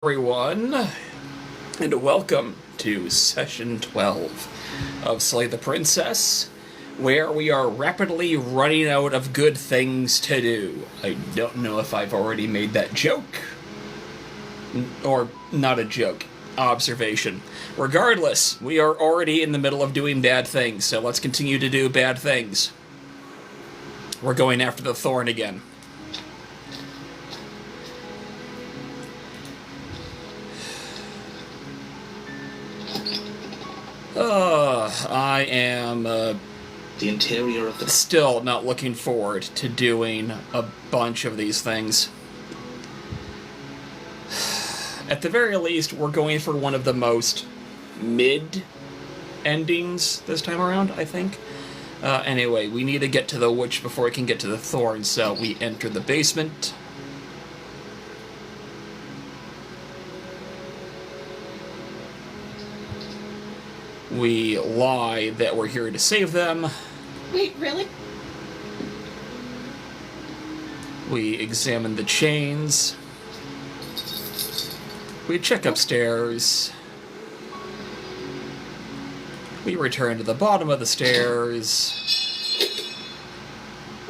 Everyone, and welcome to session 12 of Slay the Princess, where we are rapidly running out of good things to do. I don't know if I've already made that joke, or not a joke, observation. Regardless, we are already in the middle of doing bad things, so let's continue to do bad things. We're going after the thorn again. I am the interior of the... still not looking forward to doing a bunch of these things. At the very least, we're going for one of the most mid endings this time around, I think. Anyway, we need to get to the witch before we can get to the thorn, so we enter the basement. We lie that we're here to save them. Wait, really? We examine the chains. We check upstairs. We return to the bottom of the stairs.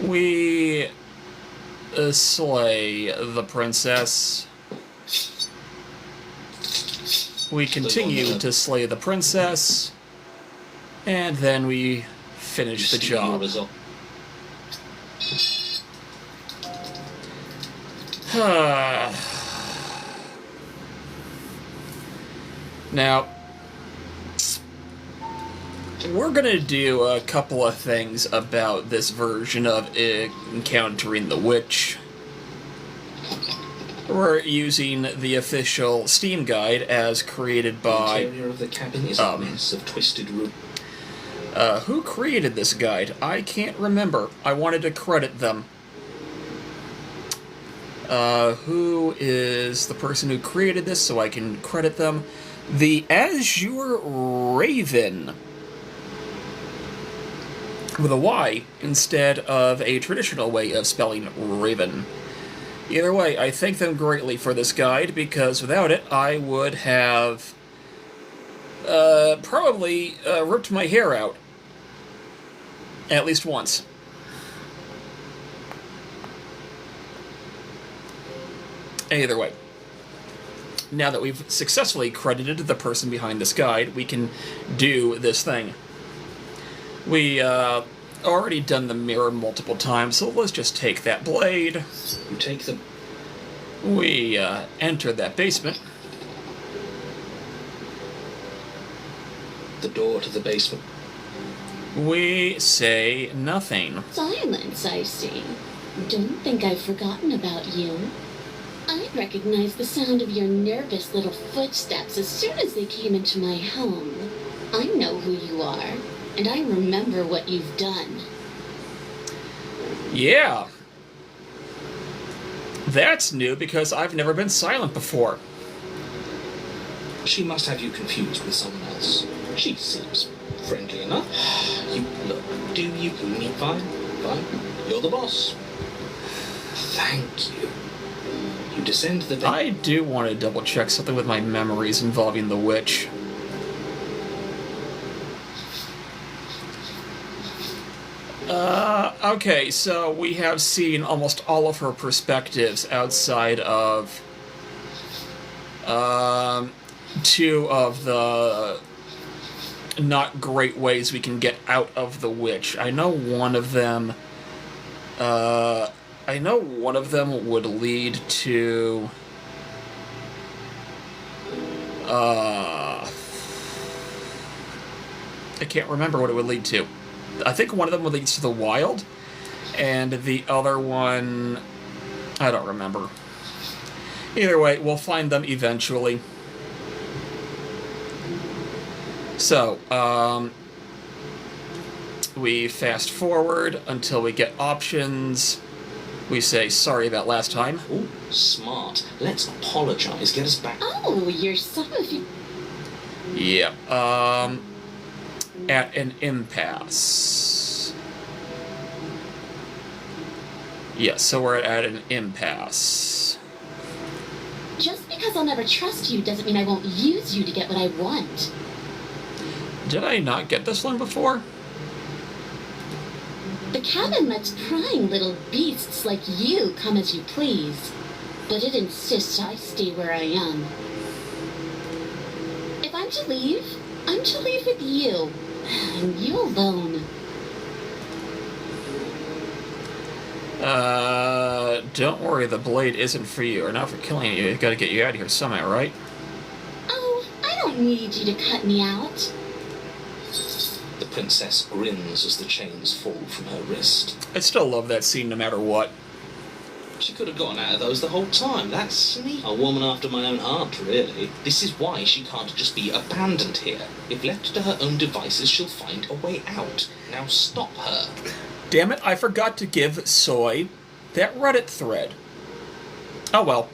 We slay the princess. We continue to slay the princess, and then we finish the job. Now, we're gonna do a couple of things about this version of encountering the witch. We're using the official Steam guide as created by... The interior of the cabin is a mess of twisted room. Who created this guide? I can't remember. I wanted to credit them. Who is the person who created this so I can credit them? The Azure Raven. With a Y instead of a traditional way of spelling Raven. Either way, I thank them greatly for this guide, because without it, I would have probably ripped my hair out. At least once. Either way. Now that we've successfully credited the person behind this guide, we can do this thing. We, already done the mirror multiple times, so let's just take that blade. You take them. We enter that basement. The door to the basement. We say nothing. Silence, I see. Don't think I've forgotten about you. I recognized the sound of your nervous little footsteps as soon as they came into my home. I know who you are, and I remember what you've done. Yeah. That's new, because I've never been silent before. She must have you confused with someone else. She seems friendly enough. You look, do you mean fine? Fine. You're the boss. Thank you. You descend the... I do want to double check something with my memories involving the witch. Okay, so we have seen almost all of her perspectives outside of two of the not great ways we can get out of the witch. I know one of them would lead to I can't remember what it would lead to. I think one of them leads to the wild, and the other one, I don't remember. Either way, we'll find them eventually. So, we fast forward until we get options. We say, sorry about last time. Ooh, smart. Let's apologize. Get us back. Oh, you're some of you. Yeah, at an impasse. Yeah, so we're at an impasse. Just because I'll never trust you doesn't mean I won't use you to get what I want. Did I not get this one before? The cabin lets prying little beasts like you come as you please, but it insists I stay where I am. If I'm to leave with you, and you alone. Don't worry, the blade isn't for you, or not for killing you. Gotta get you out of here somehow, right? Oh, I don't need you to cut me out. The princess grins as the chains fall from her wrist. I still love that scene no matter what. She could have gotten out of those the whole time. That's sneaky. A woman after my own heart, really. This is why she can't just be abandoned here. If left to her own devices, she'll find a way out. Now stop her. Damn it, I forgot to give Soy that Reddit thread. Oh well.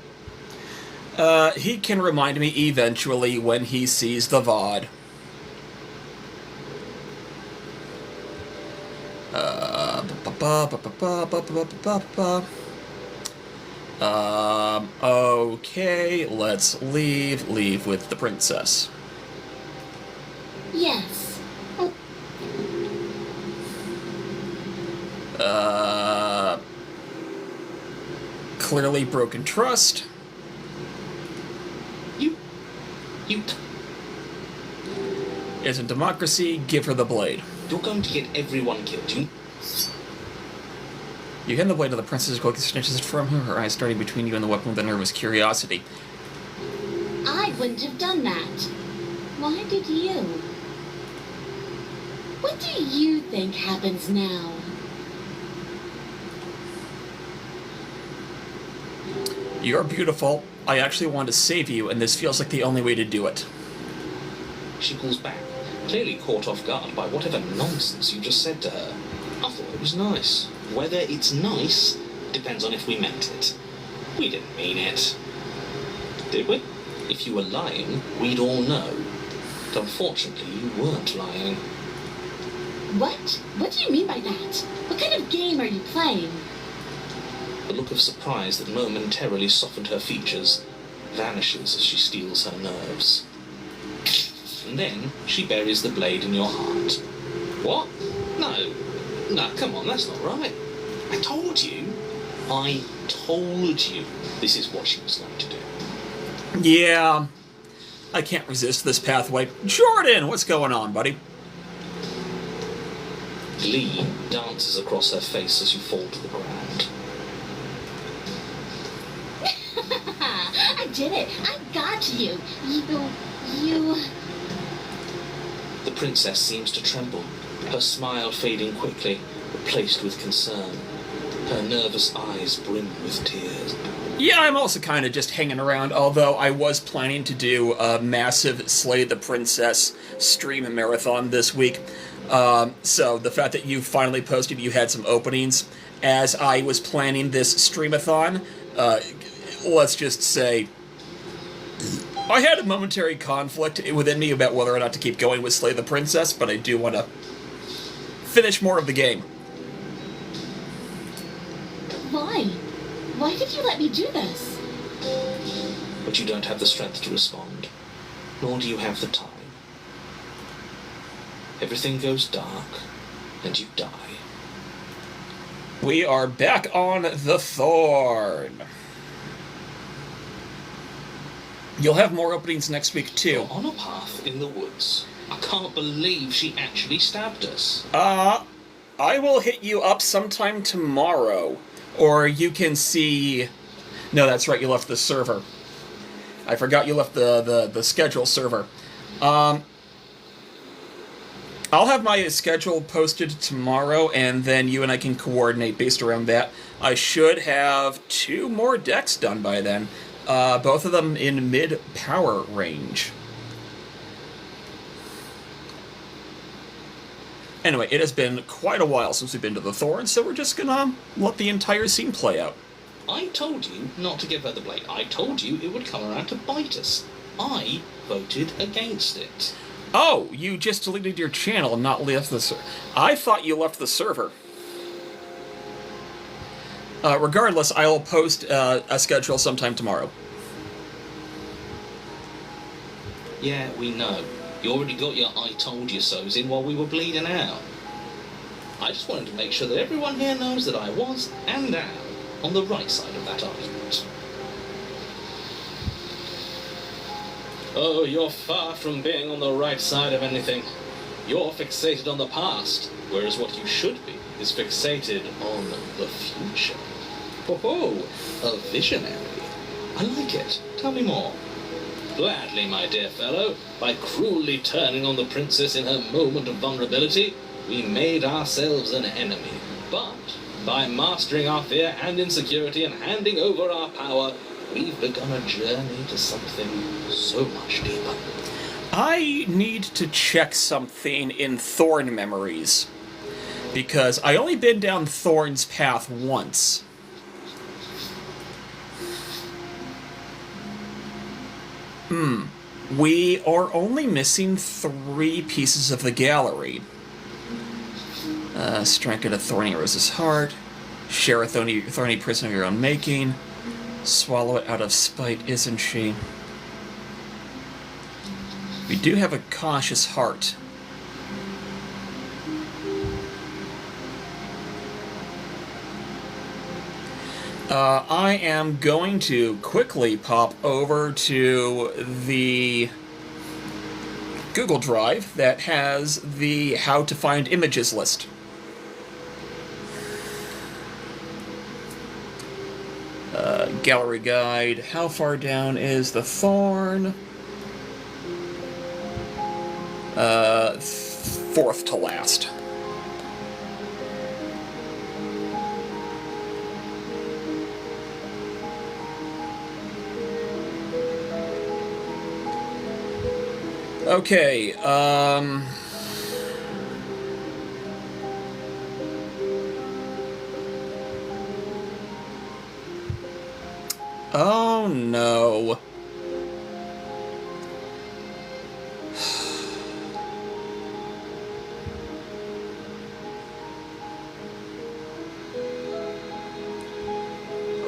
He can remind me eventually when he sees the VOD. Okay, let's leave. Leave with the princess. Yes. Clearly broken trust. You... Isn't democracy, give her the blade. You're going to get everyone killed. You hand the blade to the princess, quickly snatches it from her eyes starting between you and the weapon with a nervous curiosity. I wouldn't have done that. Why did you? What do you think happens now? You're beautiful. I actually want to save you, and this feels like the only way to do it. She pulls back, clearly caught off guard by whatever nonsense you just said to her. I thought it was nice. Whether it's nice depends on if we meant it. We didn't mean it. Did we? If you were lying, we'd all know. But unfortunately, you weren't lying. What? What do you mean by that? What kind of game are you playing? The look of surprise that momentarily softened her features vanishes as she steals her nerves. And then she buries the blade in your heart. What? No, come on, that's not right. I told you this is what she was going to do. Yeah, I can't resist this pathway. Jordan, what's going on, buddy? Glee dances across her face as you fall to the ground. I did it. I got you. You... The princess seems to tremble, her smile fading quickly, replaced with concern. Her nervous eyes brim with tears. Yeah, I'm also kind of just hanging around, although I was planning to do a massive Slay the Princess stream marathon this week. So the fact that you finally posted you had some openings as I was planning this streamathon, let's just say I had a momentary conflict within me about whether or not to keep going with Slay the Princess, but I do want to finish more of the game. Why? Why did you let me do this? But you don't have the strength to respond, nor do you have the time. Everything goes dark, and you die. We are back on the Thorn. You'll have more openings next week, too. You're on a path in the woods. I can't believe she actually stabbed us. I will hit you up sometime tomorrow. Or you can see... No, that's right, you left the server. I forgot you left the schedule server. I'll have my schedule posted tomorrow, and then you and I can coordinate based around that. I should have 2 more decks done by then. Both of them in mid-power range. Anyway, it has been quite a while since we've been to the Thorn, so we're just gonna let the entire scene play out. I told you not to give her the blade. I told you it would come around to bite us. I voted against it. Oh, you just deleted your channel and not left the server. I thought you left the server. Regardless, I will post a schedule sometime tomorrow. Yeah, we know. You already got your I told you so's in while we were bleeding out. I just wanted to make sure that everyone here knows that I was, and am, on the right side of that argument. Oh, you're far from being on the right side of anything. You're fixated on the past, whereas what you should be is fixated on the future. Oh, a visionary. I like it. Tell me more. Gladly, my dear fellow. By cruelly turning on the princess in her moment of vulnerability, we made ourselves an enemy. But by mastering our fear and insecurity and handing over our power, we've begun a journey to something so much deeper. I need to check something in Thorn memories, because I only been down Thorn's path once. We are only missing 3 pieces of the gallery. Strike at a thorny rose's heart. Share a thorny prison of your own making. Swallow it out of spite, isn't she? We do have a cautious heart. I am going to quickly pop over to the Google Drive that has the How to Find Images list. Gallery guide. How far down is the thorn? 4th to last. Okay, oh no.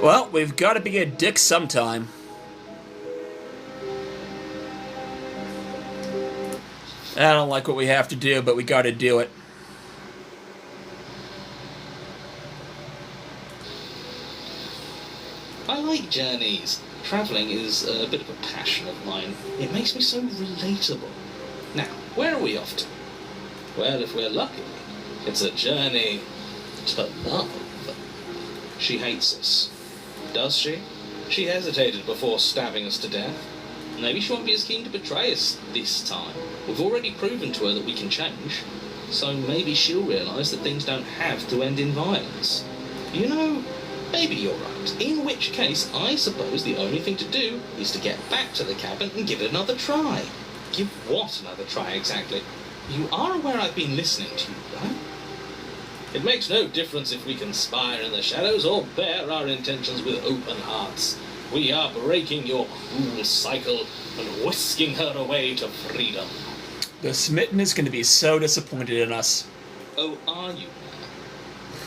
Well, we've got to be a dick sometime. I don't like what we have to do, but we got to do it. I like journeys. Travelling is a bit of a passion of mine. It makes me so relatable. Now, where are we off to? Well, if we're lucky, it's a journey to love. She hates us. Does she? She hesitated before stabbing us to death. Maybe she won't be as keen to betray us this time. We've already proven to her that we can change. So maybe she'll realise that things don't have to end in violence. You know, maybe you're right. In which case, I suppose the only thing to do is to get back to the cabin and give it another try. Give what another try, exactly? You are aware I've been listening to you, right? It makes no difference if we conspire in the shadows or bear our intentions with open hearts. We are breaking your cruel cycle and whisking her away to freedom. The Smitten is going to be so disappointed in us. Oh, are you?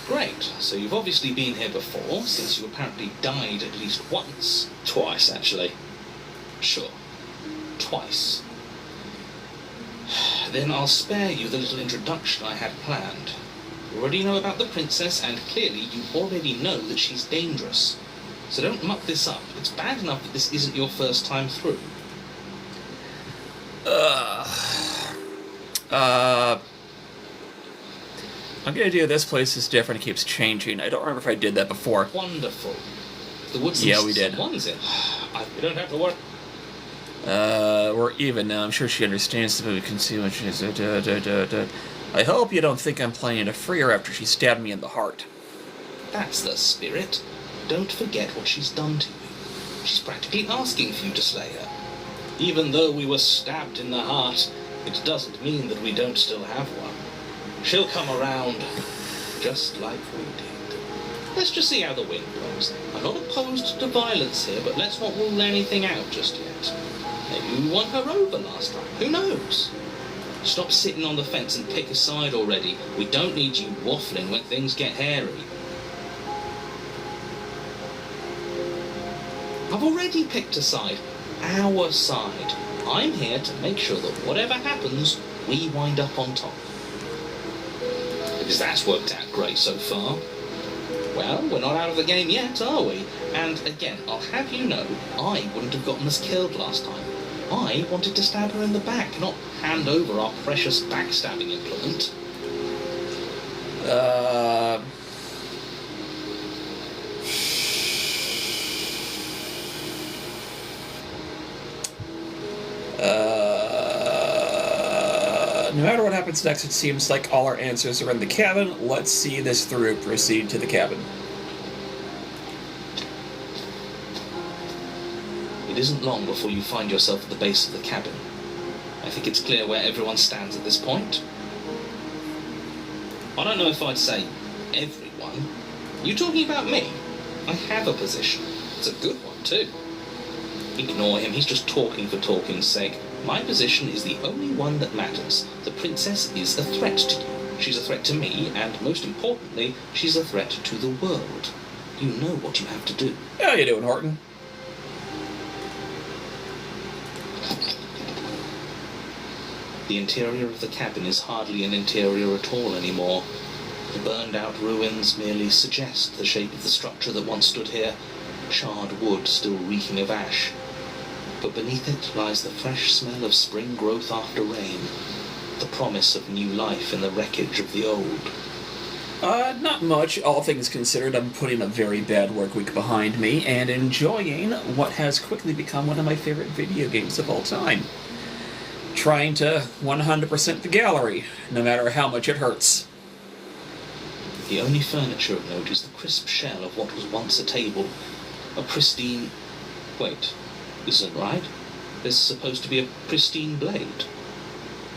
Great. So you've obviously been here before, since you apparently died at least once. Twice, actually. Sure. Twice. Then I'll spare you the little introduction I had planned. You already know about the princess, and clearly you already know that she's dangerous. So don't muck this up. It's bad enough that this isn't your first time through. I'm gonna do this place is different, it keeps changing. I don't remember if I did that before. Wonderful. The woods. Yeah, we did. One's in. You don't have to worry. We're even now. I'm sure she understands, but we can see what she's... I hope you don't think I'm planning to free her after she stabbed me in the heart. That's the spirit. Don't forget what she's done to you. She's practically asking for you to slay her. Even though we were stabbed in the heart, it doesn't mean that we don't still have one. She'll come around, just like we did. Let's just see how the wind blows. I'm not opposed to violence here, but let's not rule anything out just yet. Maybe we won her over last time. Who knows? Stop sitting on the fence and pick a side already. We don't need you waffling when things get hairy. I've already picked a side. Our side. I'm here to make sure that whatever happens, we wind up on top. Because that's worked out great so far. Well, we're not out of the game yet, are we? And again, I'll have you know, I wouldn't have gotten us killed last time. I wanted to stab her in the back, not hand over our precious backstabbing implement. No matter what happens next, it seems like all our answers are in the cabin. Let's see this through. Proceed to the cabin. It isn't long before you find yourself at the base of the cabin. I think it's clear where everyone stands at this point. I don't know if I'd say everyone. You talking about me? I have a position. It's a good one, too. Ignore him, he's just talking for talking's sake. My position is the only one that matters. The princess is a threat to you. She's a threat to me, and most importantly, she's a threat to the world. You know what you have to do. How you doing, Horton? The interior of the cabin is hardly an interior at all anymore. The burned-out ruins merely suggest the shape of the structure that once stood here, charred wood still reeking of ash. But beneath it lies the fresh smell of spring growth after rain, the promise of new life in the wreckage of the old. Not much. All things considered, I'm putting a very bad work week behind me and enjoying what has quickly become one of my favorite video games of all time. Trying to 100% the gallery, no matter how much it hurts. The only furniture of note is the crisp shell of what was once a table. A pristine... Wait, this isn't right. There's supposed to be a pristine blade.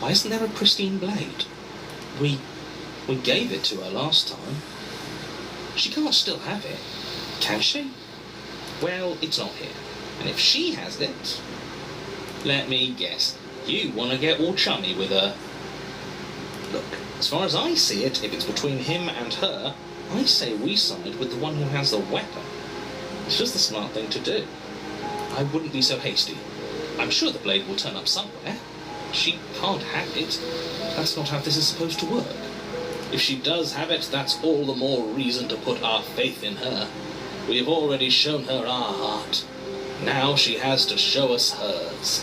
Why isn't there a pristine blade? We gave it to her last time. She can't still have it, can she? Well, it's not here. And if she has it... Let me guess. You want to get all chummy with her. Look, as far as I see it, if it's between him and her, I say we side with the one who has the weapon. It's just the smart thing to do. I wouldn't be so hasty. I'm sure the blade will turn up somewhere. She can't have it. That's not how this is supposed to work. If she does have it, that's all the more reason to put our faith in her. We have already shown her our heart. Now she has to show us hers.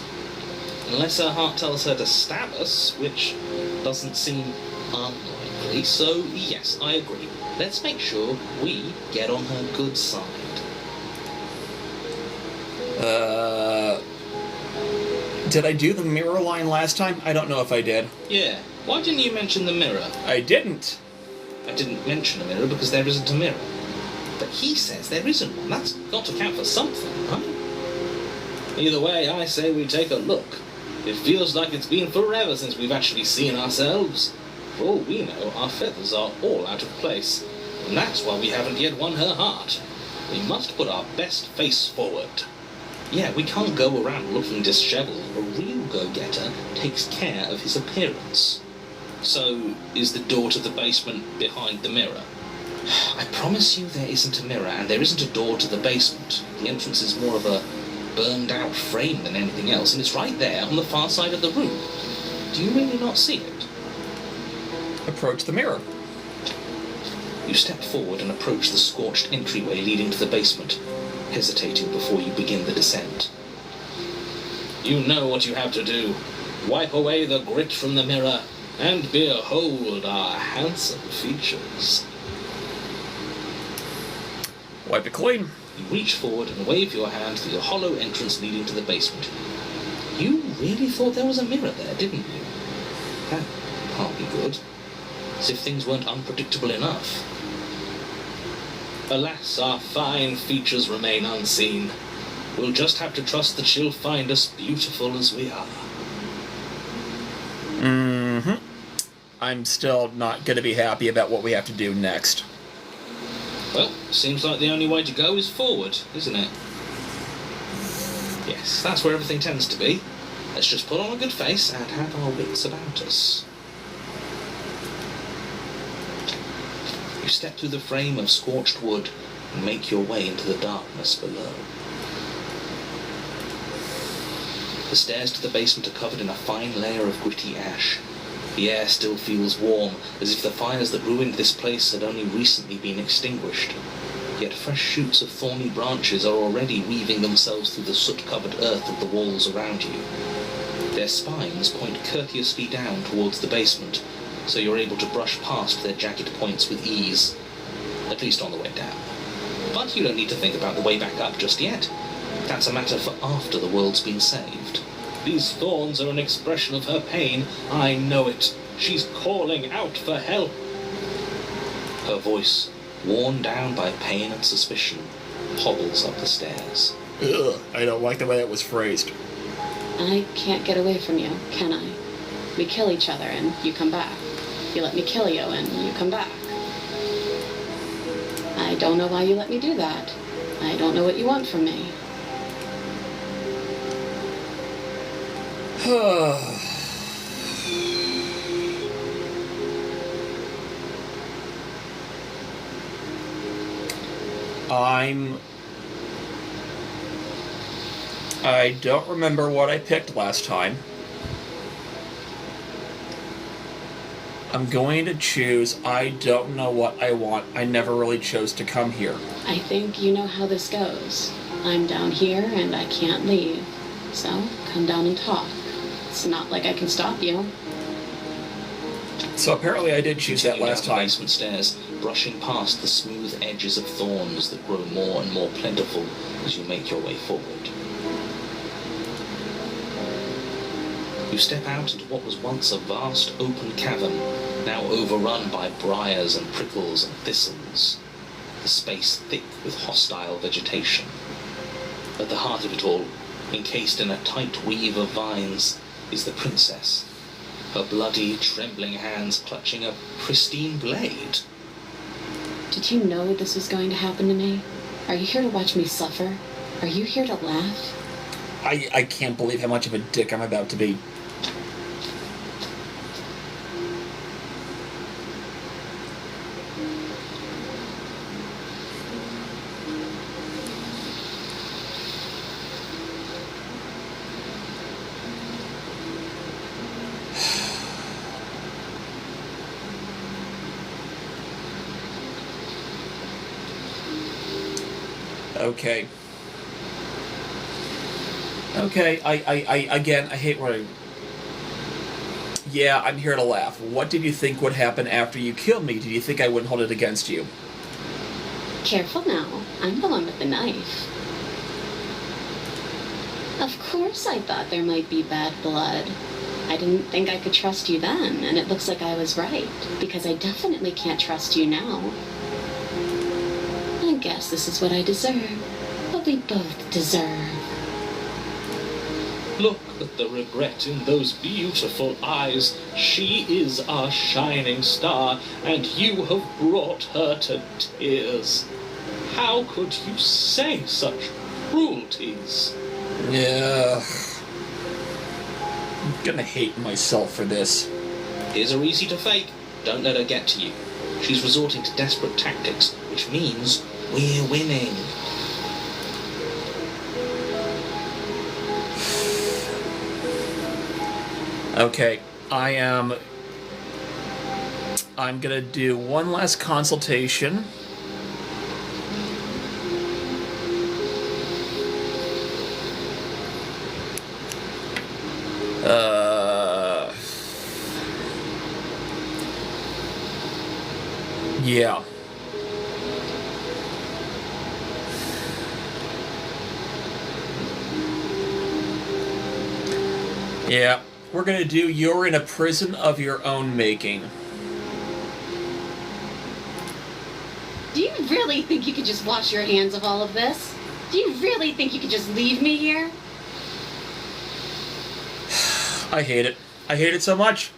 Unless her heart tells her to stab us, which doesn't seem unlikely, so yes, I agree. Let's make sure we get on her good side. Did I do the mirror line last time? I don't know if I did. Yeah, why didn't you mention the mirror? I didn't. I didn't mention a mirror because there isn't a mirror. But he says there isn't one. That's got to count for something, right? Either way, I say we take a look. It feels like it's been forever since we've actually seen ourselves. For all we know, our feathers are all out of place. And that's why we haven't yet won her heart. We must put our best face forward. Yeah, we can't go around looking disheveled. A real go-getter takes care of his appearance. So, is the door to the basement behind the mirror? I promise you there isn't a mirror, and there isn't a door to the basement. The entrance is more of a burned-out frame than anything else, and it's right there on the far side of the room. Do you really not see it? Approach the mirror. You step forward and approach the scorched entryway leading to the basement, hesitating before you begin the descent. You know what you have to do. Wipe away the grit from the mirror, and behold our handsome features. Wipe it clean. You reach forward and wave your hand through the hollow entrance leading to the basement. You really thought there was a mirror there, didn't you? That can't be good. As if things weren't unpredictable enough. Alas, our fine features remain unseen. We'll just have to trust that she'll find us beautiful as we are. Mm-hmm. I'm still not going to be happy about what we have to do next. Well, seems like the only way to go is forward, isn't it? Yes, that's where everything tends to be. Let's just put on a good face and have our wits about us. You step through the frame of scorched wood and make your way into the darkness below. The stairs to the basement are covered in a fine layer of gritty ash. The air still feels warm, as if the fires that ruined this place had only recently been extinguished. Yet fresh shoots of thorny branches are already weaving themselves through the soot-covered earth of the walls around you. Their spines point courteously down towards the basement, so you're able to brush past their jagged points with ease. At least on the way down. But you don't need to think about the way back up just yet. That's a matter for after the world's been saved. These thorns are an expression of her pain. I know it. She's calling out for help. Her voice, worn down by pain and suspicion, hobbles up the stairs. Ugh, I don't like the way that was phrased. I can't get away from you, can I? We kill each other and you come back. You let me kill you and you come back. I don't know why you let me do that. I don't know what you want from me. I don't remember what I picked last time. I'm going to choose I don't know what I want. I never really chose to come here. I think you know how this goes. I'm down here and I can't leave. So, come down and talk. It's not like I can stop you. So apparently I did choose that last time. Basement stairs, brushing past the smooth edges of thorns that grow more and more plentiful as you make your way forward. You step out into what was once a vast open cavern, now overrun by briars and prickles and thistles, the space thick with hostile vegetation. At the heart of it all, encased in a tight weave of vines, is the princess, her bloody, trembling hands clutching a pristine blade. Did you know this was going to happen to me? Are you here to watch me suffer? Are you here to laugh? I can't believe how much of a dick I'm about to be. Okay. Okay, again, I hate what I... Yeah, I'm here to laugh. What did you think would happen after you killed me? Did you think I wouldn't hold it against you? Careful now. I'm the one with the knife. Of course I thought there might be bad blood. I didn't think I could trust you then, and it looks like I was right, because I definitely can't trust you now. I guess this is what I deserve. What we both deserve. Look at the regret in those beautiful eyes. She is our shining star, and you have brought her to tears. How could you say such cruelties? Yeah. I'm gonna hate myself for this. Tears are easy to fake. Don't let her get to you. She's resorting to desperate tactics, which means we're winning. Okay, I'm gonna do one last consultation. Yeah. Yeah, we're gonna do You're in a Prison of Your Own Making. Do you really think you could just wash your hands of all of this? Do you really think you could just leave me here? I hate it. I hate it so much.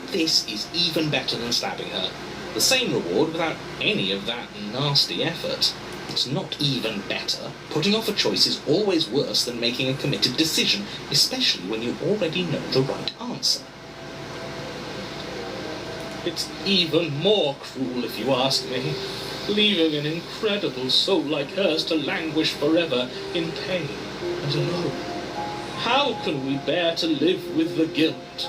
This is even better than stabbing her. The same reward without any of that nasty effort. It's not even better. Putting off a choice is always worse than making a committed decision, especially when you already know the right answer. It's even more cruel, if you ask me. Leaving an incredible soul like hers to languish forever in pain and alone. How can we bear to live with the guilt?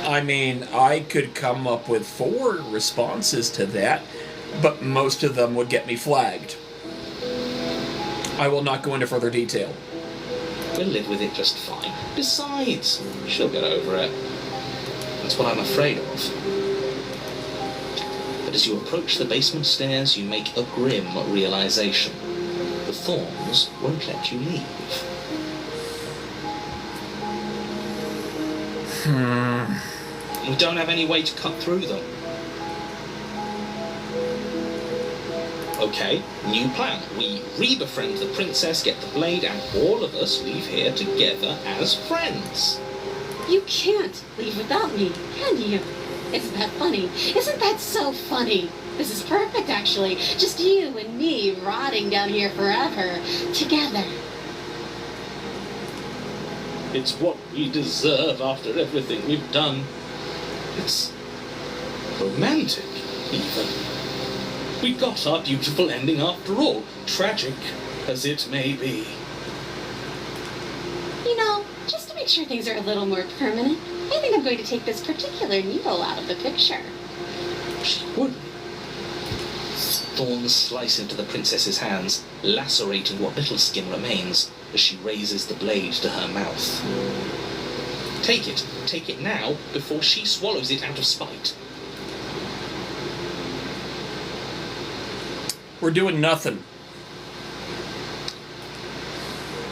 I mean, I could come up with 4 responses to that, but most of them would get me flagged. I will not go into further detail. We'll live with it just fine. Besides, she'll get over it. That's what I'm afraid of. But as you approach the basement stairs, you make a grim realization. The thorns won't let you leave. We don't have any way to cut through them. Okay, new plan. We re-befriend the princess, get the blade, and all of us leave here together as friends. You can't leave without me, can you? Isn't that funny? Isn't that so funny? This is perfect, actually. Just you and me rotting down here forever, together. It's what we deserve after everything we've done. It's romantic, even. We got our beautiful ending after all, tragic as it may be. You know, just to make sure things are a little more permanent, I think I'm going to take this particular needle out of the picture. She wouldn't. Thorns slice into the princess's hands, lacerating what little skin remains as she raises the blade to her mouth. Take it now, before she swallows it out of spite. We're doing nothing.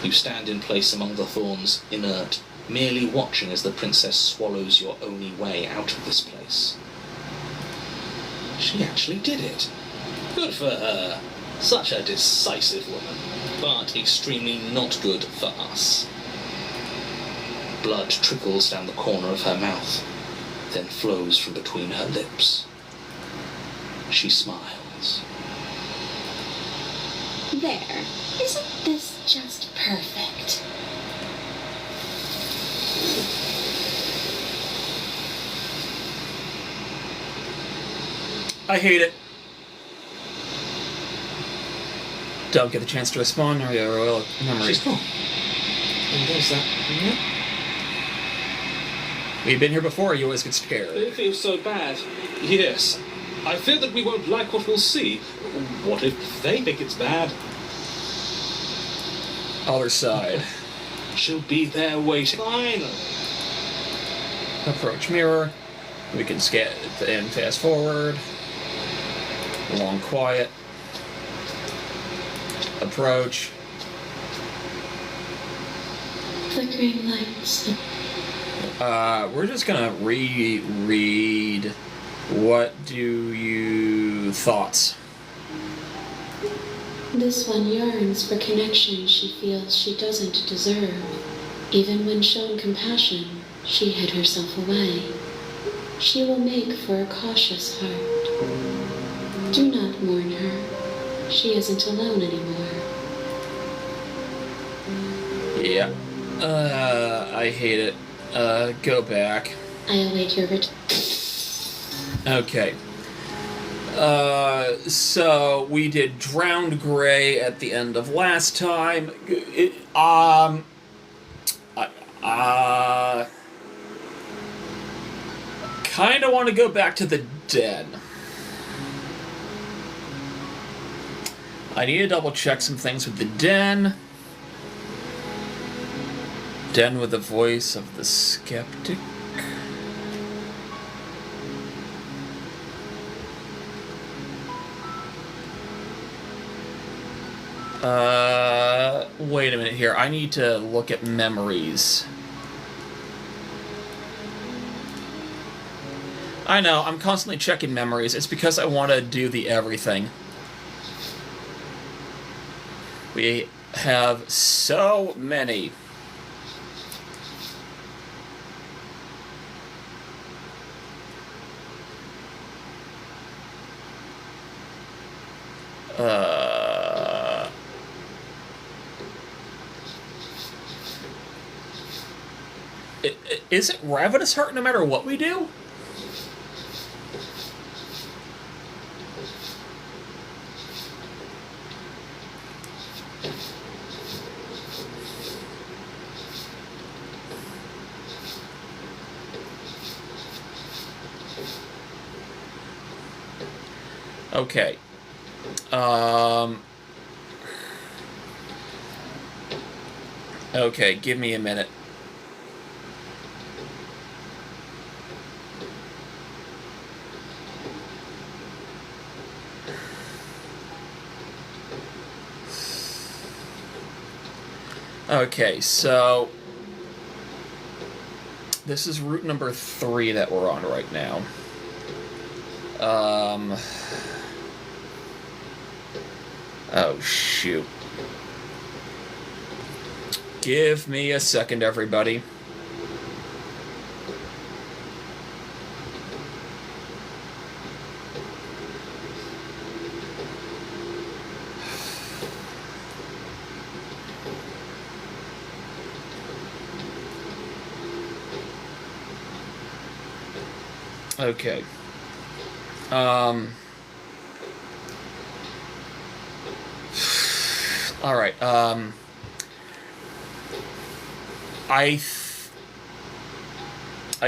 You stand in place among the thorns, inert, merely watching as the princess swallows your only way out of this place. She actually did it. Good for her. Such a decisive woman, but extremely not good for us. Blood trickles down the corner of her mouth, then flows from between her lips. She smiles. There. Isn't this just perfect? I hate it. Don't get the chance to respond or your royal memory. She's gone. And there's that. Yeah. We've been here before, you always get scared. It feels so bad. Yes. I fear that we won't like what we'll see. What if they think it's bad? Other side. She'll be there waiting. Fine. Approach mirror. We can scan and fast forward. Long quiet. Approach. Flickering lights. We're just gonna reread. What do you thoughts? This one yearns for connection she feels she doesn't deserve. Even when shown compassion, she hid herself away. She will make for a cautious heart. Do not mourn her. She isn't alone anymore. Yeah. I hate it. Go back. I await your return. Okay. So we did Drowned Gray at the end of last time. Kind of want to go back to the den. I need to double check some things with the den. Den with the voice of the skeptic. Wait a minute here. I need to look at memories. I know, I'm constantly checking memories. It's because I want to do the everything. We have so many. Is it Ravenous Heart no matter what we do? Okay. Okay, give me a minute. Okay, so this is route number 3 that we're on right now. Oh, shoot. Give me a second, everybody. Okay. All right. I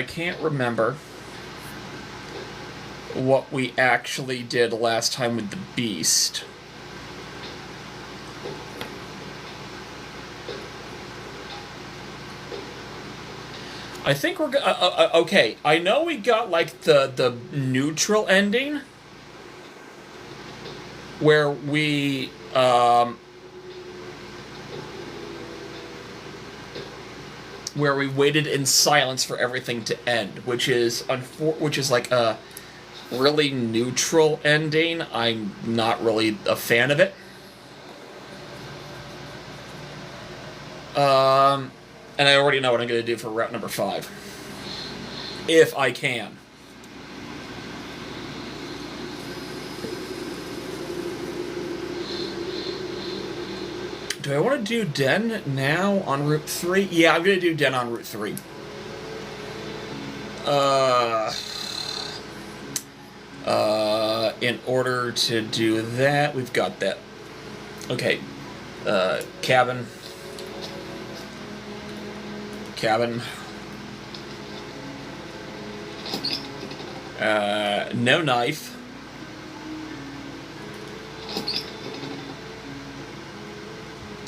can't remember what we actually did last time with the beast. I think we're okay. I know we got like the neutral ending where we waited in silence for everything to end, which is like a really neutral ending. I'm not really a fan of it. And I already know what I'm going to do for route number 5. If I can. Do I want to do Den now on Route 3? Yeah, I'm going to do Den on Route 3. In order to do that, we've got that. Okay. Cabin. No knife.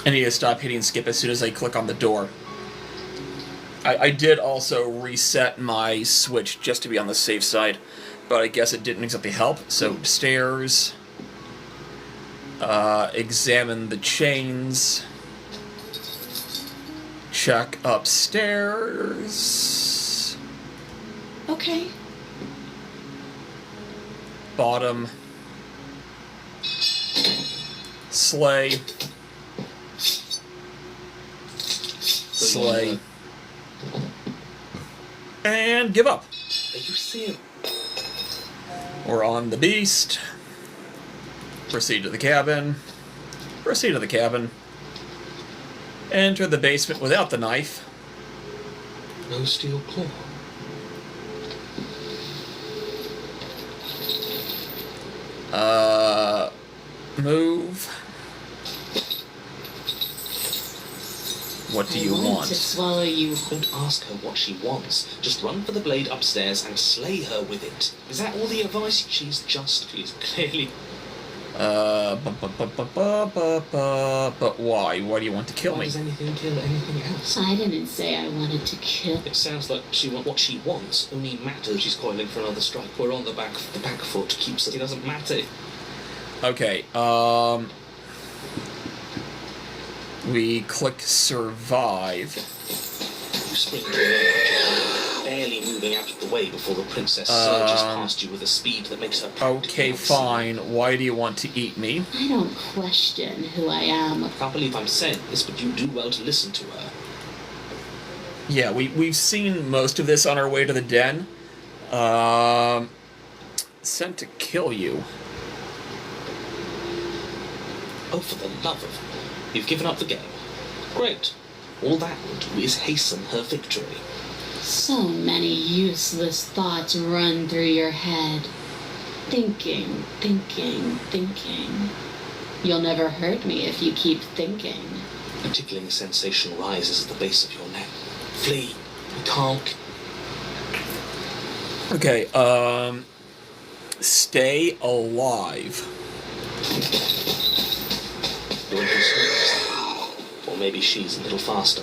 I need to stop hitting skip as soon as I click on the door. I did also reset my switch just to be on the safe side, but I guess it didn't exactly help. So stairs. Examine the chains. Check upstairs. Okay. Bottom. Slay. Slay. And give up. Are you serious? We're on the beast. Proceed to the cabin. Proceed to the cabin. Enter the basement without the knife. No steel claw. Move. What do you I want? to swallow you. Don't ask her what she wants. Just run for the blade upstairs and slay her with it. Is that all the advice? She's clearly... But why? Why do you want to kill Why me? does anything kill anything else? I didn't say I wanted to kill. It sounds like what she wants only matters. She's coiling for another strike. We're on the back foot. Keeps it. It doesn't matter. Okay, we click survive. You spring to her, barely moving out of the way before the princess surges past you with a speed that makes her... Okay, fine. Why do you want to eat me? I don't question who I am. I can't believe I'm saying this, but you do well to listen to her. Yeah, we've seen most of this on our way to the den. Sent to kill you. Oh, for the love of... You've given up the game. Great. All that will do is hasten her victory. So many useless thoughts run through your head. Thinking. You'll never hurt me if you keep thinking. A tickling sensation rises at the base of your neck. Flee. You can't... Okay, Stay alive. You're in pursuit. Or maybe she's a little faster.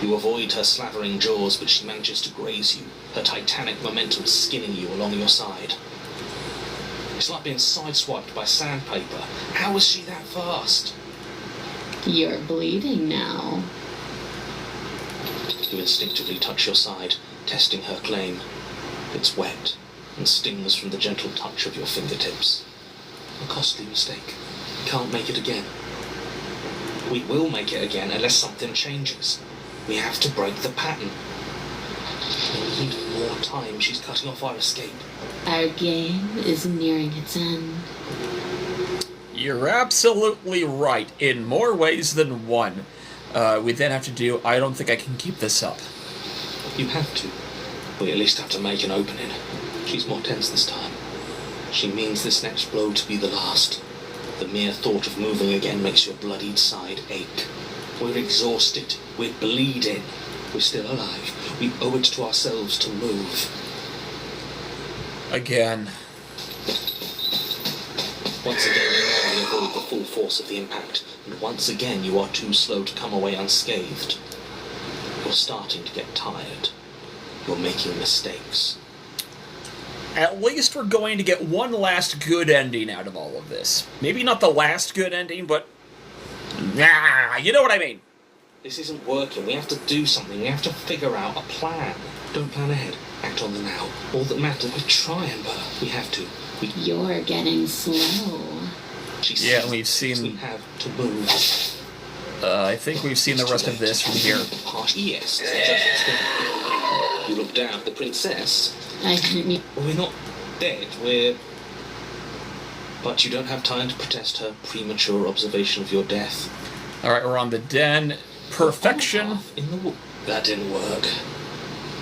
You avoid her slavering jaws, but she manages to graze you, her titanic momentum skinning you along your side. It's like being sideswiped by sandpaper. How is she that fast? You're bleeding now. You instinctively touch your side, testing her claim. It's wet and stings from the gentle touch of your fingertips. A costly mistake. Can't make it again. We will make it again unless something changes. We have to break the pattern. We need more time. She's cutting off our escape. Our game is nearing its end. You're absolutely right, in more ways than one. We then have to do, I don't think I can keep this up. You have to. We at least have to make an opening. She's more tense this time. She means this next blow to be the last. The mere thought of moving again makes your bloodied side ache. We're exhausted. We're bleeding. We're still alive. We owe it to ourselves to move. Again. Once again, you narrowly avoid the full force of the impact, and once again you are too slow to come away unscathed. You're starting to get tired. You're making mistakes. At least we're going to get one last good ending out of all of this. Maybe not the last good ending, but... Nah, you know what I mean. This isn't working. We have to do something. We have to figure out a plan. Don't plan ahead. Act on the now. All that matters, we try, Amber. We have to. You're getting slow. Yeah, we've seen... We have to move. I think we've seen the rest of this from here. Yes. You look down at the princess. I didn't mean... Well, we're not dead. But you don't have time to protest her premature observation of your death. Alright, we're on the den. Perfection. That didn't work.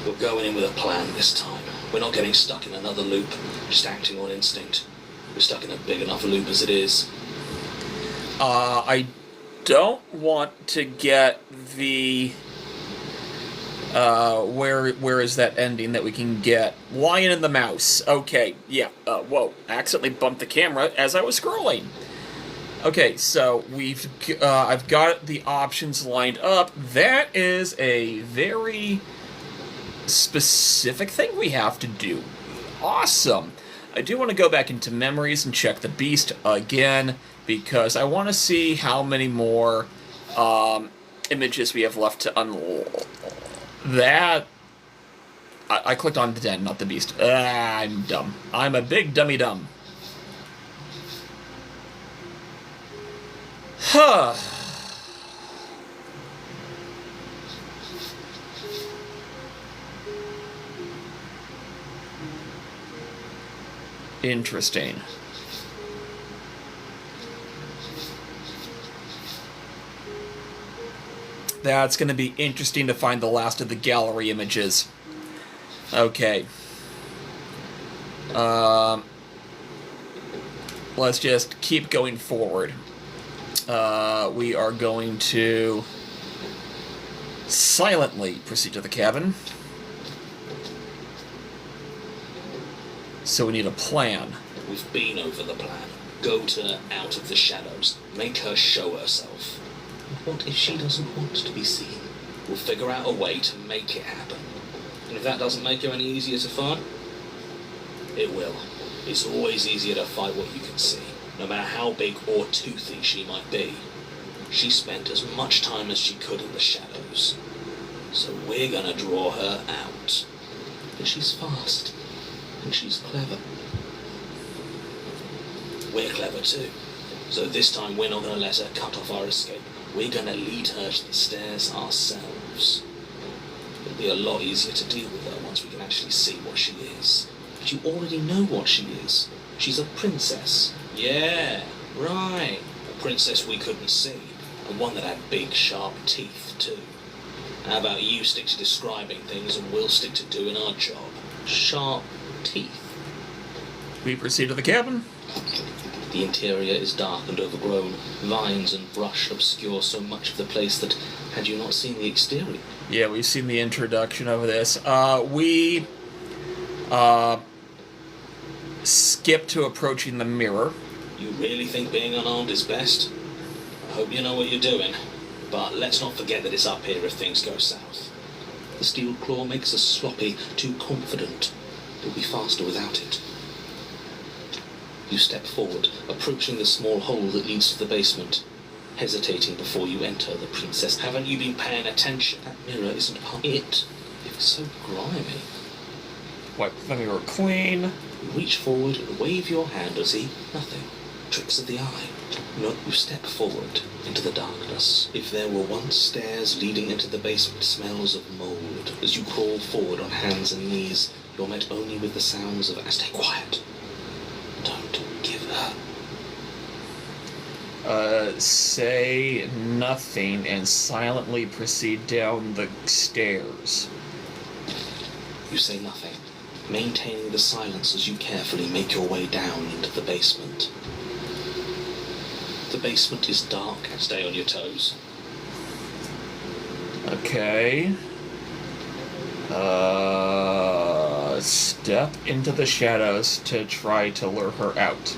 We're going in with a plan this time. We're not getting stuck in another loop, just acting on instinct. We're stuck in a big enough loop as it is. I don't want to get the... where is that ending that we can get? Lion and the Mouse. Okay, yeah. Whoa. Accidentally bumped the camera as I was scrolling. Okay, so I've got the options lined up. That is a very specific thing we have to do. Awesome. I do want to go back into memories and check the beast again, because I want to see how many more images we have left to unlock. That... I clicked on the den, not the beast. I'm dumb. I'm a big dummy dumb. Huh. Interesting. That's going to be interesting to find the last of the gallery images. Okay. Let's just keep going forward. We are going to silently proceed to the cabin. So we need a plan. We've been over the plan. Goad her out of the shadows. Make her show herself. And what if she doesn't want to be seen? We'll figure out a way to make it happen. And if that doesn't make her any easier to fight, it will. It's always easier to fight what you can see, no matter how big or toothy she might be. She spent as much time as she could in the shadows. So we're gonna draw her out. But she's fast. And she's clever. We're clever too. So this time we're not going to let her cut off our escape. We're going to lead her to the stairs ourselves. It'll be a lot easier to deal with her once we can actually see what she is. But you already know what she is. She's a princess. Yeah, right. A princess we couldn't see. And one that had big, sharp teeth too. How about you stick to describing things and we'll stick to doing our job. Sharp teeth. We proceed to the cabin. The interior is dark and overgrown. Vines and brush obscure so much of the place that, had you not seen the exterior... Yeah, we've seen the introduction of this. We skip to approaching the mirror. You really think being unarmed is best? I hope you know what you're doing. But let's not forget that it's up here if things go south. The steel claw makes us sloppy, too confident. We'll be faster without it. You step forward, approaching the small hole that leads to the basement, hesitating before you enter the princess. Haven't you been paying attention? That mirror isn't part it. It's so grimy. Wipe the mirror clean. You reach forward and wave your hand and see nothing. Tricks of the eye. No, you step forward into the darkness. If there were once stairs leading into the basement, smells of mold. As you crawl forward on hands and knees, you're met only with the sounds of... Stay quiet. Don't give her. Say nothing and silently proceed down the stairs. You say nothing, maintaining the silence as you carefully make your way down into the basement. The basement is dark. Stay on your toes. Okay. Step into the shadows to try to lure her out.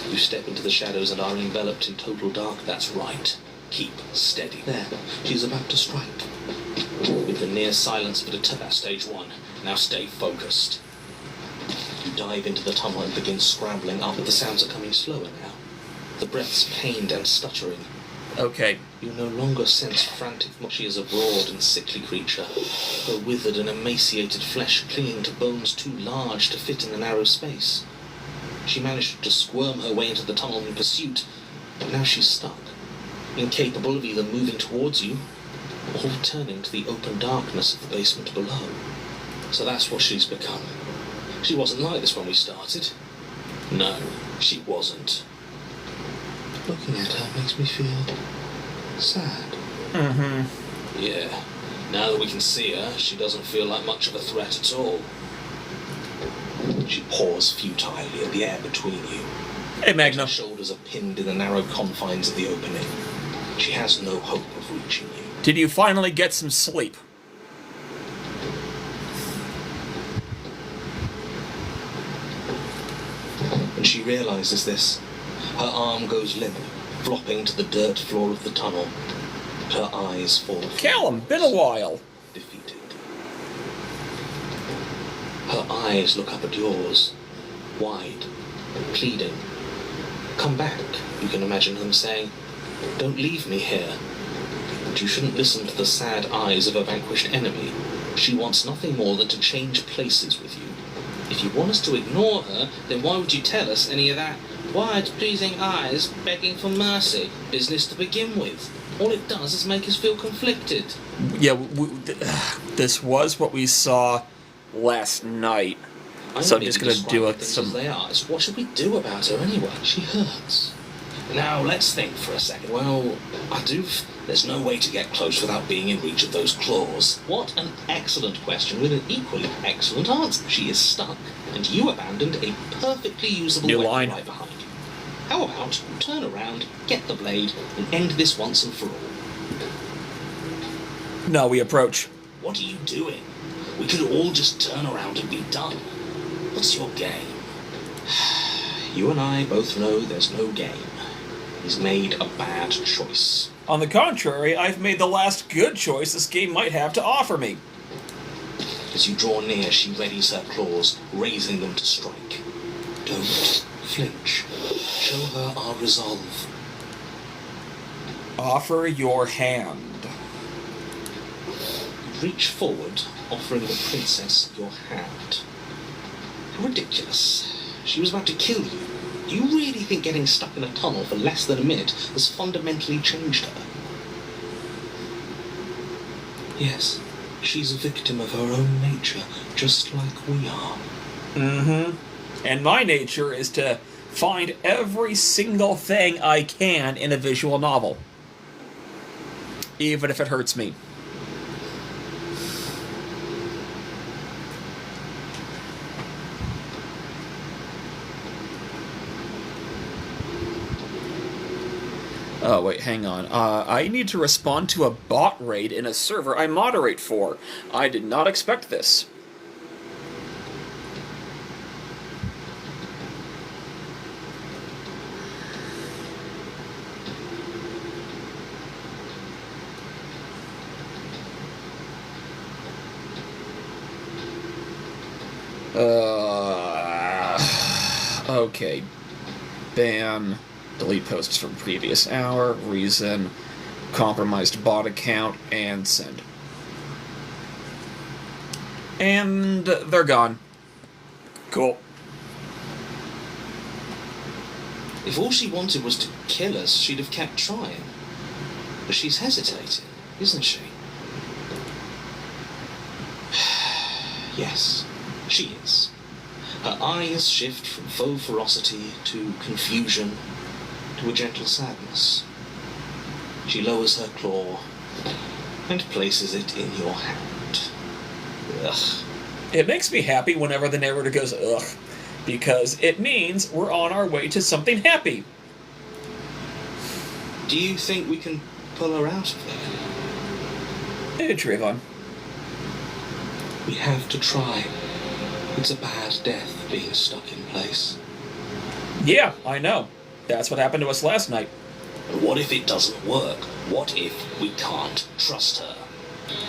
You step into the shadows and are enveloped in total dark. That's right. Keep steady. There, she's about to strike. With the near silence of that's stage one. Now stay focused. You dive into the tunnel and begin scrambling up, but the sounds are coming slower now. The breaths pained and stuttering. Okay. You no longer sense frantic. She is a broad and sickly creature, her withered and emaciated flesh clinging to bones too large to fit in the narrow space. She managed to squirm her way into the tunnel in pursuit, but now she's stuck, incapable of either moving towards you or returning to the open darkness of the basement below. So that's what she's become. She wasn't like this when we started. No, she wasn't. Looking at her makes me feel sad. Mm-hmm. Yeah. Now that we can see her, she doesn't feel like much of a threat at all. She paws futilely at the air between you. Hey, Magna. Her shoulders are pinned in the narrow confines of the opening. She has no hope of reaching you. Did you finally get some sleep? When she realizes this, her arm goes limp, flopping to the dirt floor of the tunnel. Her eyes fall. Callum, been a while. Defeated. Her eyes look up at yours, wide, pleading. Come back, you can imagine them saying. Don't leave me here. But you shouldn't listen to the sad eyes of a vanquished enemy. She wants nothing more than to change places with you. If you want us to ignore her, then why would you tell us any of that wide, pleasing eyes begging for mercy business to begin with? All it does is make us feel conflicted. Yeah, this was what we saw last night. So I'm just going to do some... As they are. So what should we do about her anyway? She hurts. Now, let's think for a second. Well, there's no way to get close without being in reach of those claws. What an excellent question with an equally excellent answer. She is stuck, and you abandoned a perfectly usable weapon right behind you. How about you turn around, get the blade, and end this once and for all? No, we approach. What are you doing? We could all just turn around and be done. What's your game? You and I both know there's no game. He's made a bad choice. On the contrary, I've made the last good choice this game might have to offer me. As you draw near, she readies her claws, raising them to strike. Don't flinch. Show her our resolve. Offer your hand. Reach forward, offering the princess your hand. How ridiculous. She was about to kill you. Do you really think getting stuck in a tunnel for less than a minute has fundamentally changed her? Yes, she's a victim of her own nature, just like we are. Mm-hmm. And my nature is to find every single thing I can in a visual novel. Even if it hurts me. Oh, wait, hang on. I need to respond to a bot raid in a server I moderate for. I did not expect this. Okay. Ban. Delete posts from previous hour. Reason. Compromised bot account. And send. And they're gone. Cool. If all she wanted was to kill us, she'd have kept trying. But she's hesitating, isn't she? Yes, she is. Her eyes shift from faux ferocity to confusion to a gentle sadness. She lowers her claw and places it in your hand. Ugh. It makes me happy whenever the narrator goes, ugh, because it means we're on our way to something happy. Do you think we can pull her out of there? Hey, Trayvon. We have to try. It's a bad death being stuck in place. Yeah, I know. That's what happened to us last night. But what if it doesn't work? What if we can't trust her?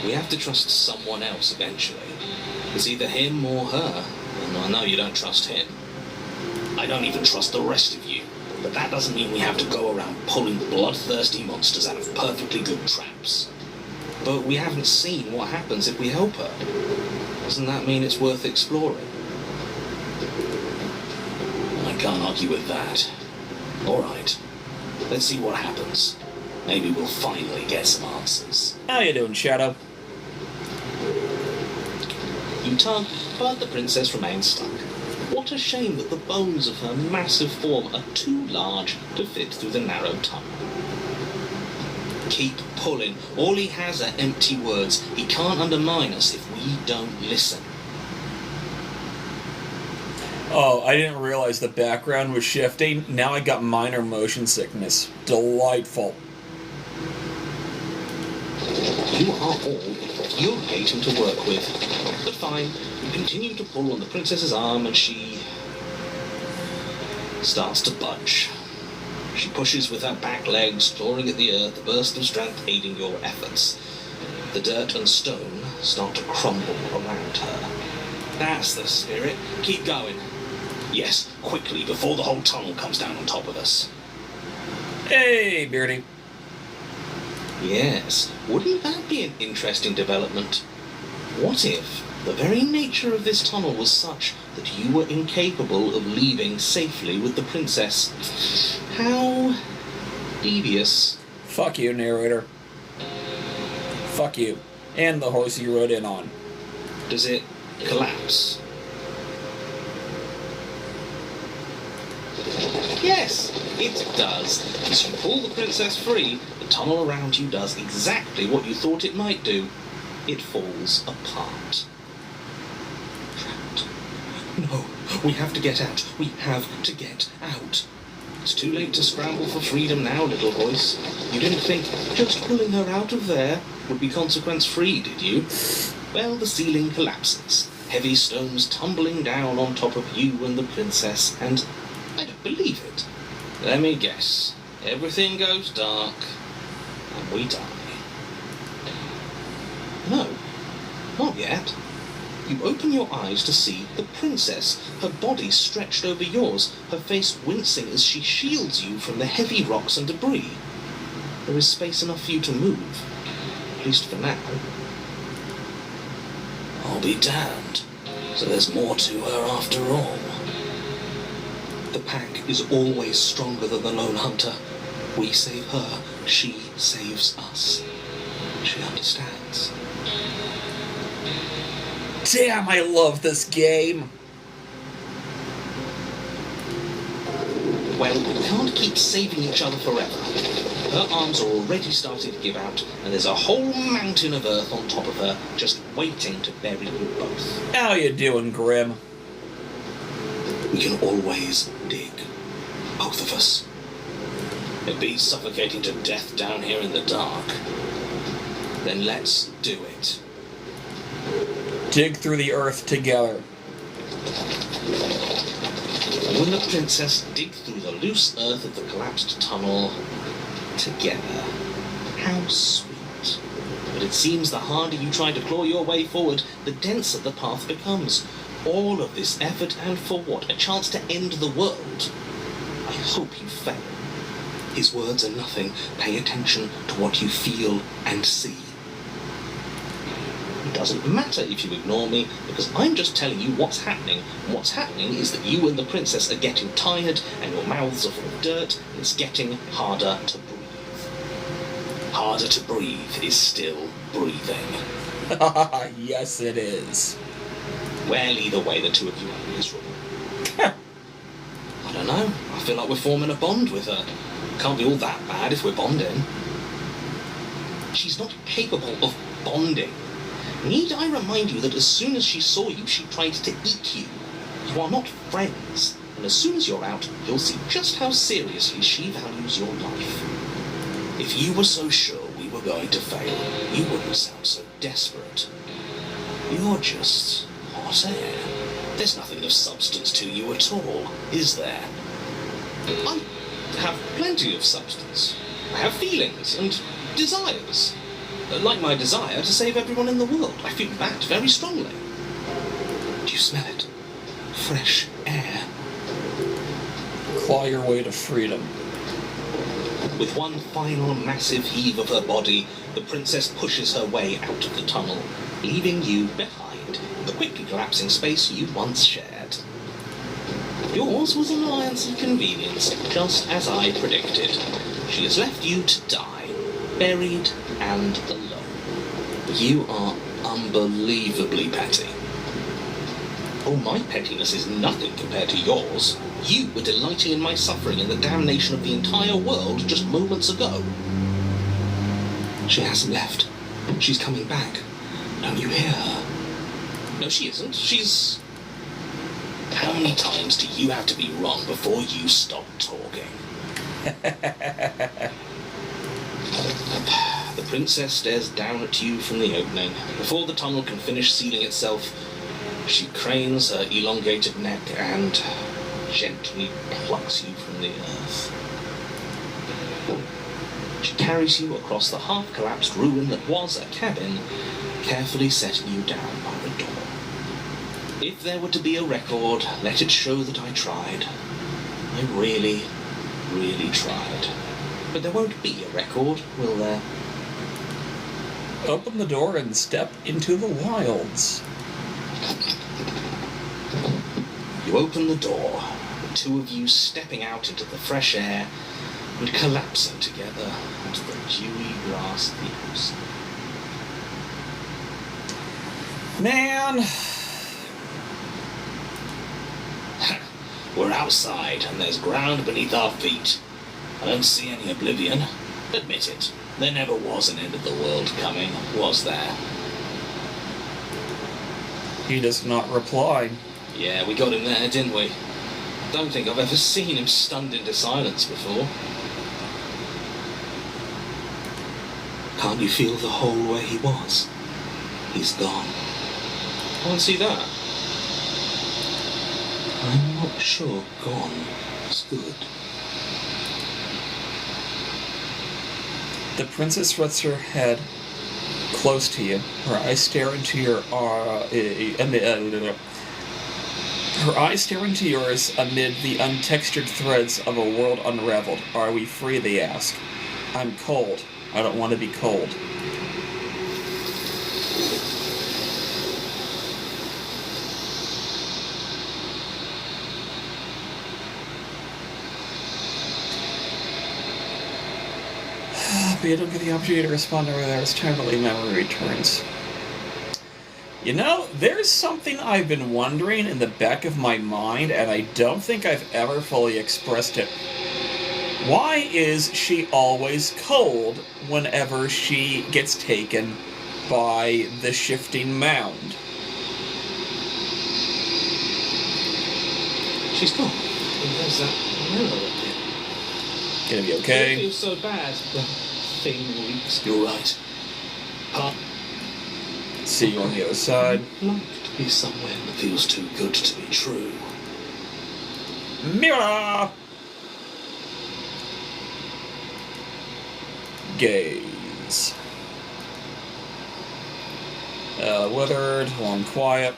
We have to trust someone else eventually. It's either him or her. And I know you don't trust him. I don't even trust the rest of you. But that doesn't mean we have to go around pulling bloodthirsty monsters out of perfectly good traps. But we haven't seen what happens if we help her. Doesn't that mean it's worth exploring? I can't argue with that. Alright. Let's see what happens. Maybe we'll finally get some answers. How you doing, Shadow? You tug, but the princess remains stuck. What a shame that the bones of her massive form are too large to fit through the narrow tunnel. Keep pulling. All he has are empty words. He can't undermine us if we don't listen. Oh, I didn't realize the background was shifting. Now I got minor motion sickness. Delightful. You are all infuriating to work with. But fine, you continue to pull on the princess's arm and she starts to budge. She pushes with her back legs, clawing at the earth, a burst of strength aiding your efforts. The dirt and stone start to crumble around her. That's the spirit. Keep going. Yes, quickly, before the whole tunnel comes down on top of us. Hey, Beardy. Yes, wouldn't that be an interesting development? What if the very nature of this tunnel was such that you were incapable of leaving safely with the princess? How devious. Fuck you, narrator. Fuck you. And the horse you rode in on. Does it collapse? Yes, it does. As you pull the princess free, the tunnel around you does exactly what you thought it might do. It falls apart. Trapped. No, we have to get out. We have to get out. It's too late to scramble for freedom now, little voice. You didn't think just pulling her out of there would be consequence-free, did you? Well, the ceiling collapses. Heavy stones tumbling down on top of you and the princess, and I don't believe it. Let me guess. Everything goes dark, and we die. No, not yet. You open your eyes to see the princess, her body stretched over yours, her face wincing as she shields you from the heavy rocks and debris. There is space enough for you to move, at least for now. I'll be damned. So there's more to her after all. The pack is always stronger than the lone hunter. We save her, she saves us. She understands. Damn, I love this game. Well, we can't keep saving each other forever. Her arms are already starting to give out, and there's a whole mountain of earth on top of her, just waiting to bury you both. How you doing, Grim? We can always dig. Both of us. It'd be suffocating to death down here in the dark. Then let's do it. Dig through the earth together. You and the princess dig through the loose earth of the collapsed tunnel together. How sweet. But it seems the harder you try to claw your way forward, the denser the path becomes. All of this effort, and for what? A chance to end the world? I hope you fail. His words are nothing. Pay attention to what you feel and see. It doesn't matter if you ignore me, because I'm just telling you what's happening. And what's happening is that you and the princess are getting tired, and your mouths are full of dirt, and it's getting harder to breathe. Harder to breathe is still breathing. Yes, it is. Well, either way, the two of you are miserable. I don't know. I feel like we're forming a bond with her. Can't be all that bad if we're bonding. She's not capable of bonding. Need I remind you that as soon as she saw you, she tried to eat you? You are not friends, and as soon as you're out, you'll see just how seriously she values your life. If you were so sure we were going to fail, you wouldn't sound so desperate. You're just hot air. There's nothing of substance to you at all, is there? I have plenty of substance. I have feelings and desires. Like my desire to save everyone in the world. I feel that very strongly. Do you smell it? Fresh air. Claw your way to freedom. With one final massive heave of her body, the princess pushes her way out of the tunnel, leaving you behind in the quickly collapsing space you once shared. Yours was an alliance of convenience, just as I predicted. She has left you to die, buried and alone. You are unbelievably petty. Oh, my pettiness is nothing compared to yours. You were delighting in my suffering and the damnation of the entire world just moments ago. She hasn't left. She's coming back. Don't you hear her? No, she isn't. She's... How many times do you have to be wrong before you stop talking? The princess stares down at you from the opening. Before the tunnel can finish sealing itself, she cranes her elongated neck and gently plucks you from the earth. She carries you across the half-collapsed ruin that was a cabin, carefully setting you down by the door. If there were to be a record, let it show that I tried. I really, really tried. But there won't be a record, will there? Open the door and step into the wilds. You open the door, the two of you stepping out into the fresh air and collapsing together onto the dewy grass of the Epsilon. Man, We're outside, and there's ground beneath our feet. I don't see any oblivion. Admit it. There never was an end of the world coming, was there? he does not reply. Yeah, we got him there, didn't we? Don't think I've ever seen him stunned into silence before. Can't you feel the hole where he was? He's gone. I can't see that. I'm not sure gone is good. The princess rests her head close to you. Her eyes stare into your her eyes stare into yours amid the untextured threads of a world unraveled. Are we free, they ask. I'm cold. I don't want to be cold. But you don't get the opportunity to respond over there. It's time to leave. Memory returns. You know, there's something I've been wondering in the back of my mind, and I don't think I've ever fully expressed it. Why is she always cold whenever she gets taken by the shifting mound? She's gone. There's that mirror up there. Gonna be It okay? feels so bad. The thing leaks. You're right. See you on the other side. I'd like to be somewhere that feels too good to be true. Mirror! Gaze. Withered, long quiet.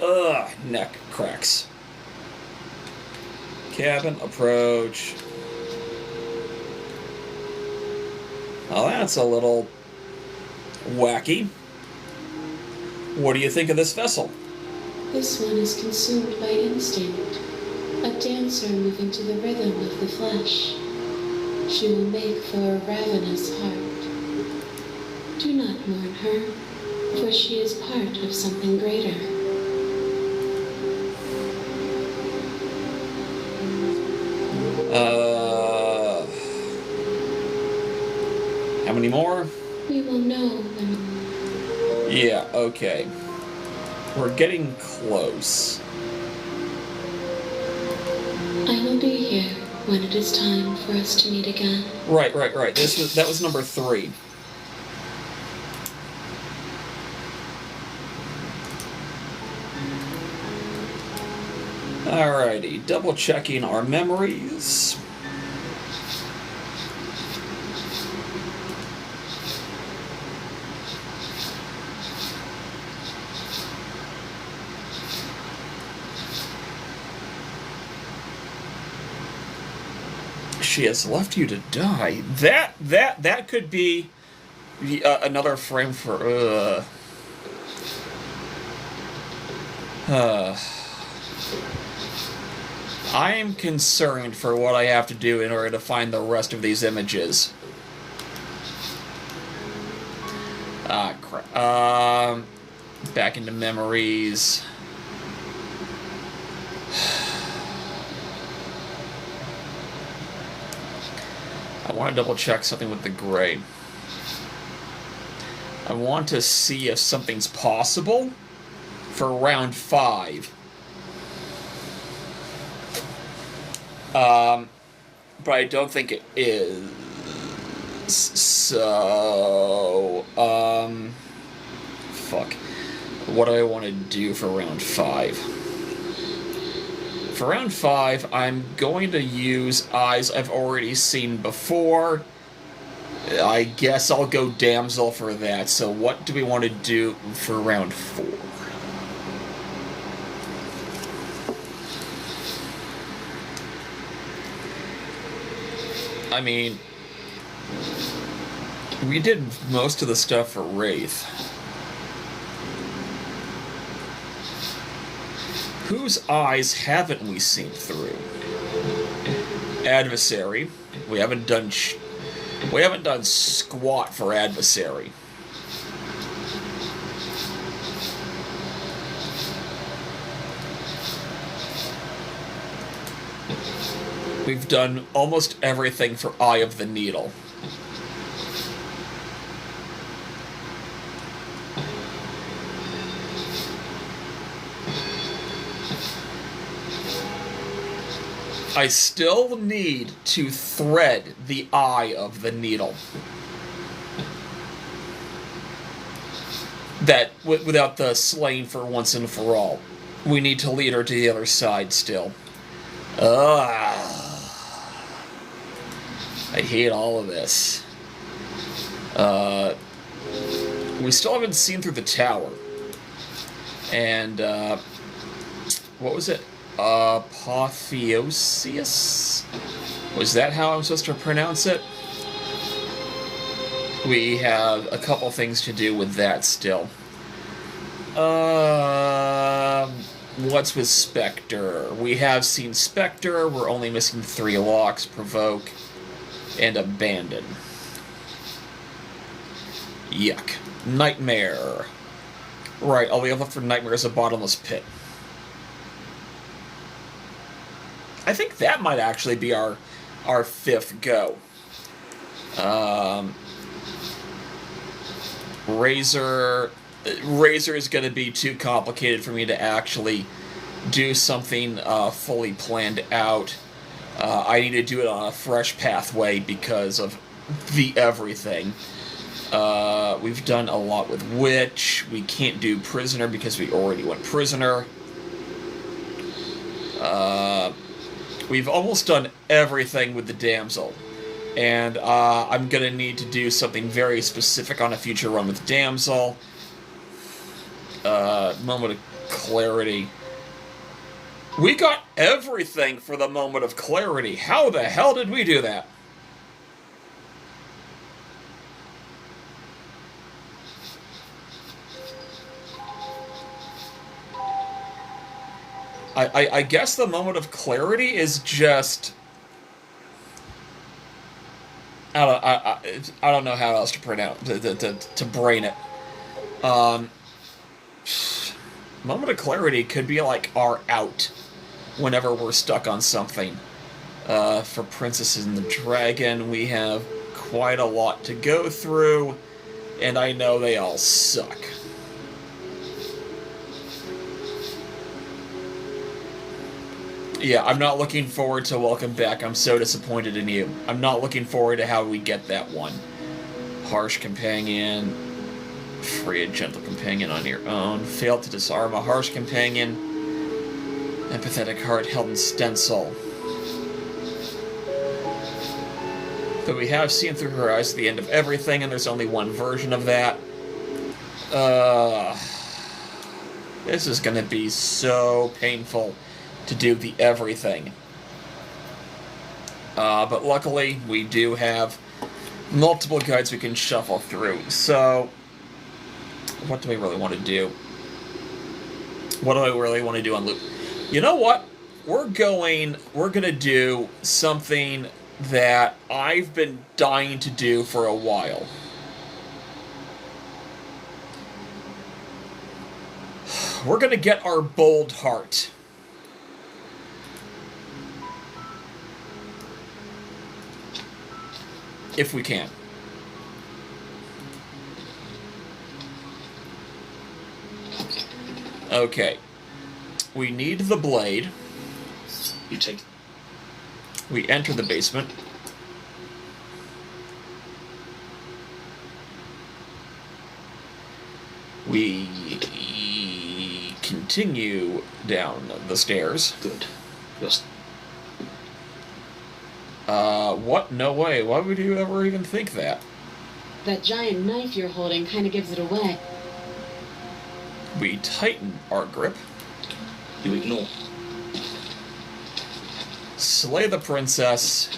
Ugh, neck cracks. Cabin approach. Oh, that's a little wacky. What do you think of this vessel? This one is consumed by instinct, a dancer moving to the rhythm of the flesh. She will make for a ravenous heart. Do not mourn her, for she is part of something greater. How many more? We will know when... Yeah, okay. We're getting close. I will be here when it is time for us to meet again. Right. That was number 3. Alrighty, double checking our memories. She has left you to die. That could be another frame for. I am concerned for what I have to do in order to find the rest of these images. Ah, crap. Back into memories. I want to double check something with the gray. I want to see if something's possible for round 5. But I don't think it is. So, fuck. What do I want to do for round 5? For round 5, I'm going to use eyes I've already seen before. I guess I'll go damsel for that. So what do we want to do for round 4? I mean, we did most of the stuff for Wraith. Whose eyes haven't we seen through? Adversary. We haven't done squat for Adversary. We've done almost everything for Eye of the Needle. I still need to thread the Eye of the Needle. That, without the slaying for once and for all. We need to lead her to the other side still. I hate all of this. We still haven't seen through the tower. And, what was it? Apotheosis? Was that how I'm supposed to pronounce it? We have a couple things to do with that still. What's with Spectre? We have seen Spectre. We're only missing 3 locks: Provoke and Abandon. Yuck. Nightmare. Right, all we have left for Nightmare is a bottomless pit. I think that might actually be our 5th go. Razor is going to be too complicated for me to actually do something fully planned out. I need to do it on a fresh pathway because of the everything. We've done a lot with Witch. We can't do Prisoner because we already went Prisoner. We've almost done everything with the Damsel. And I'm going to need to do something very specific on a future run with Damsel. Moment of clarity. We got everything for the moment of clarity. How the hell did we do that? I guess the moment of clarity is just... I don't know how else to pronounce to brain it. Moment of clarity could be like our out whenever we're stuck on something. For Princess and the Dragon, we have quite a lot to go through, and I know they all suck. Yeah, I'm not looking forward to Welcome Back. I'm so disappointed in you. I'm not looking forward to how we get that one. Harsh companion. Free a gentle companion on your own. Failed to disarm a harsh companion. Empathetic heart held in stencil. But we have seen through her eyes the end of everything, and there's only one version of that. This is gonna be so painful to do the everything. But luckily, we do have multiple guides we can shuffle through. So, what do we really want to do? What do I really want to do on loop? You know what? We're gonna do something that I've been dying to do for a while. We're gonna get our bold heart. If we can. Okay. We need the blade. You take... We enter the basement. We continue down the stairs. Good. Just... What? No way. Why would you ever even think that? That giant knife you're holding kind of gives it away. We tighten our grip. You ignore. Slay the princess.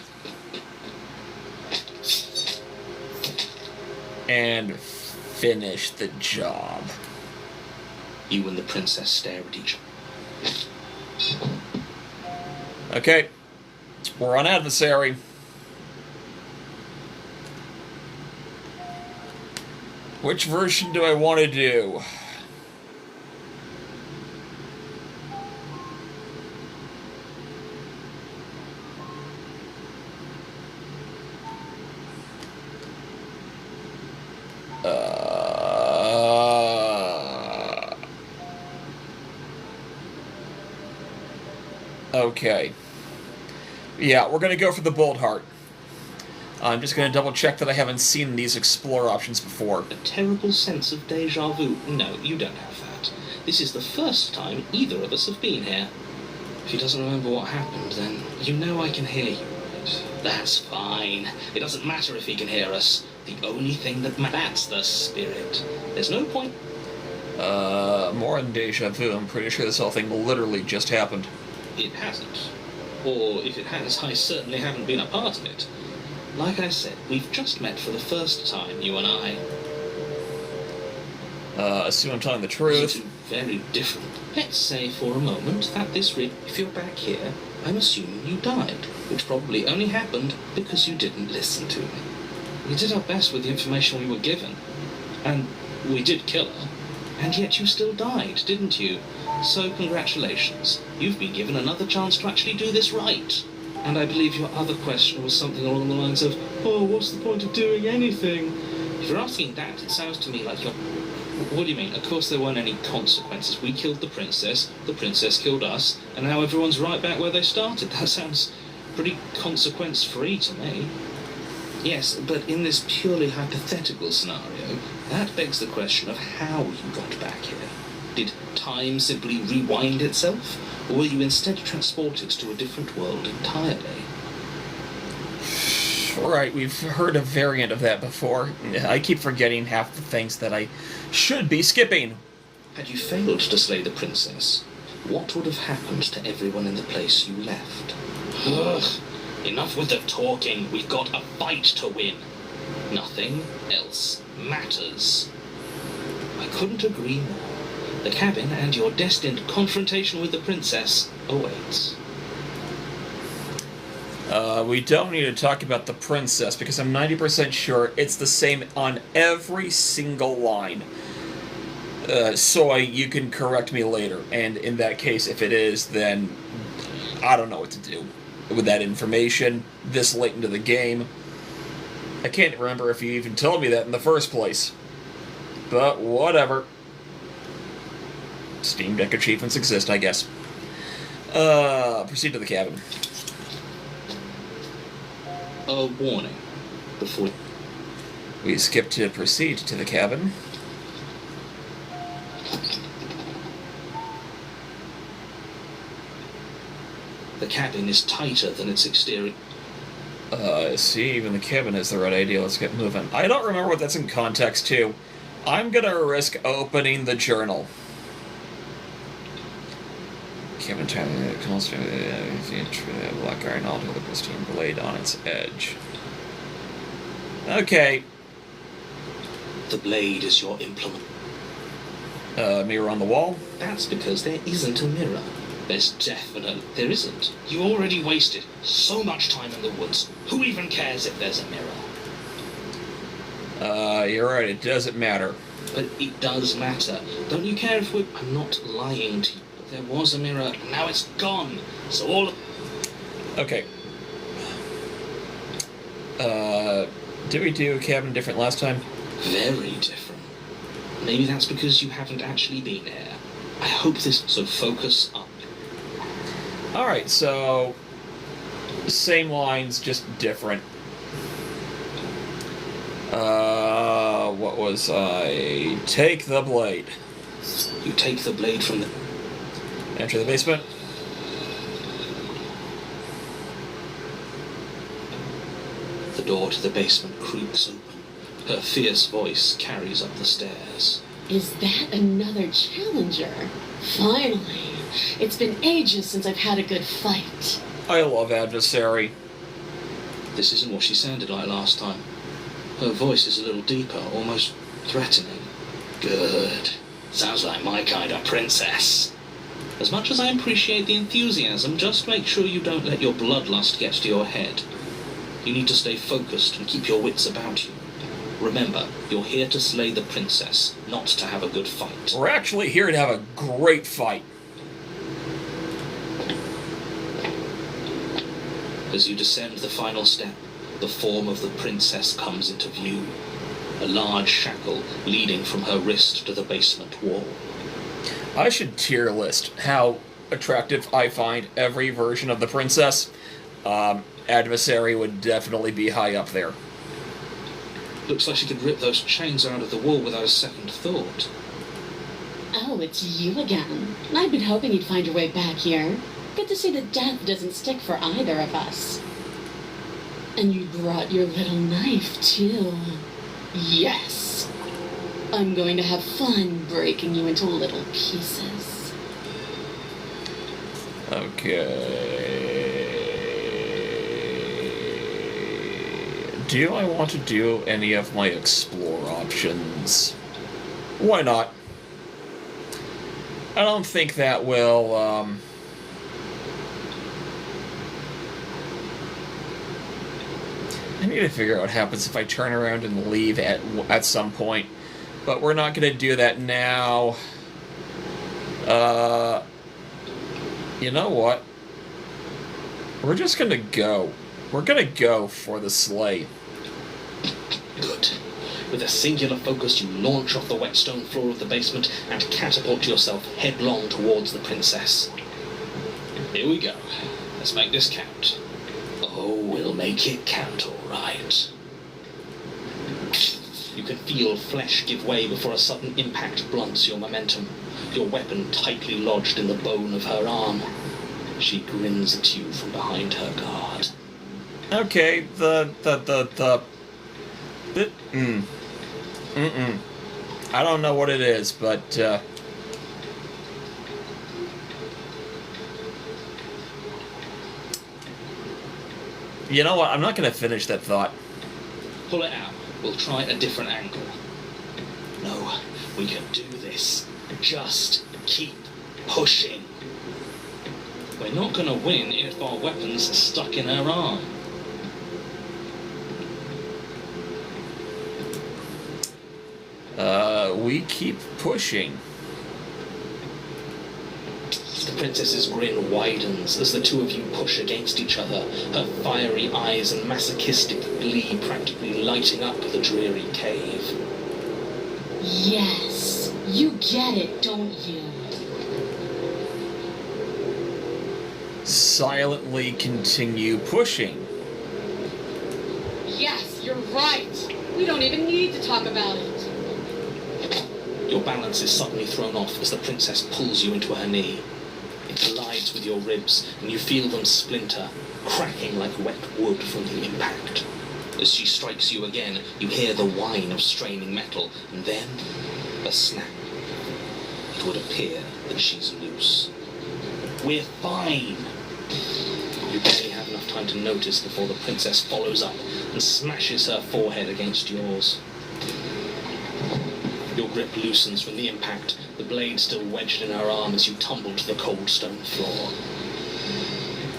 And finish the job. You and the princess stare at each other. Okay. We're on adversary. Which version do I want to do? Okay. Yeah, we're going to go for the bold heart. I'm just going to double check that I haven't seen these explore options before. A terrible sense of deja vu. No, you don't have that. This is the first time either of us have been here. If he doesn't remember what happened, then you know I can hear you, right? That's fine. It doesn't matter if he can hear us. The only thing that that's the spirit. There's no point... More on deja vu. I'm pretty sure this whole thing literally just happened. It hasn't. Or if it has, I certainly haven't been a part of it. Like I said, we've just met for the first time, you and I. Assume I'm telling the truth. Two very different. Let's say for a moment that this rig, if you're back here, I'm assuming you died, which probably only happened because you didn't listen to me. We did our best with the information we were given, and we did kill her, and yet you still died, didn't you? So congratulations. You've been given another chance to actually do this right. And I believe your other question was something along the lines of, oh, what's the point of doing anything? If you're asking that, it sounds to me like you're... What do you mean? Of course there weren't any consequences. We killed the princess killed us, and now everyone's right back where they started. That sounds pretty consequence-free to me. Yes, but in this purely hypothetical scenario, that begs the question of how you got back here. Did time simply rewind itself? Or were you instead transported to a different world entirely? Right, we've heard a variant of that before. I keep forgetting half the things that I should be skipping. Had you failed to slay the princess, what would have happened to everyone in the place you left? Ugh. Enough with the talking. We've got a fight to win. Nothing else matters. I couldn't agree more. The cabin and your destined confrontation with the princess awaits. We don't need to talk about the princess, because I'm 90% sure it's the same on every single line. So you can correct me later, and in that case, if it is, then I don't know what to do with that information this late into the game. I can't remember if you even told me that in the first place. But whatever. Steam Deck achievements exist, I guess. Proceed to the cabin. A warning before... We skip to proceed to the cabin. The cabin is tighter than its exterior. See, even the cabin is the right idea. Let's get moving. I don't remember what that's in context to. I'm gonna risk opening the journal. Cabin time comes to the black iron altar with a pristine blade on its edge. Okay. The blade is your implement. Mirror on the wall. That's because there isn't a mirror. There's definitely... There isn't. You already wasted so much time in the woods. Who even cares if there's a mirror? You're right, it doesn't matter. But it does matter. Don't you care if we're... I'm not lying to you. There was a mirror, and now it's gone. So all... Okay. Did we do cabin different last time? Very different. Maybe that's because you haven't actually been there. I hope this... So focus up. Alright, so... Same lines, just different. What was I? Take the blade. You take the blade from the... Enter the basement. The door to the basement creaks open. Her fierce voice carries up the stairs. Is that another challenger? Finally. It's been ages since I've had a good fight. I love Adversary. This isn't what she sounded like last time. Her voice is a little deeper, almost threatening. Good. Sounds like my kind of princess. As much as I appreciate the enthusiasm, just make sure you don't let your bloodlust get to your head. You need to stay focused and keep your wits about you. Remember, you're here to slay the princess, not to have a good fight. We're actually here to have a great fight. As you descend the final step, the form of the princess comes into view. A large shackle leading from her wrist to the basement wall. I should tier list how attractive I find every version of the princess. Adversary would definitely be high up there. Looks like she could rip those chains out of the wall without a second thought. Oh, it's you again. I've been hoping you'd find your way back here. Good to see that death doesn't stick for either of us. And you brought your little knife, too. Yes. I'm going to have fun breaking you into little pieces. Okay. Do I want to do any of my explore options? Why not? I don't think that will, I need to figure out what happens if I turn around and leave at some point. But we're not going to do that now. You know what? We're just going to go. We're going to go for the sleigh. Good. With a singular focus, you launch off the wet stone floor of the basement and catapult yourself headlong towards the princess. Here we go. Let's make this count. Oh, we'll make it count, all right. You can feel flesh give way before a sudden impact blunts your momentum, your weapon tightly lodged in the bone of her arm. She grins at you from behind her guard. Okay, I don't know what it is, but, You know what? I'm not going to finish that thought. Pull it out. We'll try a different angle. No, we can do this. Just keep pushing. We're not going to win if our weapon's stuck in her arm. We keep pushing. The princess's grin widens as the two of you push against each other, her fiery eyes and masochistic glee practically lighting up the dreary cave. Yes, you get it, don't you? Silently continue pushing. Yes, you're right. We don't even need to talk about it. Your balance is suddenly thrown off as the princess pulls you into her knee. It collides with your ribs, and you feel them splinter, cracking like wet wood from the impact. As she strikes you again, you hear the whine of straining metal, and then a snap. It would appear that she's loose. We're fine! You barely have enough time to notice before the princess follows up and smashes her forehead against yours. Your grip loosens from the impact, the blade still wedged in her arm as you tumble to the cold stone floor.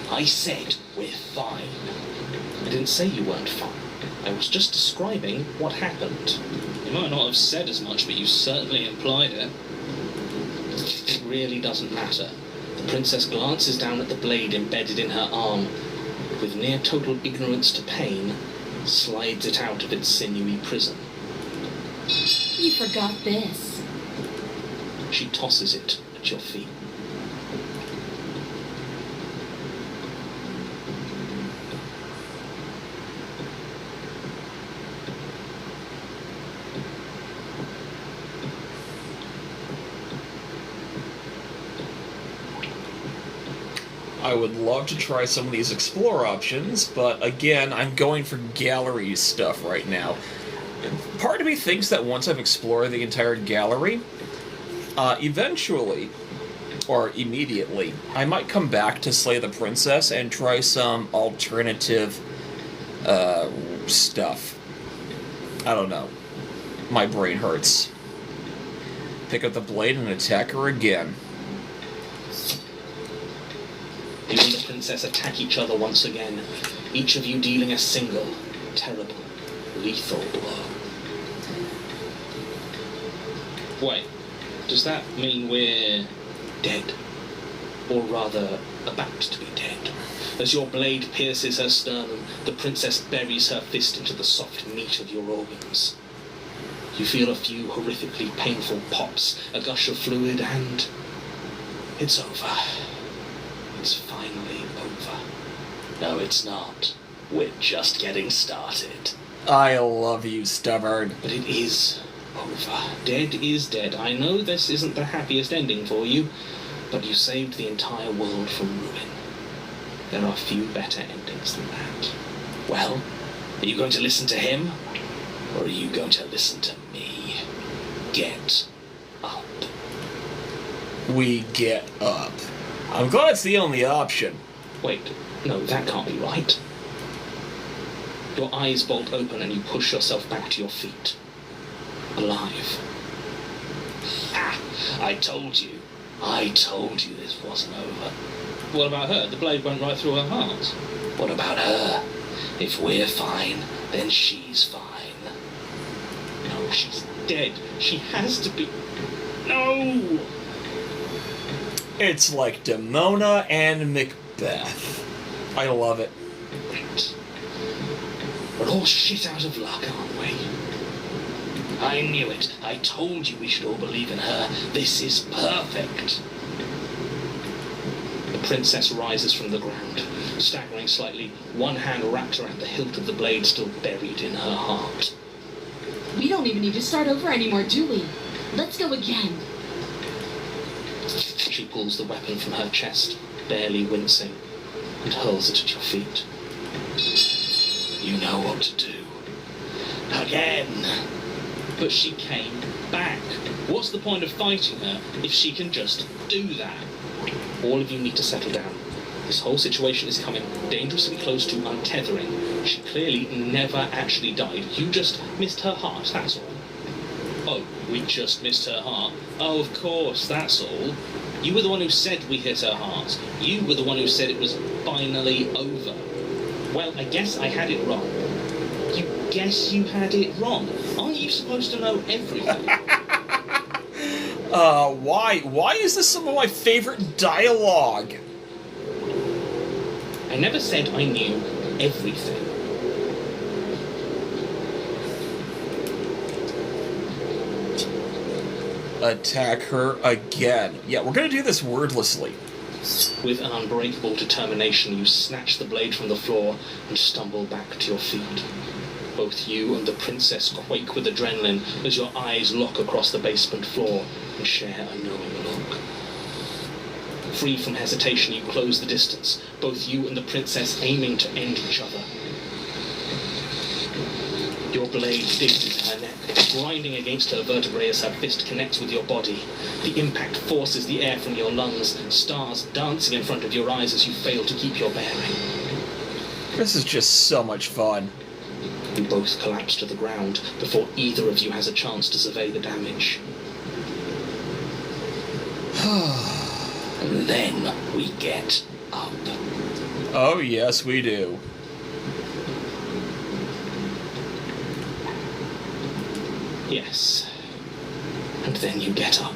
I said we're fine. I didn't say you weren't fine. I was just describing what happened. You might not have said as much, but you certainly implied it. It really doesn't matter. The princess glances down at the blade embedded in her arm. With near total ignorance to pain, slides it out of its sinewy prison. You forgot this. She tosses it at your feet. I would love to try some of these explore options, but again, I'm going for gallery stuff right now. Part of me thinks that once I've explored the entire gallery, eventually, or immediately, I might come back to Slay the Princess and try some alternative stuff. I don't know. My brain hurts. Pick up the blade and attack her again. You and the princess attack each other once again, each of you dealing a single, terrible, lethal blow. Wait, does that mean we're Dead. Or rather, about to be dead. As your blade pierces her sternum, the princess buries her fist into the soft meat of your organs. You feel a few horrifically painful pops, a gush of fluid, and it's over. It's finally over. No, it's not. We're just getting started. I love you, Stubborn. But it is over. Dead is dead. I know this isn't the happiest ending for you, but you saved the entire world from ruin. There are few better endings than that. Well, are you going to listen to him, or are you going to listen to me? Get up. We get up. I'm glad it's the only option. Wait, no, that can't be right. Your eyes bolt open and you push yourself back to your feet. Alive. Ah, I told you. I told you this wasn't over. What about her? The blade went right through her heart. What about her? If we're fine, then she's fine. No, she's dead. She has to be... No! It's like Demona and Macbeth. I love it. Right. We're all shit out of luck, aren't we? I knew it. I told you we should all believe in her. This is perfect. The princess rises from the ground, staggering slightly, one hand wrapped around the hilt of the blade still buried in her heart. We don't even need to start over anymore, do we? Let's go again. She pulls the weapon from her chest, barely wincing, and hurls it at your feet. You know what to do. Again! But she came back. What's the point of fighting her if she can just do that? All of you need to settle down. This whole situation is coming dangerously close to untethering. She clearly never actually died. You just missed her heart, that's all. Oh, we just missed her heart. Oh, of course, that's all. You were the one who said we hit her heart. You were the one who said it was finally over. Well, I guess I had it wrong. You guess you had it wrong? Aren't you supposed to know everything? Why is this some of my favorite dialogue? I never said I knew everything. Attack her again. Yeah, we're gonna do this wordlessly. With an unbreakable determination, you snatch the blade from the floor and stumble back to your feet. Both you and the princess quake with adrenaline as your eyes lock across the basement floor and share a knowing look. Free from hesitation, you close the distance, both you and the princess aiming to end each other. Your blade digs into her neck, grinding against her vertebrae as her fist connects with your body. The impact forces the air from your lungs, stars dancing in front of your eyes as you fail to keep your bearing. This is just so much fun. You both collapse to the ground before either of you has a chance to survey the damage. And then we get up. Oh, yes, we do. Yes. And then you get up.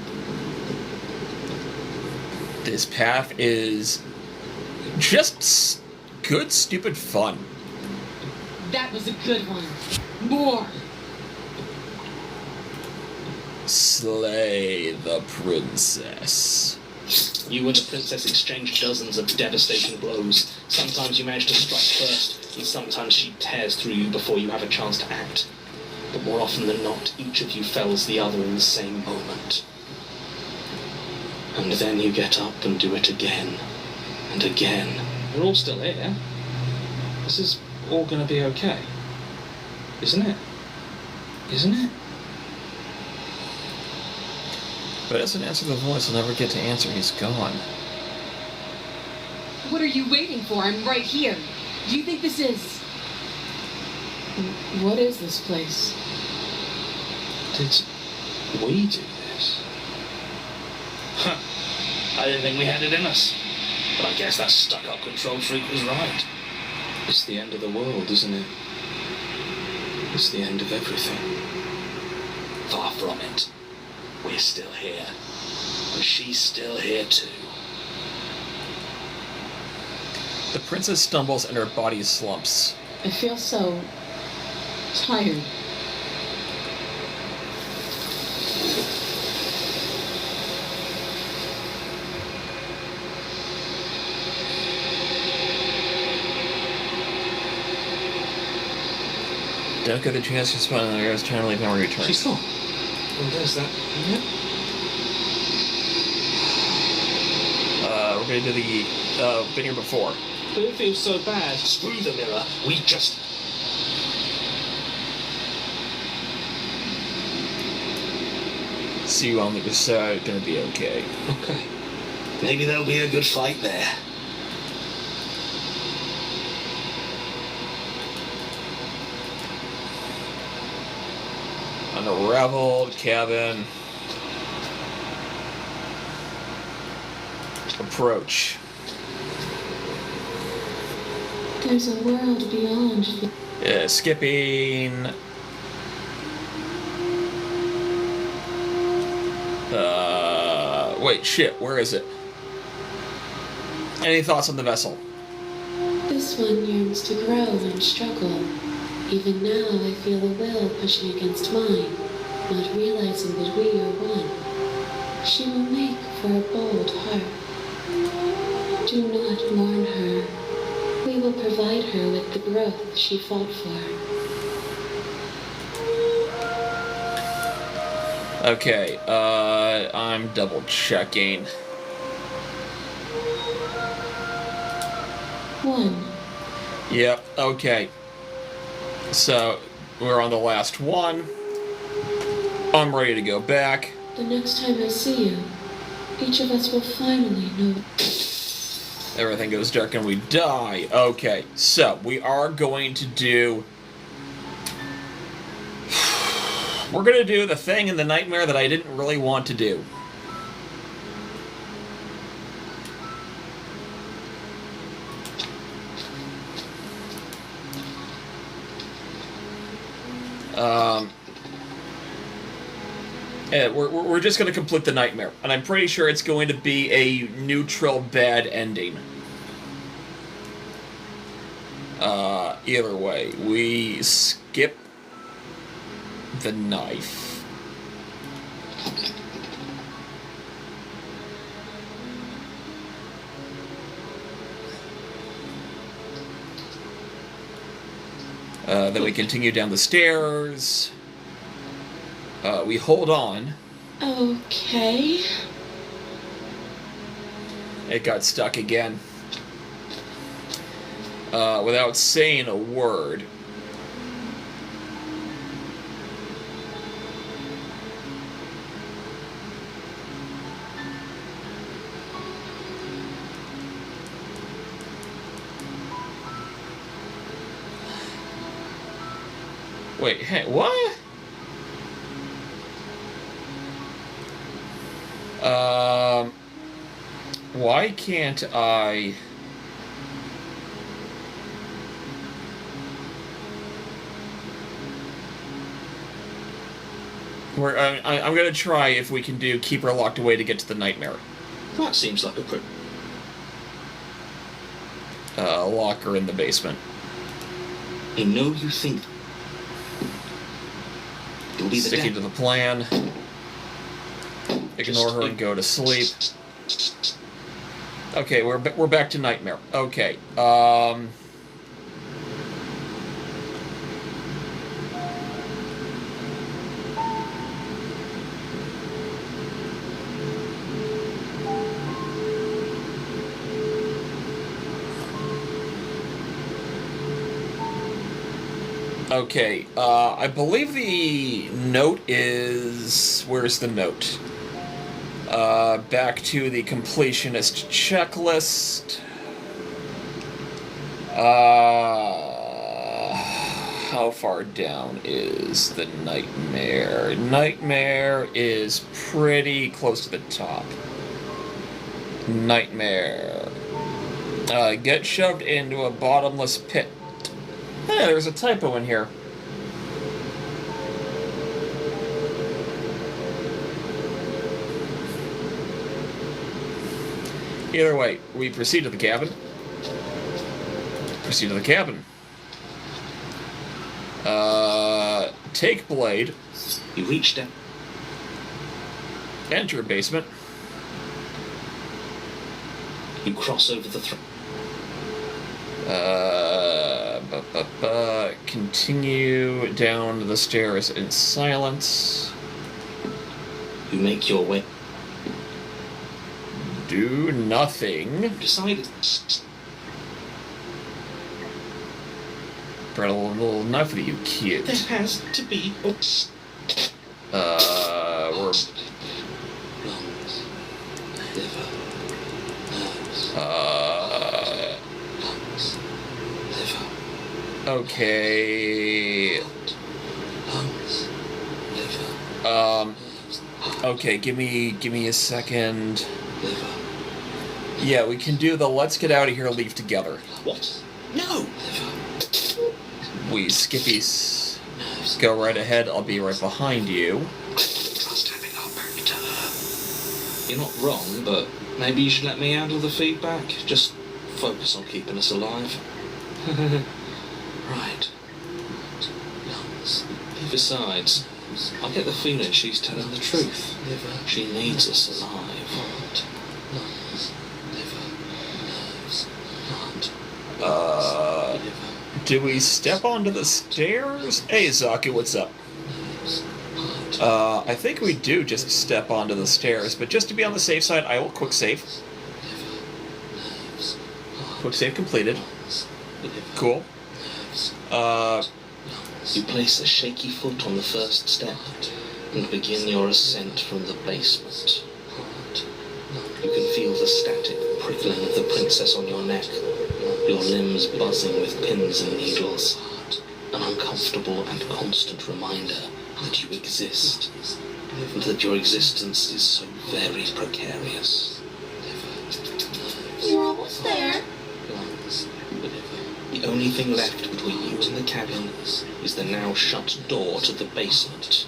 This path is just good, stupid fun. That was a good one. More. Slay the princess. You and the princess exchange dozens of devastating blows. Sometimes you manage to strike first, and sometimes she tears through you before you have a chance to act. But more often than not, each of you fells the other in the same moment. And then you get up and do it again, and again. We're all still here. This is all gonna be okay. Isn't it? Isn't it? But it doesn't answer the voice. I'll never get to answer. He's gone. What are you waiting for? I'm right here. Do you think this is... What is this place? Did we do this? Huh. I didn't think we had it in us. But I guess that stuck-up control freak was right. It's the end of the world, isn't it? It's the end of everything. Far from it. We're still here. And she's still here too. The princess stumbles and her body slumps. I feel so... tired. Don't get the chance to spend on the air. Trying to leave now return. She's gone. Well, there's that. Yeah. We're gonna do the been here before. But it feels so bad. Screw the mirror. We just... See you on the other side. Gonna be okay. Okay. Maybe there'll be a good fight there. Unraveled cabin. Approach. There's a world beyond the... Skipping. Wait, shit, where is it? Any thoughts on the vessel? This one yearns to grow and struggle. Even now I feel a will pushing against mine, not realizing that we are one. She will make for a bold heart. Do not mourn her. We will provide her with the growth she fought for. Okay, I'm double checking. One. Yep, okay. So, we're on the last one. I'm ready to go back. The next time I see you, each of us will finally know. Everything goes dark and we die. Okay, so we are going to do... We're going to do the thing in the nightmare that I didn't really want to do. Yeah, we're just going to complete the nightmare, and I'm pretty sure it's going to be a neutral bad ending. Either way, we skip the knife. Then we continue down the stairs. We hold on. Okay. It got stuck again. Without saying a word. Wait, hey, what? Why can't I... I'm gonna try if we can do keep her locked away to get to the nightmare. That seems like a pretty... Lock her in the basement. I know you think... You'll be the Sticking to the plan. Ignore her and go to sleep. Okay, we're back to nightmare. Okay, Okay, I believe the note is... Where's the note? Back to the completionist checklist. How far down is the nightmare? Nightmare is pretty close to the top. Nightmare. Get shoved into a bottomless pit. Hey, there's a typo in here. Either way, we proceed to the cabin. Proceed to the cabin. Take blade. You reached down. Enter basement. You cross over the threshold. Continue down the stairs in silence. You make your way. Do nothing. Decided. Brought a little knife with you, cute. There has to be books. We're... Lungs. Liver. Nerves. Lungs. Liver. Okay. Lungs. Liver. Okay, give me a second. Liver. Yeah, we can do the let's get out of here, leave together. What? No! Liver. We skippies. Go right ahead, I'll be right behind you. Trust having our back to her. You're not wrong, but maybe you should let me handle the feedback. Just focus on keeping us alive. Right. Lungs. Besides, I get the feeling she's telling the truth. She needs us alive. Heart. Lungs. Liver. Nerves. Heart. Liver. Do we step onto the stairs? Hey, Zaki, what's up? I think we do just step onto the stairs, but just to be on the safe side, I will quick save. Quick save completed. Cool. You place a shaky foot on the first step and begin your ascent from the basement. You can feel the static prickling of the princess on your neck, your limbs buzzing with pins and needles. An uncomfortable and constant reminder that you exist, and that your existence is so very precarious. You're almost there. The only thing left between you and the cabin is the now shut door to the basement.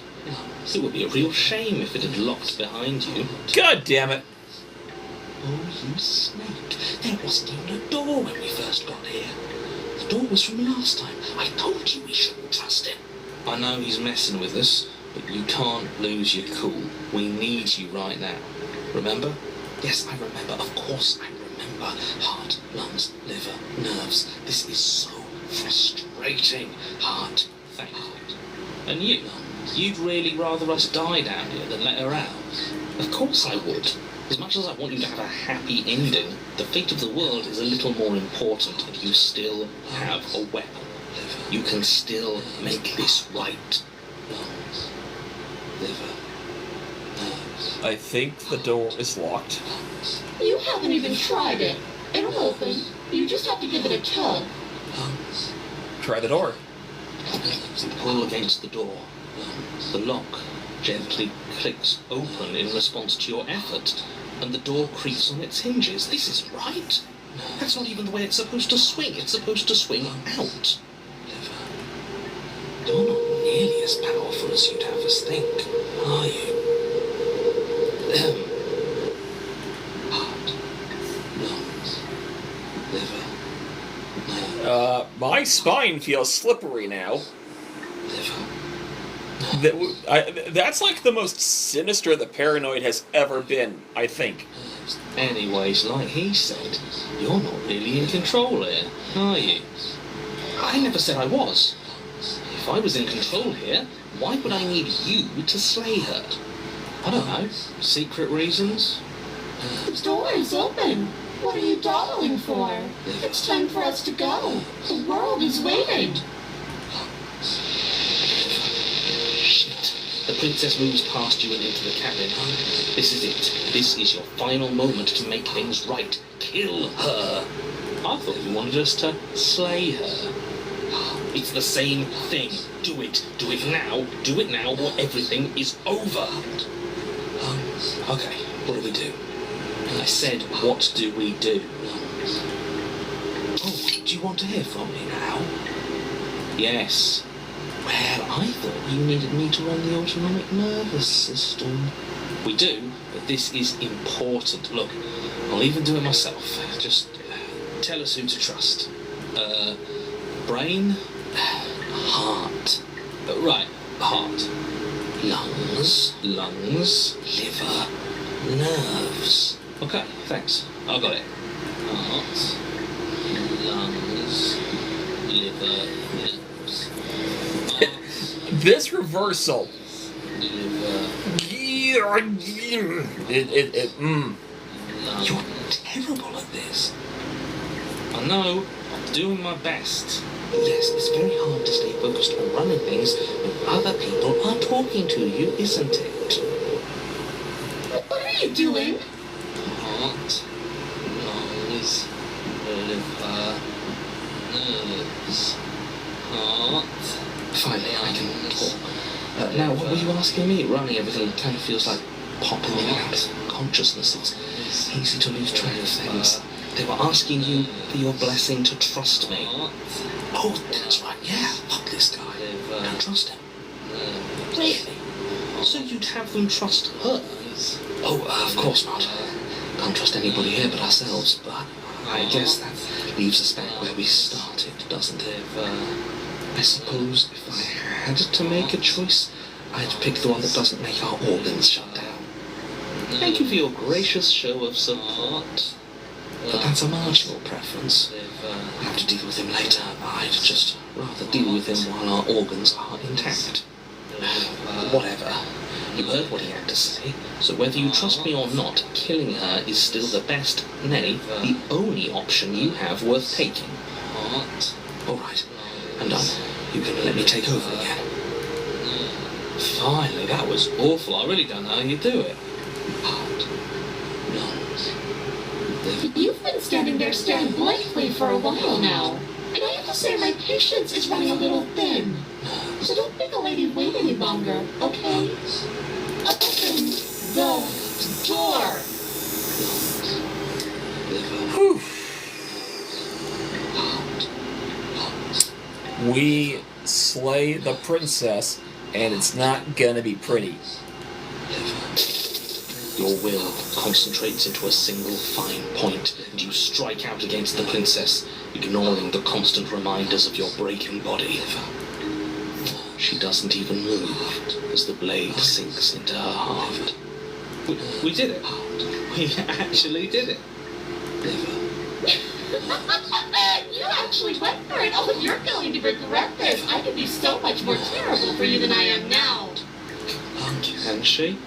It would be a real shame if it had locked behind you. God damn it. Oh, you snake. There wasn't even a door when we first got here. The door was from last time. I told you we shouldn't trust him. I know he's messing with us, but you can't lose your cool. We need you right now. Remember? Yes, I remember. Of course I remember. Heart, lungs, liver, nerves. This is so frustrating. Heart, thank you. And you'd really rather us die down here than let her out? Of course I would. As much as I want you to have a happy ending, the fate of the world is a little more important, and you still have a weapon. You can still make this right. Lungs, liver, nerves. I think the door is locked. You haven't even tried it. It'll open. You just have to give it a tug. Lungs. Try the door. Pull against the door. The lock gently clicks open in response to your effort, and the door creaks on its hinges. This isn't right. That's not even the way it's supposed to swing. It's supposed to swing out. You're not nearly as powerful as you'd have us think, are you? Heart, lungs, liver, nerve, My spine feels slippery now. liver. That's like the most sinister the paranoid has ever been, I think. Anyways, like he said, you're not really in control here, are you? I never said I was. If I was in control here, why would I need you to slay her? I don't know. Secret reasons? The door is open. What are you dawdling for? It's time for us to go. The world is waiting. Shit. The princess moves past you and into the cabin. This is it. This is your final moment to make things right. Kill her. I thought you wanted us to slay her. It's the same thing. Do it. Do it now. Do it now or everything is over. Okay, what do we do? I said, what do we do? Oh, do you want to hear from me now? Yes. Well, I thought you needed me to run the autonomic nervous system. We do, but this is important. Look, I'll even do it myself. Just tell us who to trust. Brain? Heart. Right, heart. Lungs? Liver? Nerves? Okay, thanks. I got it. Heart, lungs, liver, nerves. This reversal. Liver, Lungs. You're terrible at this. I know. I'm doing my best. Yes, it's very hard to stay focused on running things when other people are talking to you, isn't it? What are you doing? Heart, lungs, liver, nerves, heart. Finally, I can talk. Now, what were you asking me? Running everything kind of feels like popping out consciousness. It's easy to lose track of things. They were asking you for your blessing to trust me. Oh, that's right, yeah. Fuck this guy. Don't trust him. Really? So you'd have them trust her? Oh, of course not. Can't trust anybody here but ourselves, but I guess that leaves us back where we started, doesn't it? I suppose if I had to make a choice, I'd pick the one that doesn't make our organs shut down. Thank you for your gracious show of support. But that's a marginal preference. We'll have to deal with him later. I'd just rather deal with him while our organs are intact. Whatever. You heard what he had to say, so whether you trust me or not, killing her is still the best, nay, the only option you have worth taking. Alright, I'm done. You can let me take over again. Finally, that was awful. I really don't know how you do it. Heart, lungs, You've been standing there staring blankly for a while now. And I have to say my patience is running a little thin. So don't make a lady wait any longer, okay? Open the door. Whew. We slay the princess, and it's not gonna be pretty. Your will concentrates into a single fine point, and you strike out against the princess, ignoring the constant reminders of your breaking body. She doesn't even move as the blade sinks into her heart. We did it. We actually did it. You actually went for it. Oh, you're going to regret this. I could be so much more terrible for you than I am now. Can she?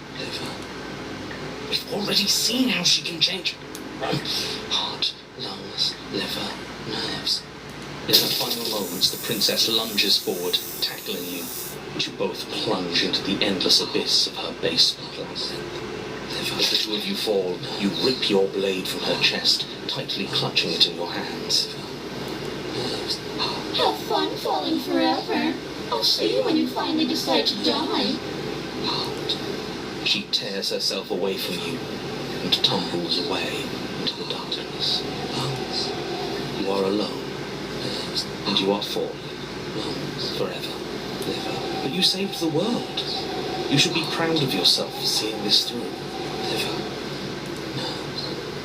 We've already seen how she can change. Heart, lungs, liver, nerves. In her final moments, the princess lunges forward, tackling you, and you both plunge into the endless abyss of her basement labyrinth. As the two of you fall, you rip your blade from her chest, tightly clutching it in your hands. Have fun falling forever. I'll see you when you finally decide to die. She tears herself away from you and tumbles away into the darkness. You are alone, and you are falling forever. But you saved the world. You should be proud of yourself for seeing this through.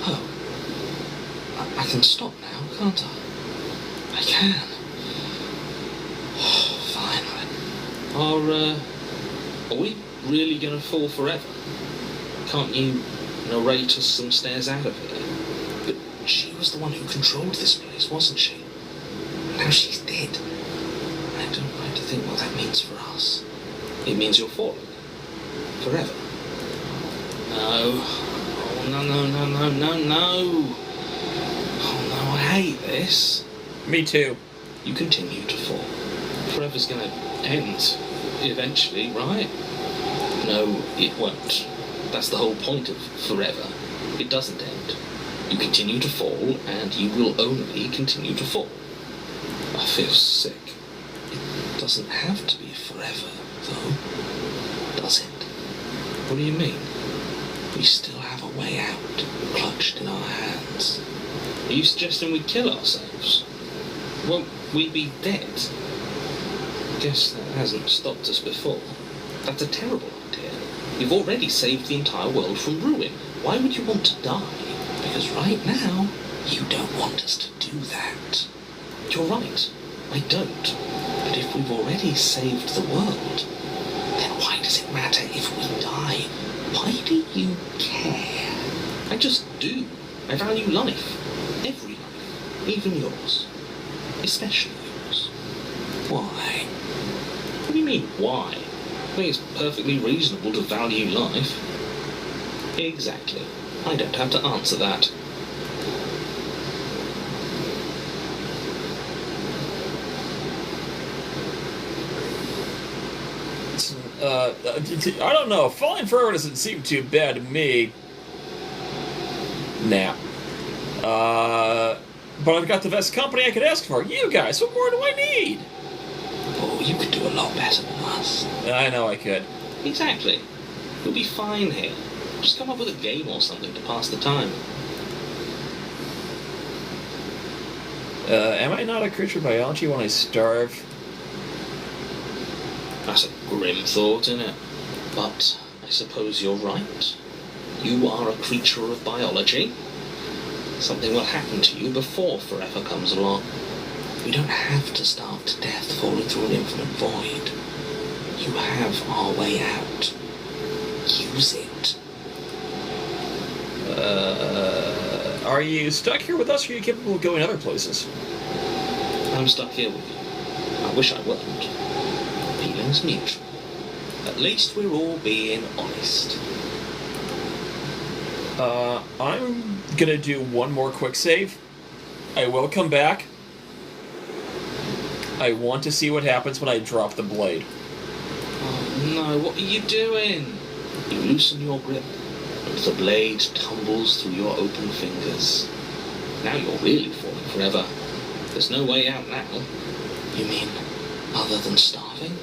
Oh, I can stop now, can't I? I can. Fine. Are we really gonna fall forever? Can't you narrate us some stairs out of here? But she was the one who controlled this place, wasn't she? Now she's dead. I don't like to think what that means for us. It means you're falling forever. No. Oh, no. Oh no, I hate this. Me too. You continue to fall. Forever's gonna end eventually, right? No, it won't. That's the whole point of forever. It doesn't end. You continue to fall, and you will only continue to fall. I feel sick. It doesn't have to be forever, though, does it? What do you mean? We still have a way out, clutched in our hands. Are you suggesting we kill ourselves? Won't we be dead? Guess that hasn't stopped us before. That's a terrible idea. You've already saved the entire world from ruin. Why would you want to die? Because right now, you don't want us to do that. You're right. I don't. But if we've already saved the world, then why does it matter if we die? Why do you care? I just do. I value life. Every life. Even yours. Especially yours. Why? What do you mean, why? I think it's perfectly reasonable to value life. Exactly. I don't have to answer that. I don't know. Falling forever doesn't seem too bad to me. Nah. But I've got the best company I could ask for. You guys, what more do I need? Oh, you could do a lot better than us. I know I could. Exactly. You'll be fine here. Just come up with a game or something to pass the time. Am I not a creature of biology when I starve? That's a grim thought, isn't it? But I suppose you're right. You are a creature of biology. Something will happen to you before forever comes along. We don't have to starve to death falling through an infinite void. You have our way out. Use it. Are you stuck here with us, or are you capable of going other places? I'm stuck here with you. I wish I weren't. Feelings mutual. At least we're all being honest. I'm gonna do one more quick save. I will come back. I want to see what happens when I drop the blade. Oh no, what are you doing? You loosen your grip, and the blade tumbles through your open fingers. Now you're really falling forever. There's no way out now. You mean, other than starving?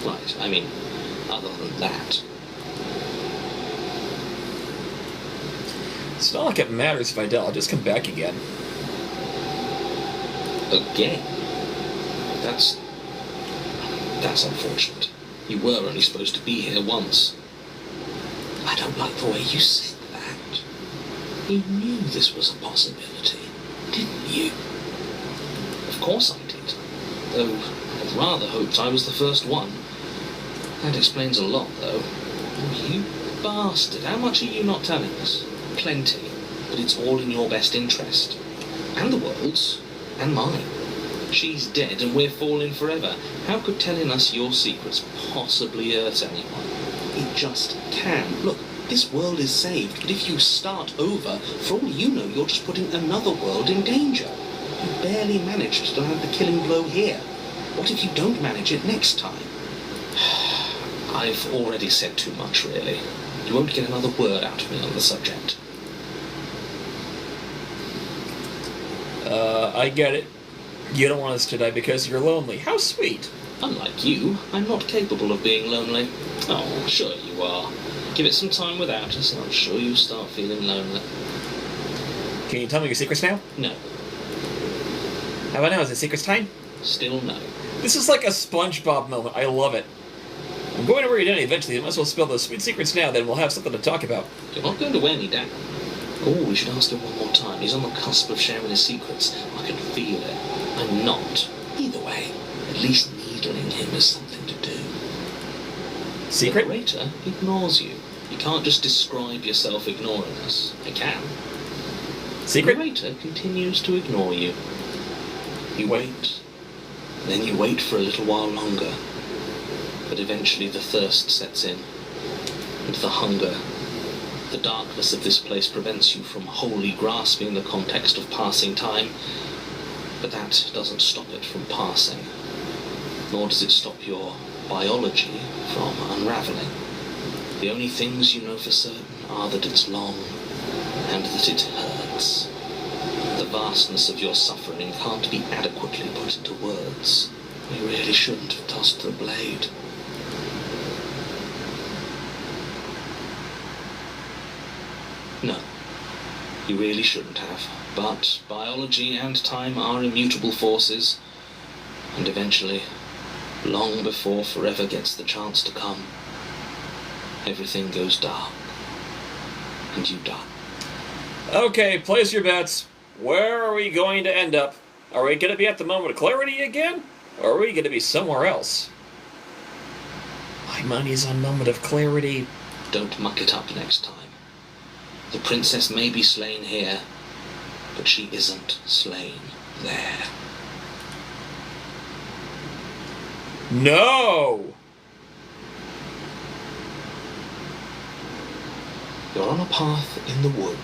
Right, I mean, other than that. It's not like it matters if I die. I'll just come back again. Again? That's unfortunate. You were only supposed to be here once. I don't like the way you said that. You knew this was a possibility, didn't you? Of course I did. Though I'd rather hoped I was the first one. That explains a lot, though. Oh, you bastard. How much are you not telling us? Plenty. But it's all in your best interest. And the world's. And mine. She's dead and we're falling forever. How could telling us your secrets possibly hurt anyone? It just can. Look, this world is saved, but if you start over, for all you know, you're just putting another world in danger. You barely managed to land the killing blow here. What if you don't manage it next time? I've already said too much, really. You won't get another word out of me on the subject. I get it. You don't want us to die because you're lonely. How sweet. Unlike you, I'm not capable of being lonely. Oh, sure you are. Give it some time without us, and I'm sure you'll start feeling lonely. Can you tell me your secrets now? No. How about now? Is it secrets time? Still no. This is like a SpongeBob moment. I love it. I'm going to wear you down eventually. You might as well spill those sweet secrets now, then we'll have something to talk about. You're not going to wear me down. Oh, we should ask him one more time. He's on the cusp of sharing his secrets. I can feel it. I'm not. Either way, at least needling him is something to do. Secret? The narrator ignores you. You can't just describe yourself ignoring us. I can. Secret? The narrator continues to ignore you. You wait. Then you wait for a little while longer. But eventually the thirst sets in. And the hunger. The darkness of this place prevents you from wholly grasping the context of passing time. But that doesn't stop it from passing. Nor does it stop your biology from unraveling. The only things you know for certain are that it's long and that it hurts. The vastness of your suffering can't be adequately put into words. You really shouldn't have tossed the blade. No, you really shouldn't have. But biology and time are immutable forces, and eventually, long before forever gets the chance to come, everything goes dark, and you die. Okay, place your bets. Where are we going to end up? Are we going to be at the moment of clarity again? Or are we going to be somewhere else? My money's on moment of clarity. Don't muck it up next time. The princess may be slain here, but she isn't slain there. No! You're on a path in the wood.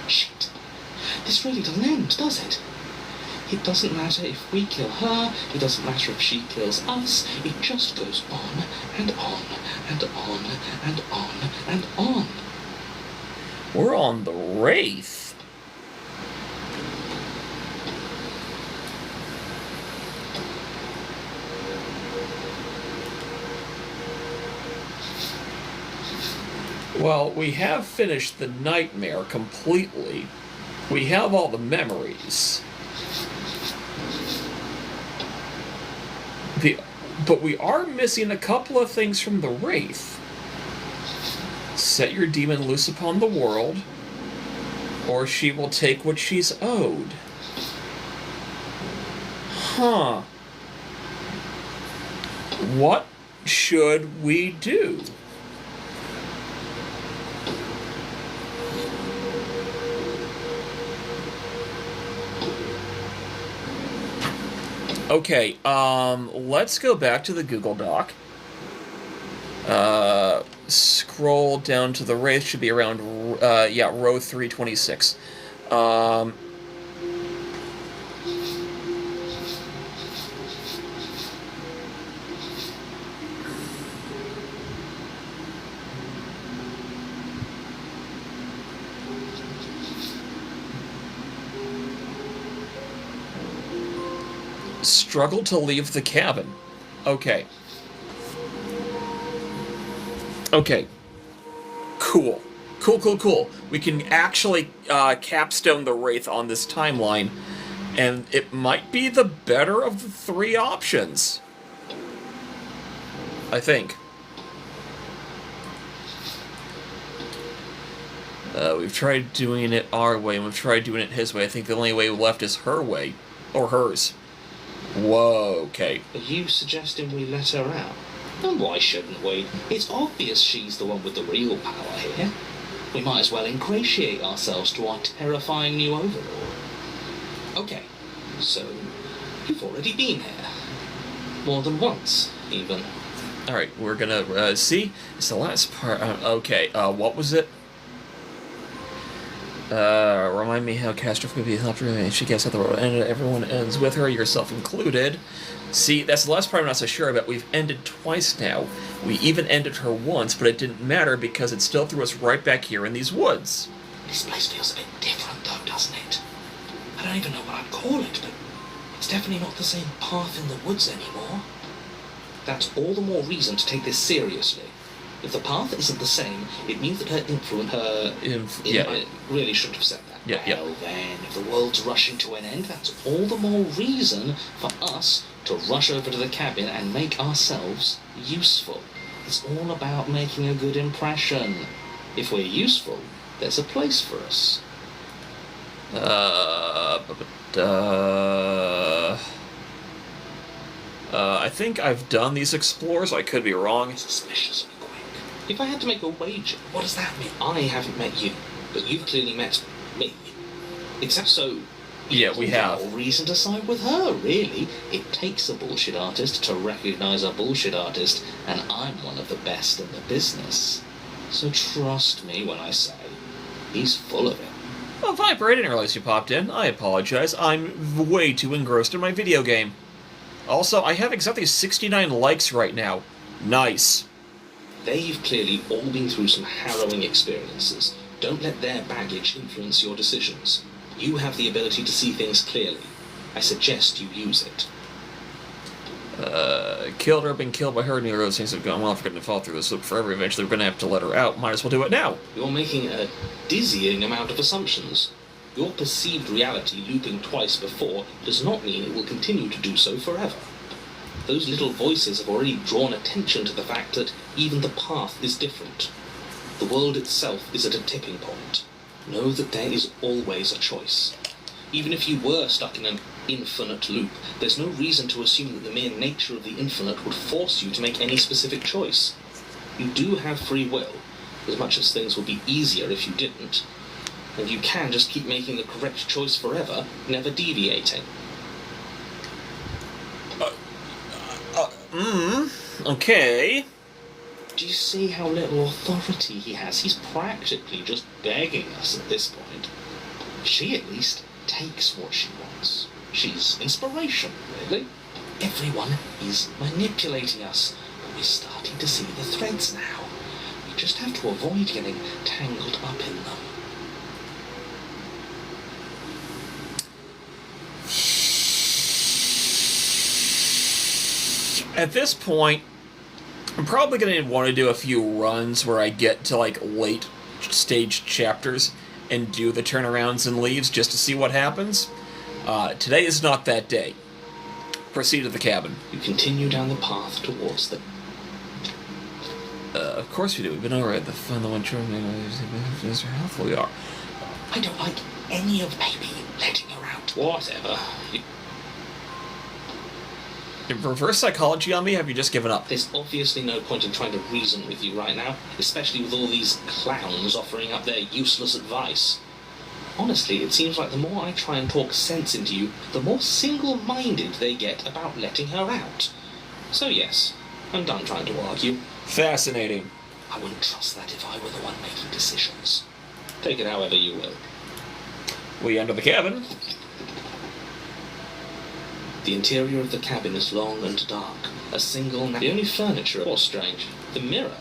Shit. This really doesn't end, does it? It doesn't matter if we kill her, it doesn't matter if she kills us, it just goes on and on and on and on and on. We're on the Wraith. Well, we have finished the nightmare completely. We have all the memories. But we are missing a couple of things from the Wraith. Set your demon loose upon the world, or she will take what she's owed. Huh. What should we do? Okay, let's go back to the Google Doc. Scroll down to the Wraith, should be around, row 326. Struggle to leave the cabin. Okay. Okay. Cool. Cool. We can actually capstone the Wraith on this timeline, and it might be the better of the three options. I think. We've tried doing it our way, and we've tried doing it his way. I think the only way left is her way. Or hers. Whoa, okay. Are you suggesting we let her out? And why shouldn't we? It's obvious she's the one with the real power here. We might as well ingratiate ourselves to our terrifying new overlord. Okay, so you've already been here. More than once, even. Alright, we're gonna, see? It's the last part. Okay, what was it? Remind me how catastrophe helped her, and she gets out the road, and everyone ends with her, yourself included. See, that's the last part I'm not so sure about. We've ended twice now. We even ended her once, but it didn't matter because it still threw us right back here in these woods. This place feels a bit different though, doesn't it? I don't even know what I'd call it, but it's definitely not the same path in the woods anymore. That's all the more reason to take this seriously. If the path isn't the same, it means that her influence, I really shouldn't have said that. Well then, if the world's rushing to an end, that's all the more reason for us to rush over to the cabin and make ourselves useful. It's all about making a good impression. If we're useful, there's a place for us. I think I've done these explores. I could be wrong. Suspiciously quick. If I had to make a wager, what does that mean? I haven't met you, but you've clearly met me. Except so... Yeah, we have. No reason to side with her, really. It takes a bullshit artist to recognize a bullshit artist, and I'm one of the best in the business. So trust me when I say, he's full of it. Oh, Viper, I didn't realize you popped in. I apologize. I'm way too engrossed in my video game. Also, I have exactly 69 likes right now. Nice. They've clearly all been through some harrowing experiences. Don't let their baggage influence your decisions. You have the ability to see things clearly. I suggest you use it. Killed her, been killed by her, neither of those things have gone well. If we're going to fall through this loop forever, eventually we're going to have to let her out. Might as well do it now. You're making a dizzying amount of assumptions. Your perceived reality looping twice before does not mean it will continue to do so forever. Those little voices have already drawn attention to the fact that even the path is different. The world itself is at a tipping point. Know that there is always a choice. Even if you were stuck in an infinite loop, there's no reason to assume that the mere nature of the infinite would force you to make any specific choice. You do have free will, as much as things would be easier if you didn't. And you can just keep making the correct choice forever, never deviating. Okay. Do you see how little authority he has? He's practically just begging us at this point. She, at least, takes what she wants. She's inspiration, really. Everyone is manipulating us, but we're starting to see the threads now. We just have to avoid getting tangled up in them. At this point, I'm probably going to want to do a few runs where I get to, like, late stage chapters and do the turnarounds and leaves just to see what happens. Today is not that day. Proceed to the cabin. You continue down the path towards them. Of course we do. We've been over at the fun, the one trying to how helpful we are. I don't like any of maybe letting her out. Whatever. Reverse psychology on me? Have you just given up? There's obviously no point in trying to reason with you right now, especially with all these clowns offering up their useless advice. Honestly, it seems like the more I try and talk sense into you, the more single-minded they get about letting her out. So yes, I'm done trying to argue. Fascinating. I wouldn't trust that if I were the one making decisions. Take it however you will. We enter the cabin. The interior of the cabin is long and dark. The only furniture was strange. The mirror.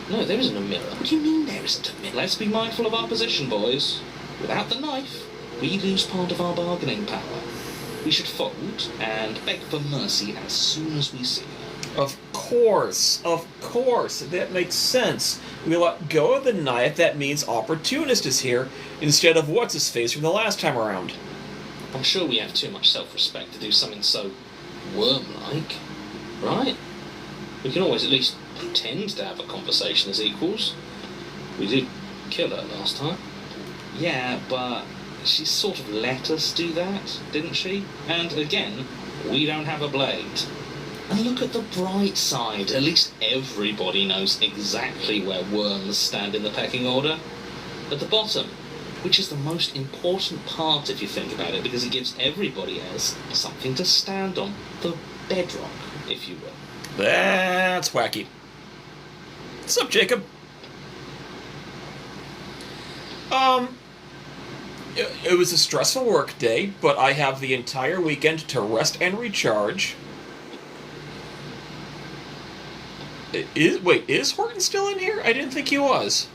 No, there isn't a mirror. What do you mean there isn't a mirror? Let's be mindful of our position, boys. Without the knife, we lose part of our bargaining power. We should fold and beg for mercy as soon as we see her. Of course, that makes sense. We let go of the knife, that means Opportunist is here, instead of what's-his-face from the last time around. I'm sure we have too much self-respect to do something so worm-like, right? We can always at least pretend to have a conversation as equals. We did kill her last time. Yeah, but she sort of let us do that, didn't she? And again, we don't have a blade. And look at the bright side. At least everybody knows exactly where worms stand in the pecking order. At the bottom, which is the most important part if you think about it, because it gives everybody else something to stand on. The bedrock, if you will. That's wacky. What's up, Jacob? It was a stressful work day, but I have the entire weekend to rest and recharge. Is Horton still in here? I didn't think he was.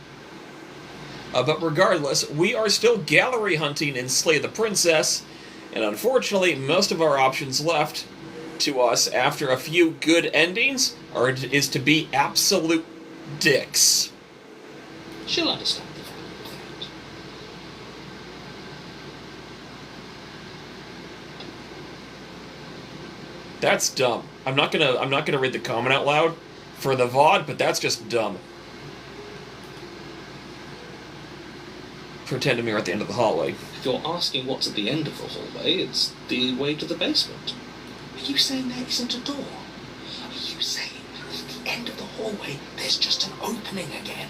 But regardless, we are still gallery hunting in Slay the Princess, and unfortunately, most of our options left to us after a few good endings is to be absolute dicks. She'll understand. That's dumb. I'm not gonna read the comment out loud for the VOD, but that's just dumb. Pretend to me at the end of the hallway. If you're asking what's at the end of the hallway, it's the way to the basement. Are you saying there isn't a door? Are you saying at the end of the hallway there's just an opening again?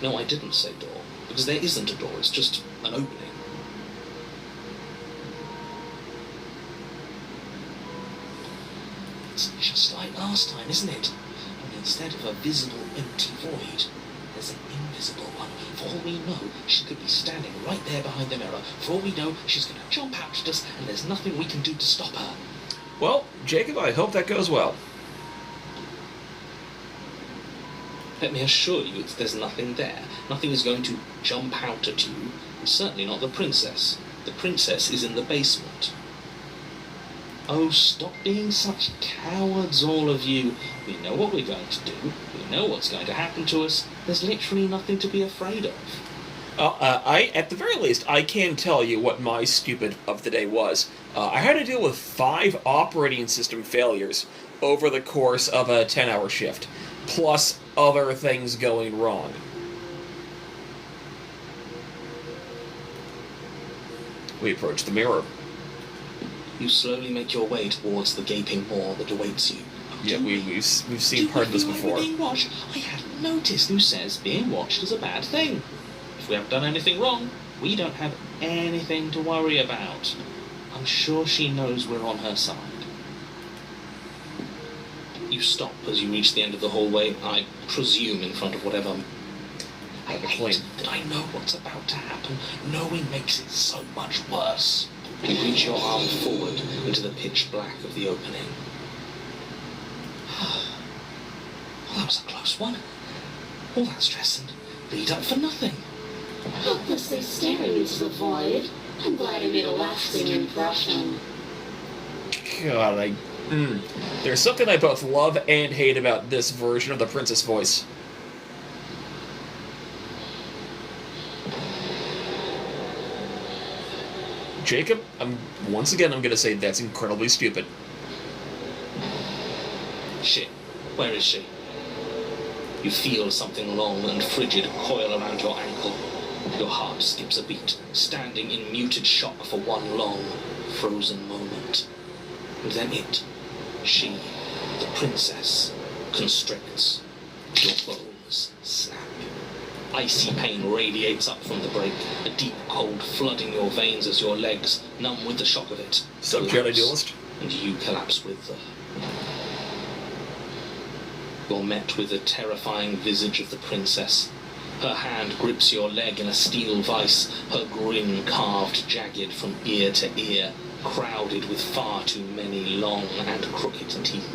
No, I didn't say door, because there isn't a door, it's just an opening. It's just like last time, isn't it? Only instead of a visible empty void, there's an invisible one. For all we know, she could be standing right there behind the mirror. For all we know, she's going to jump out at us, and there's nothing we can do to stop her. Well, Jacob, I hope that goes well. Let me assure you, there's nothing there. Nothing is going to jump out at you, and certainly not the princess. The princess is in the basement. Oh, stop being such cowards, all of you. We know what we're going to do. We know what's going to happen to us. There's literally nothing to be afraid of. At the very least, I can tell you what my stupid of the day was. I had to deal with 5 operating system failures over the course of a 10-hour shift, plus other things going wrong. We approach the mirror. You slowly make your way towards the gaping maw that awaits you. Yeah, we've seen part of this before. Being watched? I hadn't noticed. Who says being watched is a bad thing? If we haven't done anything wrong, we don't have anything to worry about. I'm sure she knows we're on her side. You stop as you reach the end of the hallway, I presume in front of whatever. I hate that I know what's about to happen. Knowing makes it so much worse. You reach your arm forward into the pitch black of the opening. Well, that was a close one. All that stress and lead up for nothing. Helplessly staring into the void. I'm glad I made a lasting impression. God, there's something I both love and hate about this version of the princess voice. Jacob, once again I'm gonna say that's incredibly stupid. Shit, where is she? You feel something long and frigid coil around your ankle. Your heart skips a beat, standing in muted shock for one long, frozen moment. And then she, the princess, constricts. Your bones snap. Icy pain radiates up from the break, a deep cold flooding your veins as your legs, numb with the shock of it, Jedi duelist. and you collapse with her. You're met with the terrifying visage of the princess. Her hand grips your leg in a steel vice, her grin carved jagged from ear to ear, crowded with far too many long and crooked teeth.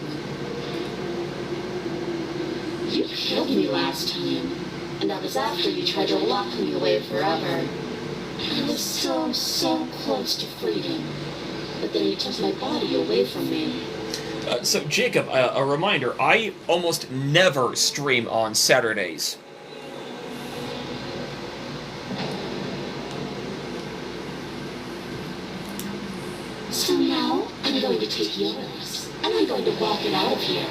You killed me last time, and that was after you tried to lock me away forever. I was so close to freedom. but then you took my body away from me. So, Jacob, a reminder, I almost never stream on Saturdays. So now, I'm going to take yours, and I'm going to walk it out of here.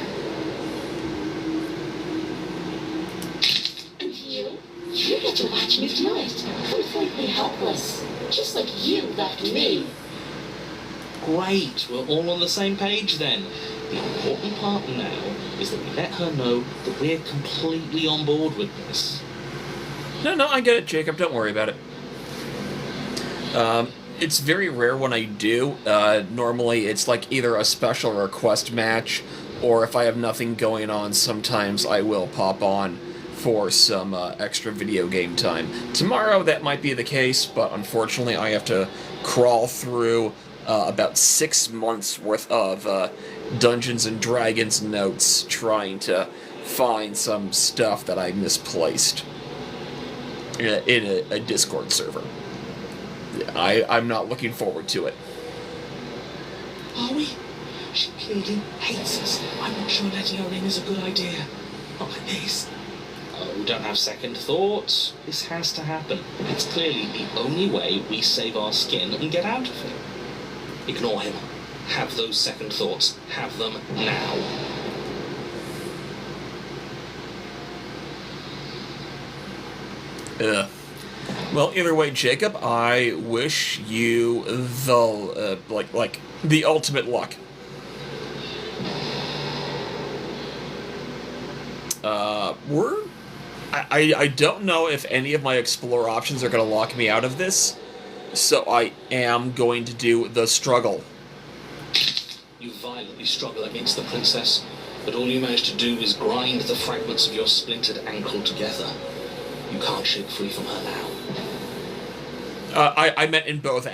And you get to watch me do it, completely helpless, just like you left me. Great, we're all on the same page then. The important part now is that we let her know that we're completely on board with this. No, I get it, Jacob. Don't worry about it. It's very rare when I do. Normally, it's like either a special request match, or if I have nothing going on, sometimes I will pop on for some extra video game time. Tomorrow, that might be the case, but unfortunately, I have to crawl through about 6 months worth of Dungeons and Dragons notes trying to find some stuff that I misplaced in a Discord server. I'm not looking forward to it. Are we? She clearly hates us. I'm not sure letting her in is a good idea. Not like this. Oh, don't have second thoughts. This has to happen. It's clearly the only way we save our skin and get out of here. Ignore him. Have those second thoughts. Have them now. Well, either way, Jacob, I wish you the the ultimate luck. I don't know if any of my explore options are going to lock me out of this, so I am going to do the struggle. You violently struggle against the princess, but all you manage to do is grind the fragments of your splintered ankle together. You can't shake free from her now. I meant in both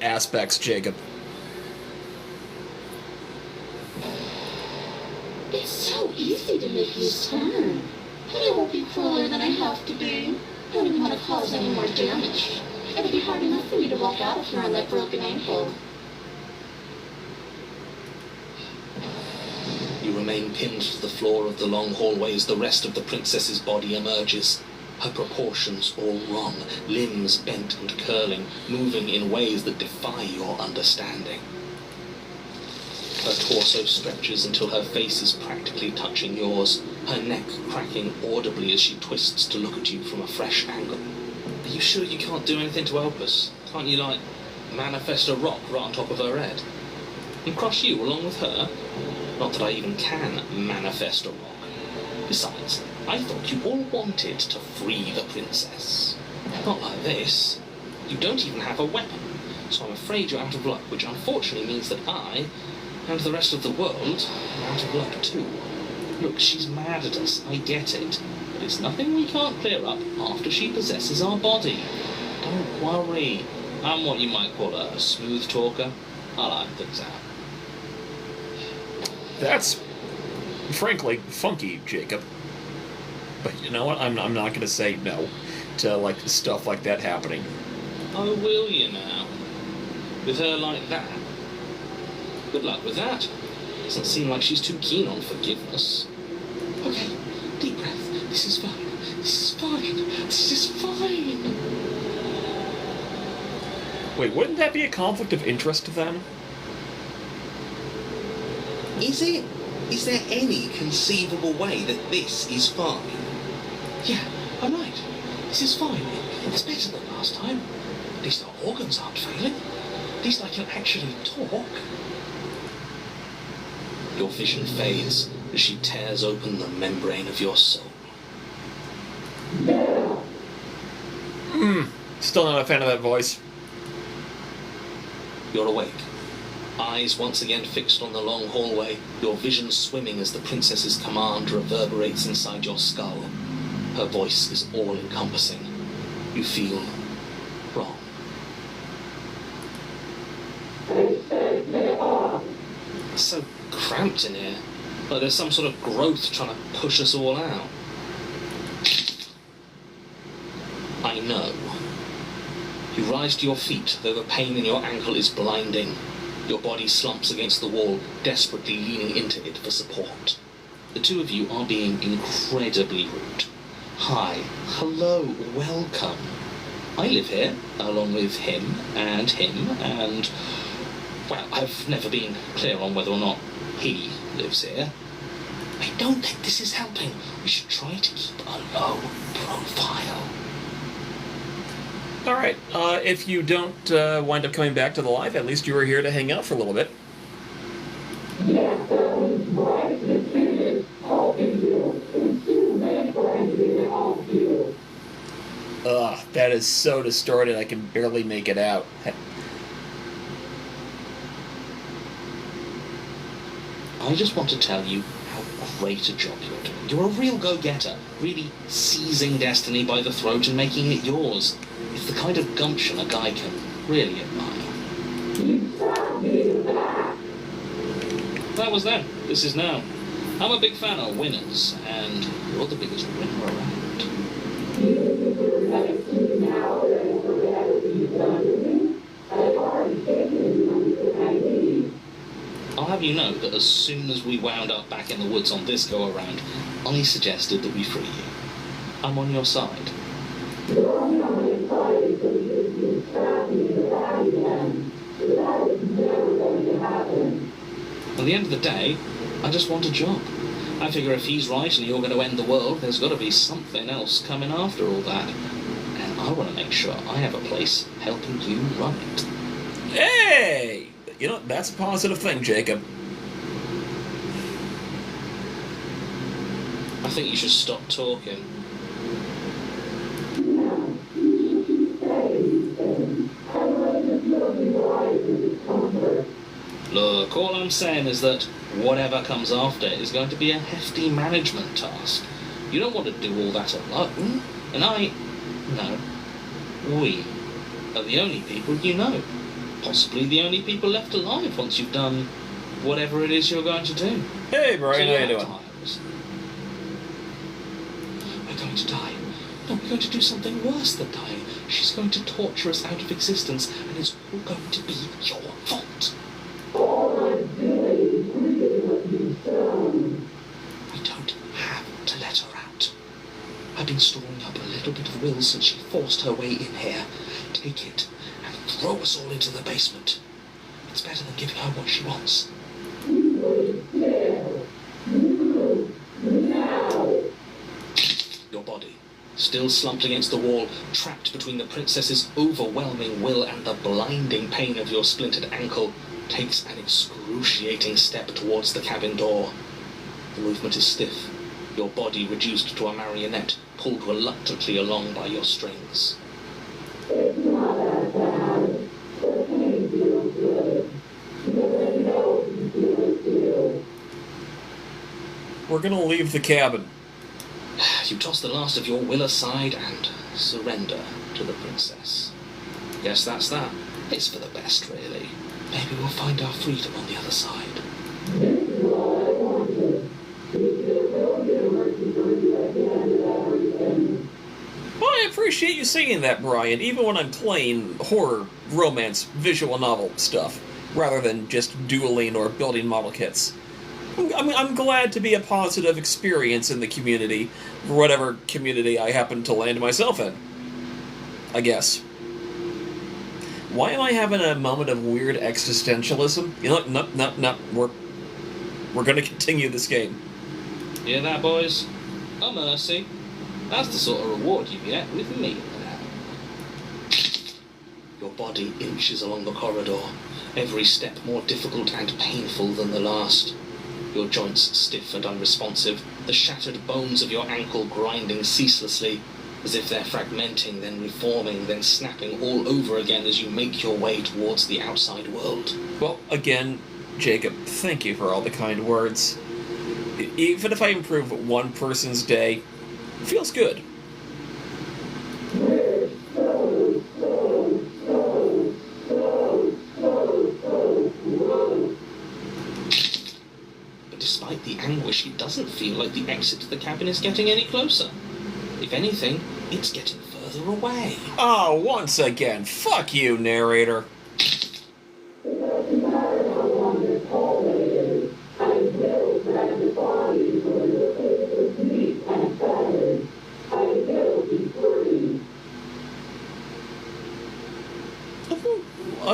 aspects, Jacob. It's so easy to make you turn. But I won't be crueler than I have to be. I don't even want to cause any more damage. It'll be hard enough for me to walk out of here on that broken ankle. You remain pinned to the floor of the long hallway as the rest of the princess's body emerges. Her proportions all wrong, limbs bent and curling, moving in ways that defy your understanding. Her torso stretches until her face is practically touching yours, her neck cracking audibly as she twists to look at you from a fresh angle. Are you sure you can't do anything to help us? Can't you, manifest a rock right on top of her head? And crush you along with her? Not that I even can manifest a rock. Besides, I thought you all wanted to free the princess. Not like this. You don't even have a weapon, so I'm afraid you're out of luck, which unfortunately means that I, and the rest of the world, are out of luck too. Look, she's mad at us, I get it, but it's nothing we can't clear up after she possesses our body. Don't worry. I'm what you might call a smooth talker. I'll iron things out. That's, frankly, funky, Jacob. But you know what? I'm not going to say no to stuff like that happening. Oh, will you now? With her like that? Good luck with that. Doesn't seem like she's too keen on forgiveness. Okay, deep breath. This is fine. This is fine. This is fine. Wait, wouldn't that be a conflict of interest then? Is it? Is there any conceivable way that this is fine? Yeah, I'm right. This is fine. It's better than last time. At least our organs aren't failing. At least I can actually talk. Your vision fades as she tears open the membrane of your soul. Still not a fan of that voice. You're awake. Eyes once again fixed on the long hallway, your vision swimming as the princess's command reverberates inside your skull. Her voice is all-encompassing. You feel wrong. It's so cramped in here. Like there's some sort of growth trying to push us all out. I know. You rise to your feet, though the pain in your ankle is blinding. Your body slumps against the wall, desperately leaning into it for support. The two of you are being incredibly rude. Hi, hello, welcome. I live here, along with him, and, well, I've never been clear on whether or not he lives here. I don't think this is helping. We should try to keep a low profile. Alright, if you don't wind up coming back to the live, at least you were here to hang out for a little bit. Ugh, that is so distorted I can barely make it out. I just want to tell you how great a job you're doing. You're a real go-getter, really seizing destiny by the throat and making it yours. It's the kind of gumption a guy can really admire. That was then. This is now. I'm a big fan of winners, and You're the biggest winner around. I'll have you know that as soon as we wound up back in the woods on this go-around, I suggested that we free you. I'm on your side. At the end of the day, I just want a job. I figure if he's right and you're going to end the world, there's got to be something else coming after all that. And I want to make sure I have a place helping you run it. Hey! You know, that's a positive thing, Jacob. I think you should stop talking. Look, all I'm saying is that whatever comes after is going to be a hefty management task. You don't want to do all that alone. And we are the only people you know. Possibly the only people left alive once you've done whatever it is you're going to do. Hey, Brian, how you doing? Times. We're going to die. No, we're going to do something worse than dying. She's going to torture us out of existence, and it's all going to be your fault. We don't have to let her out. I've been storing up a little bit of will since she forced her way in here. Take it and throw us all into the basement. It's better than giving her what she wants. Your body, still slumped against the wall, trapped between the princess's overwhelming will and the blinding pain of your splintered ankle, takes an excruciating step towards the cabin door. The movement is stiff, your body reduced to a marionette, pulled reluctantly along by your strings. We're gonna leave the cabin. You toss the last of your will aside and surrender to the princess. Guess that's that. It's for the best, really. Maybe we'll find our freedom on the other side. Well, I appreciate you saying that, Brian, even when I'm playing horror, romance, visual novel stuff, rather than just dueling or building model kits. I'm glad to be a positive experience in the community, for whatever community I happen to land myself in. I guess. Why am I having a moment of weird existentialism? You know what? No. We're gonna continue this game. Hear that, boys? A mercy. That's the sort of reward you get with me. Your body inches along the corridor, every step more difficult and painful than the last. Your joints stiff and unresponsive, the shattered bones of your ankle grinding ceaselessly, as if they're fragmenting, then reforming, then snapping all over again as you make your way towards the outside world. Well, again, Jacob, thank you for all the kind words. Even if I improve one person's day, it feels good. But despite the anguish, it doesn't feel like the exit to the cabin is getting any closer. If anything, it's getting further away. Oh, once again, fuck you, narrator.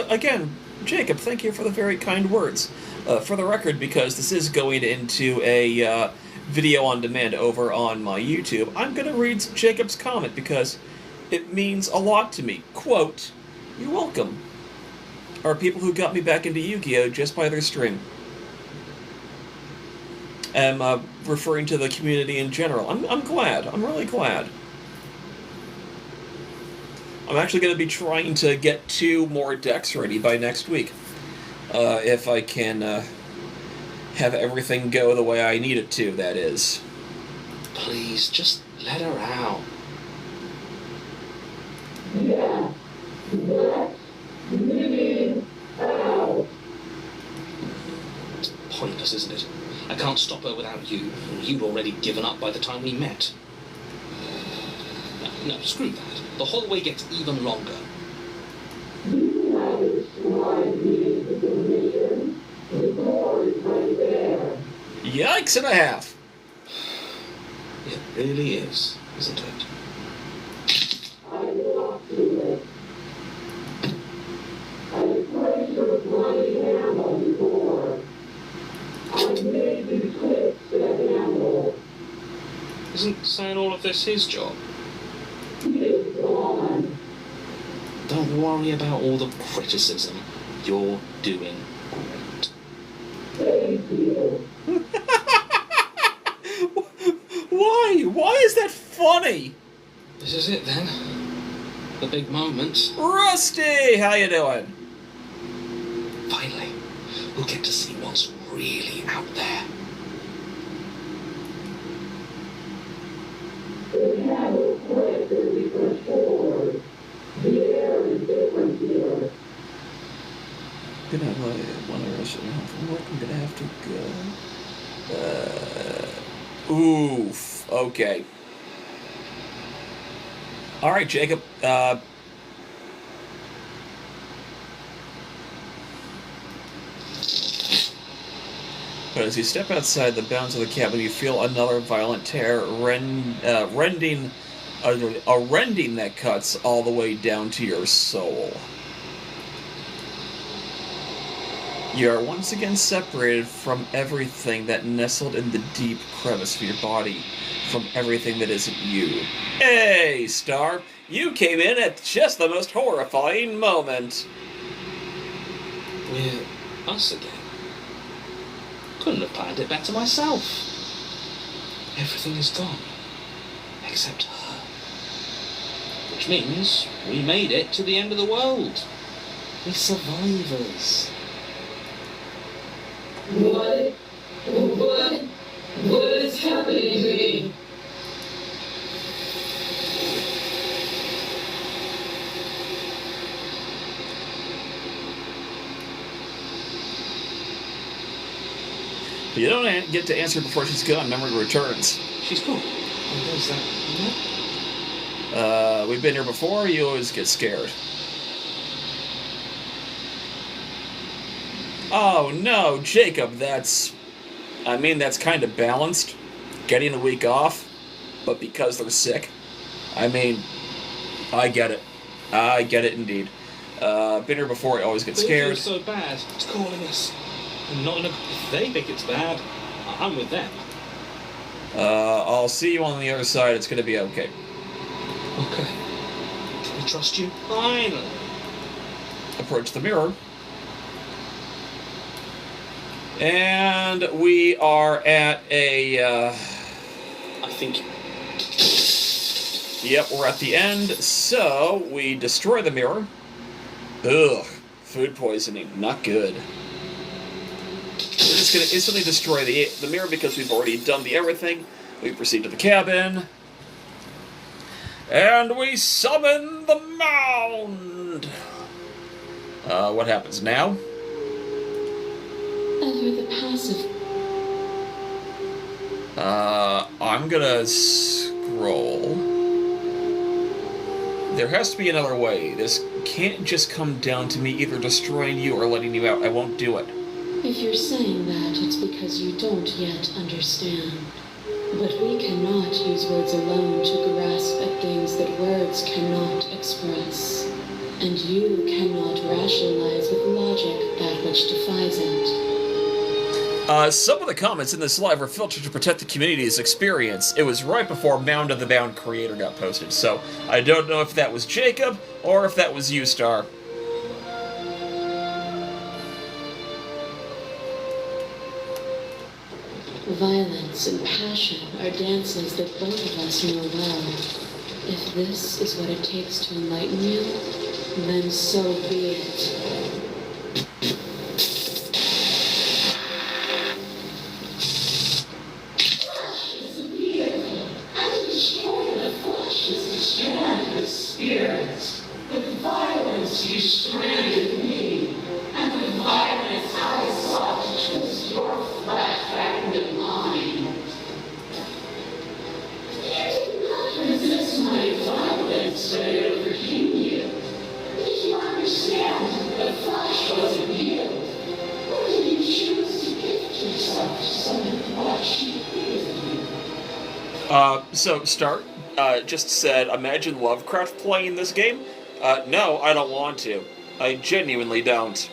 Again, Jacob, thank you for the very kind words. For the record, because this is going into a video on demand over on my YouTube, I'm going to read Jacob's comment because it means a lot to me. Quote, "You're welcome." Are people who got me back into Yu-Gi-Oh! Just by their stream. I'm referring to the community in general. I'm glad. I'm really glad. I'm actually going to be trying to get 2 more decks ready by next week. If I can have everything go the way I need it to, that is. Please, just let her out. It's pointless, isn't it? I can't stop her without you, and you'd already given up by the time we met. No, screw that. The hallway gets even longer. Yikes and a half! It really is, isn't it? Isn't saying all of this his job? Don't worry about all the criticism. You're doing great. Why? Why is that funny? This is it then. The big moment. Rusty, how you doing? Finally, we'll get to see what's really out there. Gonna have one hour from work. I'm gonna have to go. Oof. Okay. All right, Jacob. But as you step outside the bounds of the cabin, you feel another violent tear, a rending that cuts all the way down to your soul. You are once again separated from everything that nestled in the deep crevice of your body, from everything that isn't you. Hey, Star, you came in at just the most horrifying moment. We're us again. Couldn't have planned it better myself. Everything is gone, except her. Which means we made it to the end of the world. We're survivors. What is happening to me? You don't get to answer before she's gone. Memory returns. She's gone. And there's that. We've been here before. You always get scared. Oh no, Jacob, that's kind of balanced. Getting a week off, but because they're sick. I mean, I get it. I get it indeed. Been here before, I always get scared. It's so bad. It's calling us. And not in a, if they think it's bad, I'm with them. I'll see you on the other side. It's gonna be okay. Okay. Can we trust you? Finally. Approach the mirror. And we are at a, I think... Yep, we're at the end. So, we destroy the mirror. Ugh. Food poisoning. Not good. We're just going to instantly destroy the mirror because we've already done the everything. We proceed to the cabin. And we summon the mound! What happens now? Ever the passive. I'm gonna scroll. There has to be another way. This can't just come down to me either destroying you or letting you out. I won't do it. If you're saying that, it's because you don't yet understand. But we cannot use words alone to grasp at things that words cannot express. And you cannot rationalize with logic that which defies it. Some of the comments in this live were filtered to protect the community's experience. It was right before Mound of the Bound Creator got posted, so I don't know if that was Jacob or if that was you, Star. Violence and passion are dances that both of us know well. If this is what it takes to enlighten you, then so be it. So, Start just said, imagine Lovecraft playing this game? No, I don't want to. I genuinely don't.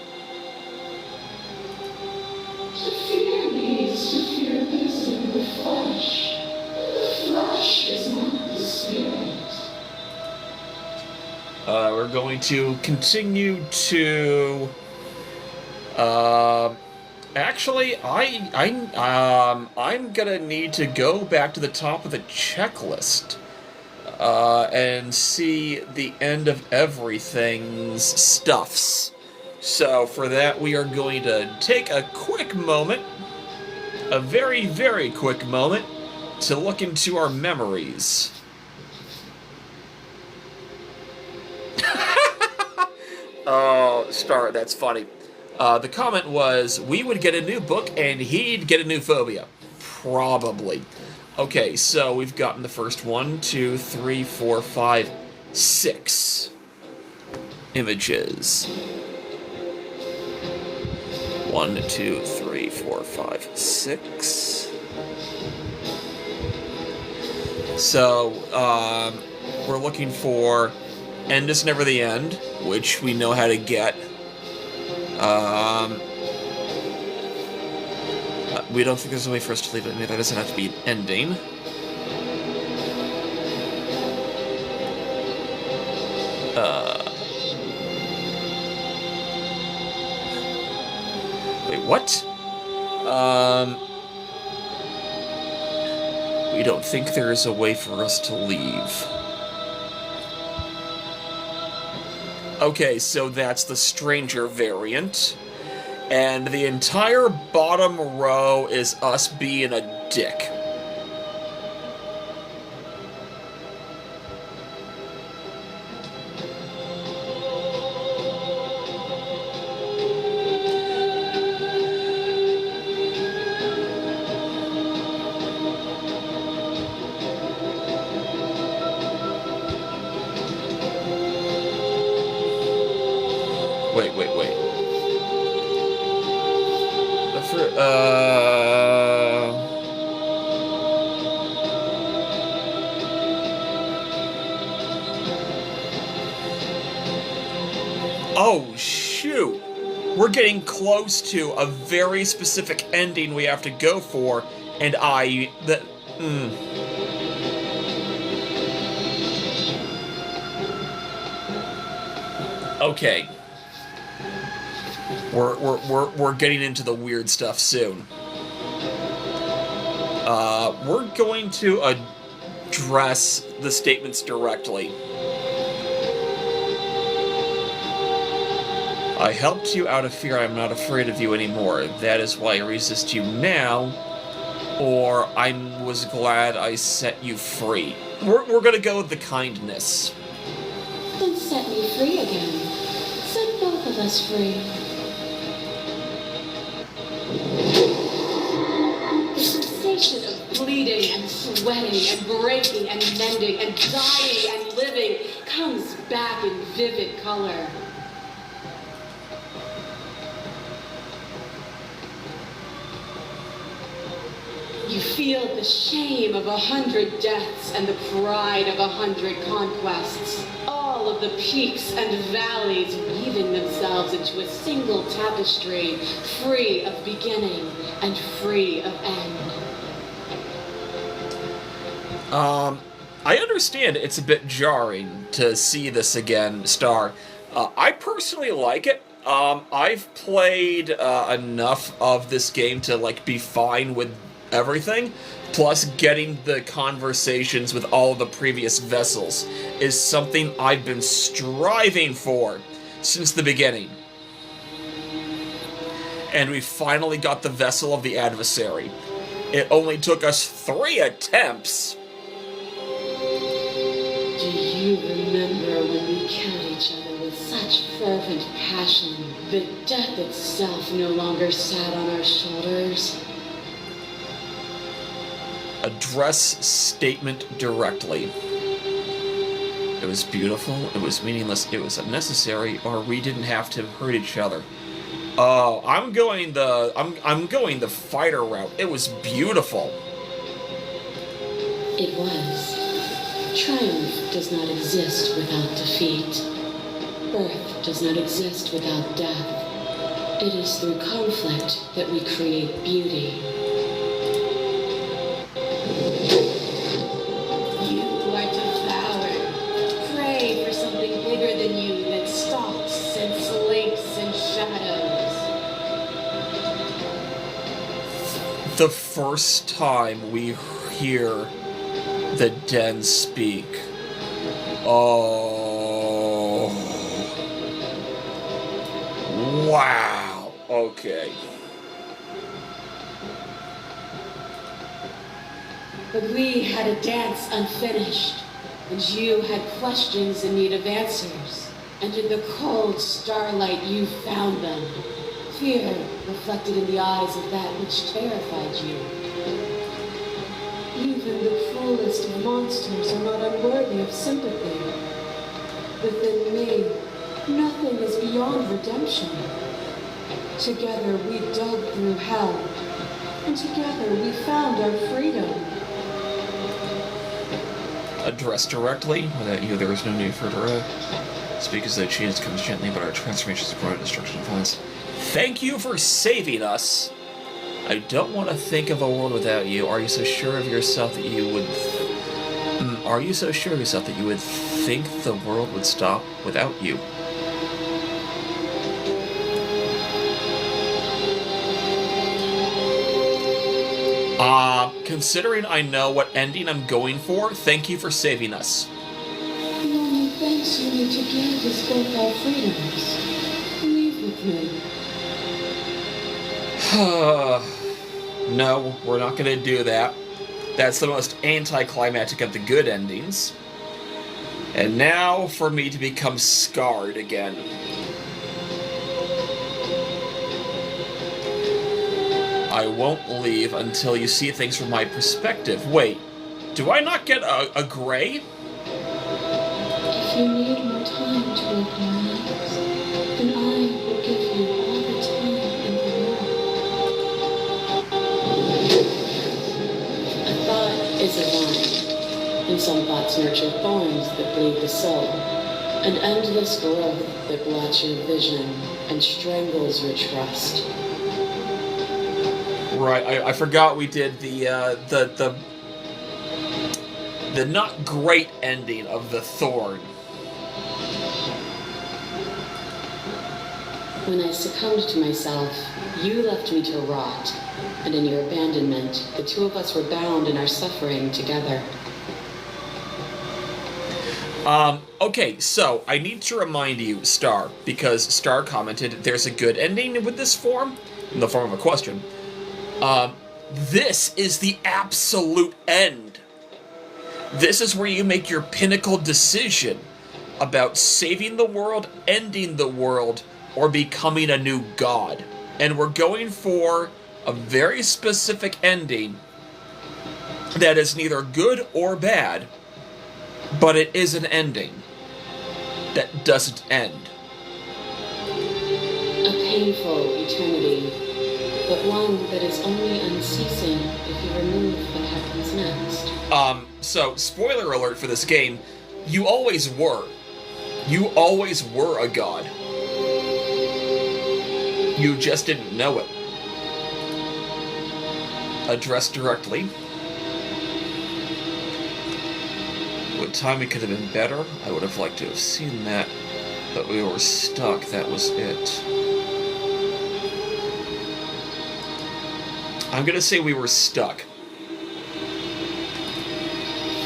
To fear means to fear this in the flesh. The flesh is not the spirit. We're going to continue to... Actually, I'm gonna need to go back to the top of the checklist and see the end of everything's stuffs. So for that, we are going to take a quick moment, a very, very quick moment, to look into our memories. Oh, Star, that's funny. The comment was, we would get a new book and he'd get a new phobia. Probably. Okay, so we've gotten the first 1, 2, 3, 4, 5, 6 images. 1, 2, 3, 4, 5, 6. So, we're looking for End is Never the End, which we know how to get. We don't think there's a way for us to leave it. I mean, that doesn't have to be an ending. Wait, what? We don't think there is a way for us to leave. Okay, so that's the Stranger variant. And the entire bottom row is us being a dick. Wait. Oh, shoot! We're getting close to a very specific ending we have to go for, and Okay. We're getting into the weird stuff soon. We're going to address the statements directly. I helped you out of fear. I'm not afraid of you anymore. That is why I resist you now. Or I was glad I set you free. We're gonna go with the kindness. Then set me free again. Set both of us free. The sensation of bleeding and sweating and breaking and mending and dying and living comes back in vivid color. You feel the shame of 100 deaths and the pride of 100 conquests, all all the peaks and valleys weaving themselves into a single tapestry, free of beginning and free of end. I understand it's a bit jarring to see this again, Star. I personally like it. I've played enough of this game to like be fine with everything. Plus, getting the conversations with all of the previous vessels is something I've been striving for since the beginning. And we finally got the vessel of the adversary. It only took us 3 attempts. Do you remember when we killed each other with such fervent passion that death itself no longer sat on our shoulders? Address statement directly. It was beautiful, it was meaningless, it was unnecessary, or we didn't have to hurt each other. Oh, I'm going the fighter route. It was beautiful. It was. Triumph does not exist without defeat. Birth does not exist without death. It is through conflict that we create beauty. You are devoured. Pray for something bigger than you that stalks and slinks and shadows. The first time we hear the Den speak. Oh. Wow. Okay. But we had a dance unfinished, and you had questions in need of answers. And in the cold starlight you found them. Fear reflected in the eyes of that which terrified you. Even the cruelest of monsters are not unworthy of sympathy. Within me, nothing is beyond redemption. Together we dug through hell, and together we found our freedom. Addressed directly. Without you, there is no need for direct. Speak as though change comes gently, but our transformation is brought destruction and violence. Thank you for saving us. I don't want to think of a world without you. Are you so sure of yourself that you would... Are you so sure of yourself that you would think the world would stop without you? Considering I know what ending I'm going for, thank you for saving us. The only thanks you need to give is both our freedoms. Leave with me. No, we're not going to do that. That's the most anticlimactic of the good endings. And now for me to become scarred again. I won't leave until you see things from my perspective. Wait, do I not get a gray? If you need more time to open your eyes, then I will give you all the time in the world. A thought is a vine, and some thoughts nurture thorns that bleed the soul, an endless growth that blots your vision and strangles your trust. Right, I forgot we did the not great ending of the Thorn. When I succumbed to myself, you left me to rot, and in your abandonment, the two of us were bound in our suffering together. Okay, so I need to remind you, Star, because Star commented there's a good ending with this form, in the form of a question. This is the absolute end. This is where you make your pinnacle decision about saving the world, ending the world, or becoming a new god. And we're going for a very specific ending that is neither good or bad, but it is an ending that doesn't end. A painful eternity, but one that is only unceasing if you remove what happens next. So, spoiler alert for this game, you always were. You always were a god. You just didn't know it. Addressed directly. What time it could have been better? I would have liked to have seen that. But we were stuck, that was it. I'm gonna say we were stuck.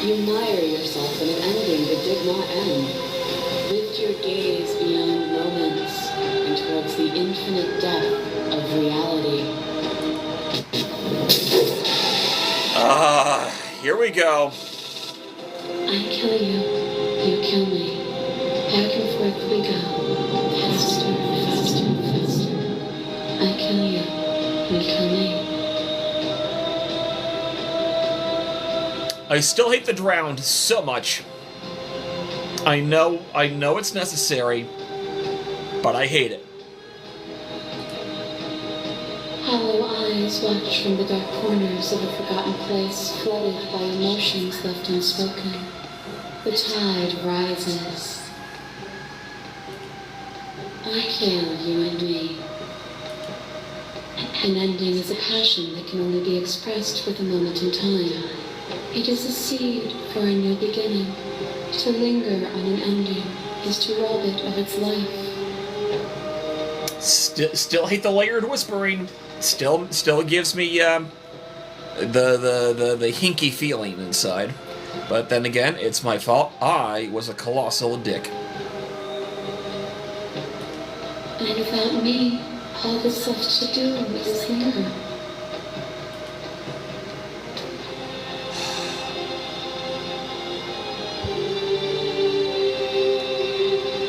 You mire yourself in an ending that did not end. Lift your gaze beyond moments and towards the infinite depth of reality. Here we go. I kill you, you kill me. Back and forth we go. Faster, faster, faster. I kill you, you kill me. I still hate the drowned so much. I know it's necessary, but I hate it. Hollow eyes watch from the dark corners of a forgotten place, flooded by emotions left unspoken. The tide rises. I kill you and me. An ending is a passion that can only be expressed with a moment in time. It is a seed for a new beginning. To linger on an ending is to rob it of its life. Still hate the layered whispering. Still gives me the hinky feeling inside. But then again, it's my fault. I was a colossal dick. And without me, all that's left to do is linger.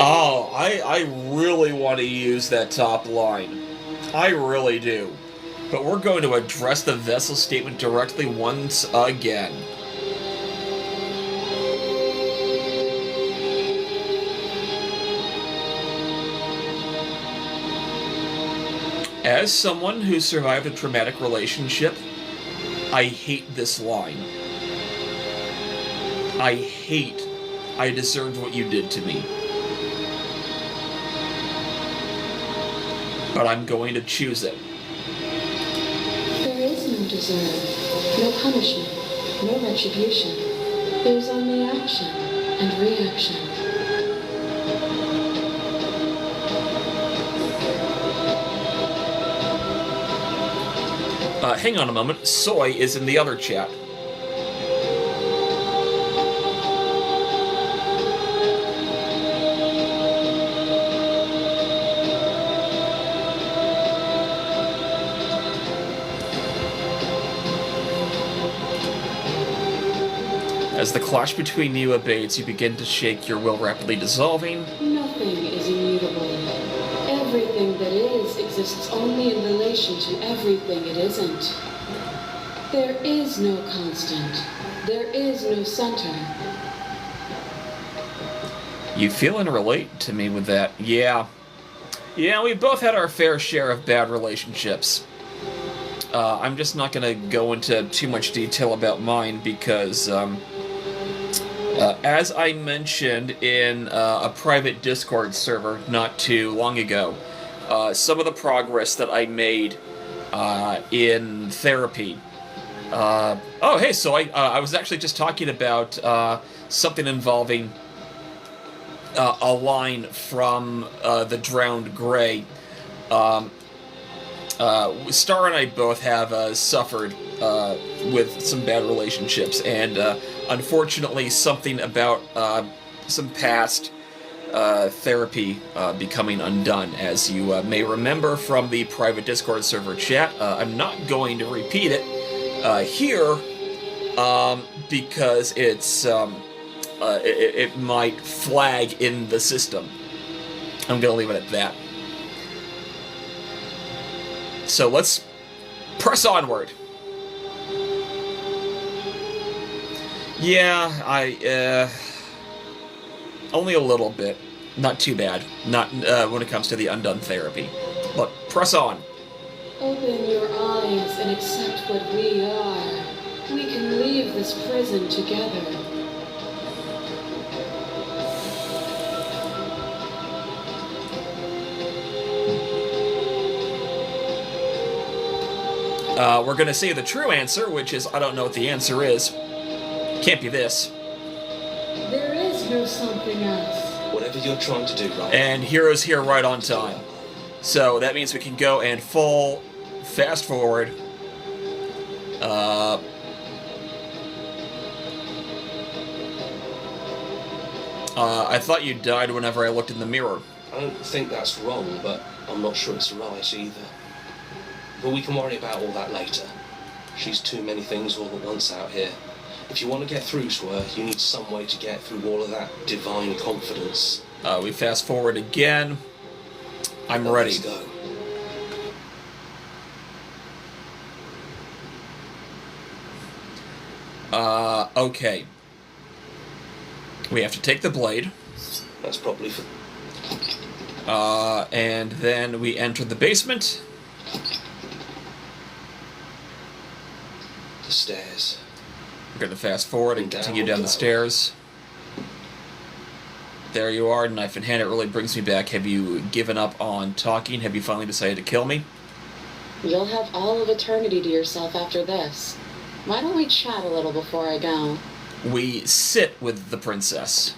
Oh, I really want to use that top line. I really do. But we're going to address the vessel statement directly once again. As someone who survived a traumatic relationship, I hate this line. I deserved what you did to me. But I'm going to choose it. There is no deserve, no punishment, no retribution. There's only action and reaction. Hang on a moment. Soy is in the other chat. As the clash between you abates, you begin to shake, your will rapidly dissolving. Nothing is immutable. Everything that is exists only in relation to everything it isn't. There is no constant. There is no center. You feel and relate to me with that. Yeah, we both had our fair share of bad relationships. I'm just not going to go into too much detail about mine because, as I mentioned in a private Discord server not too long ago, some of the progress that I made in therapy. Oh, hey, so I was actually just talking about something involving a line from The Drowned Grey. Star and I both have suffered with some bad relationships, and unfortunately something about some past therapy becoming undone. As you may remember from the private Discord server chat, I'm not going to repeat it here because it might flag in the system. I'm going to leave it at that. So let's press onward. Yeah, only a little bit. Not too bad. Not when it comes to the undone therapy. Look, press on. Open your eyes and accept what we are. We can leave this prison together. We're gonna say the true answer, which is I don't know what the answer is. Can't be this. There is no something else. Whatever you're trying to do, right? And Hero's here right on time. So that means we can go and full fast forward. I thought you died whenever I looked in the mirror. I don't think that's wrong, but I'm not sure it's right either. But we can worry about all that later. She's too many things all at once out here. If you want to get through to her, you need some way to get through all of that divine confidence. We fast forward again. I'm ready. Let's go. Okay. We have to take the blade. That's probably for... And then we enter the basement. the stairs. We're going to fast forward and continue down the stairs. There you are, knife in hand. It really brings me back. Have you given up on talking? Have you finally decided to kill me? You'll have all of eternity to yourself after this. Why don't we chat a little before I go? We sit with the princess.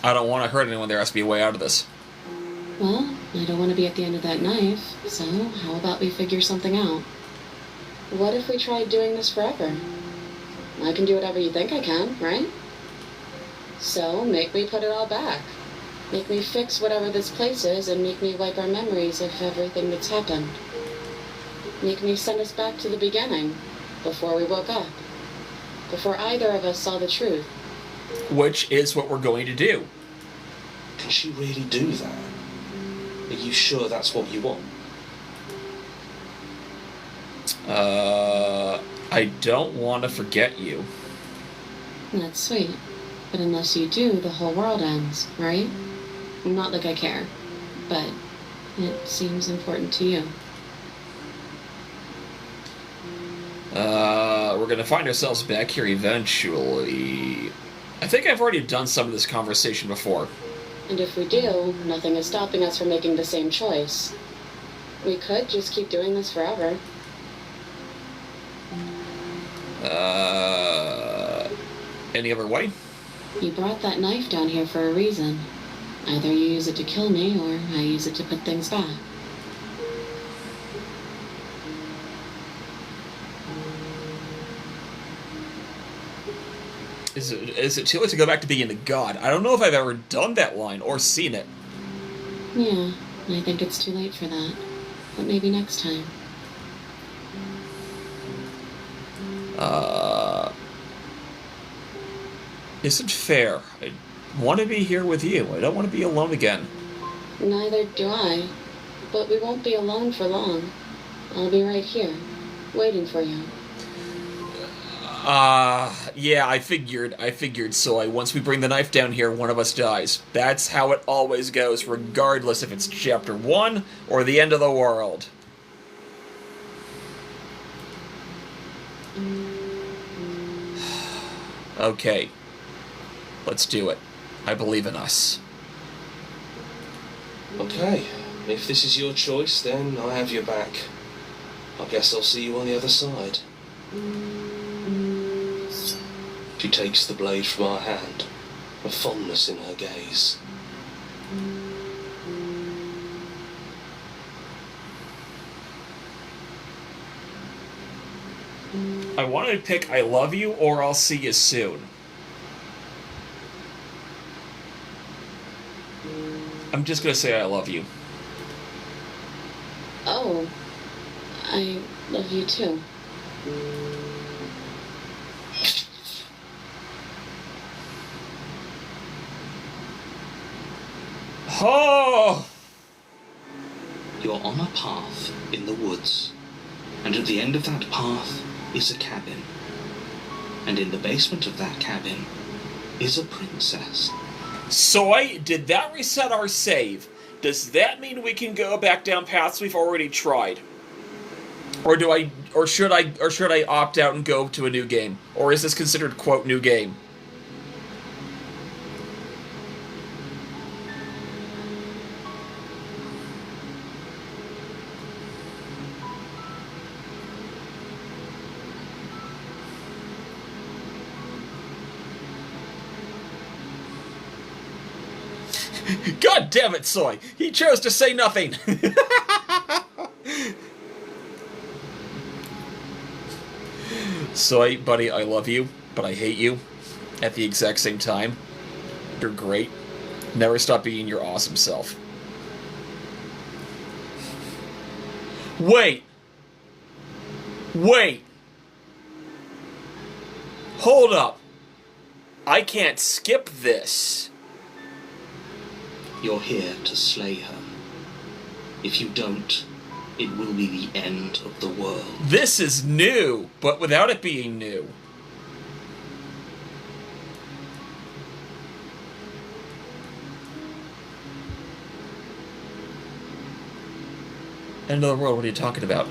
I don't want to hurt anyone. There has to be a way out of this. Well, I don't want to be at the end of that knife, so how about we figure something out? What if we tried doing this forever? I can do whatever you think I can, right? So, make me put it all back. Make me fix whatever this place is and make me wipe our memories of everything that's happened. Make me send us back to the beginning, before we woke up. Before either of us saw the truth. Which is what we're going to do. Can she really do that? Are you sure that's what you want? I don't want to forget you. That's sweet. But unless you do, the whole world ends, right? Not like I care, but it seems important to you. We're gonna find ourselves back here eventually. I think I've already done some of this conversation before. And if we do, nothing is stopping us from making the same choice. We could just keep doing this forever. Any other way? You brought that knife down here for a reason. Either you use it to kill me, or I use it to put things back. Is it too late to go back to being a god? I don't know if I've ever done that line or seen it. Yeah, I think it's too late for that. But maybe next time. Isn't fair. I want to be here with you. I don't want to be alone again. Neither do I. But we won't be alone for long. I'll be right here, waiting for you. Yeah, I figured, so once we bring the knife down here, one of us dies. That's how it always goes, regardless if it's chapter 1 or the end of the world. Okay. Let's do it. I believe in us. Okay, if this is your choice, then I have your back. I guess I'll see you on the other side. She takes the blade from our hand, a fondness in her gaze. I wanted to pick I love you or I'll see you soon. I'm just gonna say I love you. Oh, I love you too. Oh! You're on a path in the woods, and at the end of that path is a cabin. And in the basement of that cabin is a princess. Soy, did that reset our save? Does that mean we can go back down paths we've already tried? Or should I opt out and go to a new game? Or is this considered quote new game? God damn it, Soy! He chose to say nothing! Soy, buddy, I love you, but I hate you at the exact same time. You're great. Never stop being your awesome self. Wait! Wait! Hold up! I can't skip this. You're here to slay her. If you don't, it will be the end of the world. This is new, but without it being new. End of the world, what are you talking about?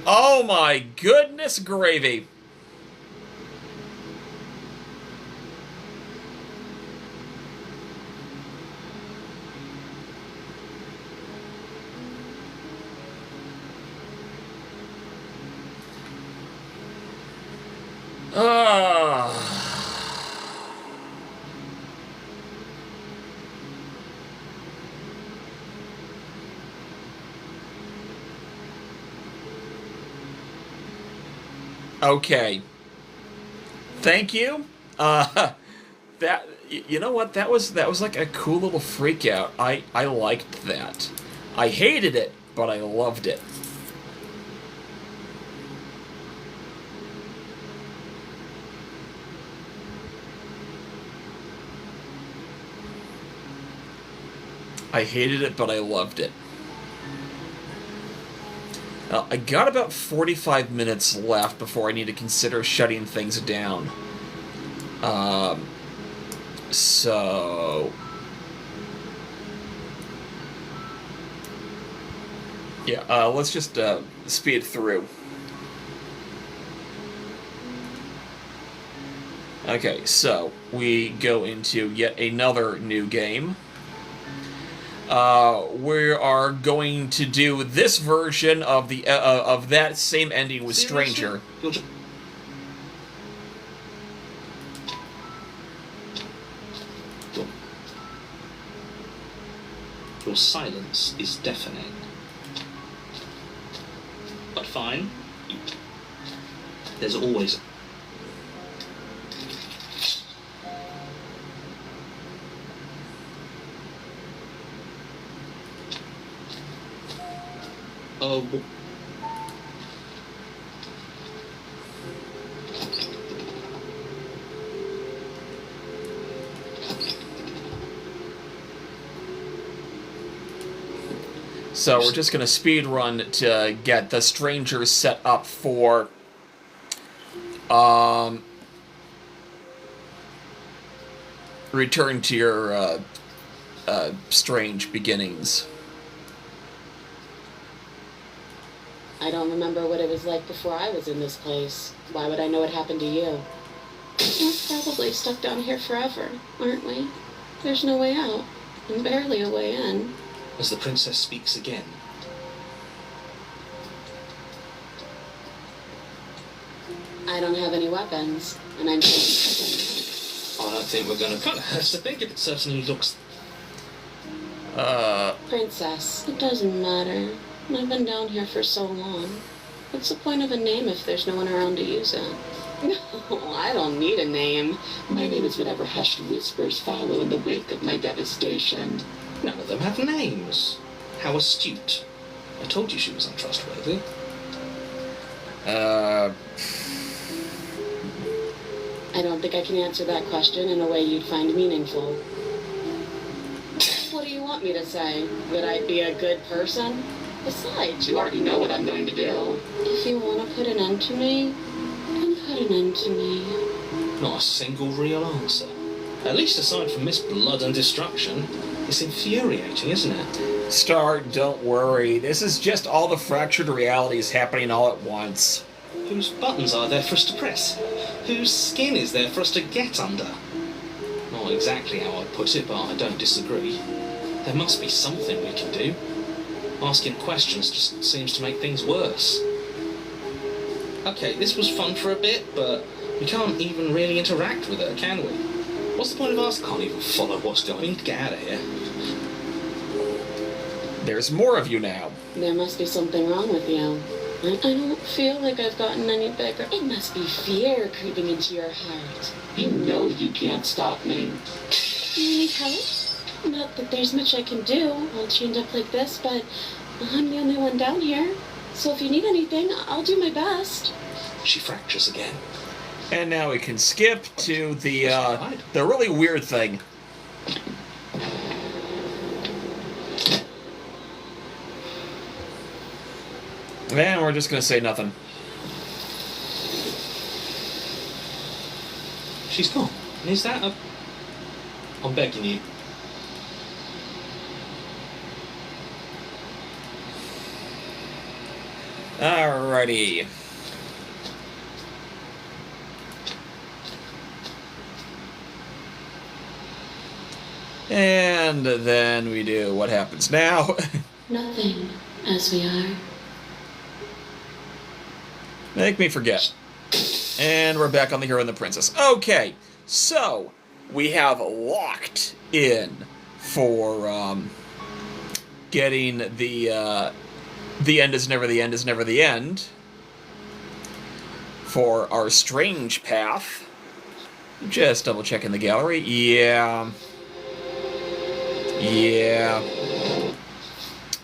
Oh my goodness gravy! Okay. Thank you. That, you know what? That was like a cool little freak out. I liked that. I hated it, but I loved it. I hated it, but I loved it. I got about 45 minutes left before I need to consider shutting things down. So... yeah, let's just speed through. Okay, so we go into yet another new game. We are going to do this version of the of that same ending with Stranger. Your silence is deafening. But fine. There's always... Oh. So we're just gonna speed run to get the Stranger set up for return to your strange beginnings. I don't remember what it was like before I was in this place. Why would I know what happened to you? We're probably stuck down here forever, aren't we? There's no way out, and barely a way in. As the princess speaks again. I don't have any weapons, and I'm... I don't think we're gonna cut her. To think it certainly looks... Princess, it doesn't matter. I've been down here for so long. What's the point of a name if there's no one around to use it? No, I don't need a name. My name is whatever hushed whispers follow in the wake of my devastation. None of them have names. How astute. I told you she was untrustworthy. I don't think I can answer that question in a way you'd find meaningful. What do you want me to say? That I'd be a good person? Besides, You already know what I'm going to do. if you want to put an end to me, then put an end to me. Not a single real answer. At least aside from Miss Blood and Destruction. It's infuriating, isn't it? Star, don't worry. This is just all the fractured realities happening all at once. Whose buttons are there for us to press? Whose skin is there for us to get under? Not exactly how I'd put it, but I don't disagree. There must be something we can do. Asking questions just seems to make things worse. Okay, this was fun for a bit, but we can't even really interact with her, can we? What's the point of us? Can't even follow what's going on. We need to get out of here. There's more of you now. There must be something wrong with you. I don't feel like I've gotten any bigger. It must be fear creeping into your heart. You know you can't stop me. Do you need help? Not that there's much I can do, all chained up like this, but I'm the only one down here. So if you need anything, I'll do my best. She fractures again. And now we can skip to the really weird thing. And we're just gonna say nothing. She's gone. And is that a... I'm begging you. Alrighty. And then we do what happens now. Nothing, as we are. Make me forget. And we're back on the Hero and the Princess. Okay, so we have locked in for getting the end is never the end is never the end for our strange path. Just double checking the gallery. Yeah.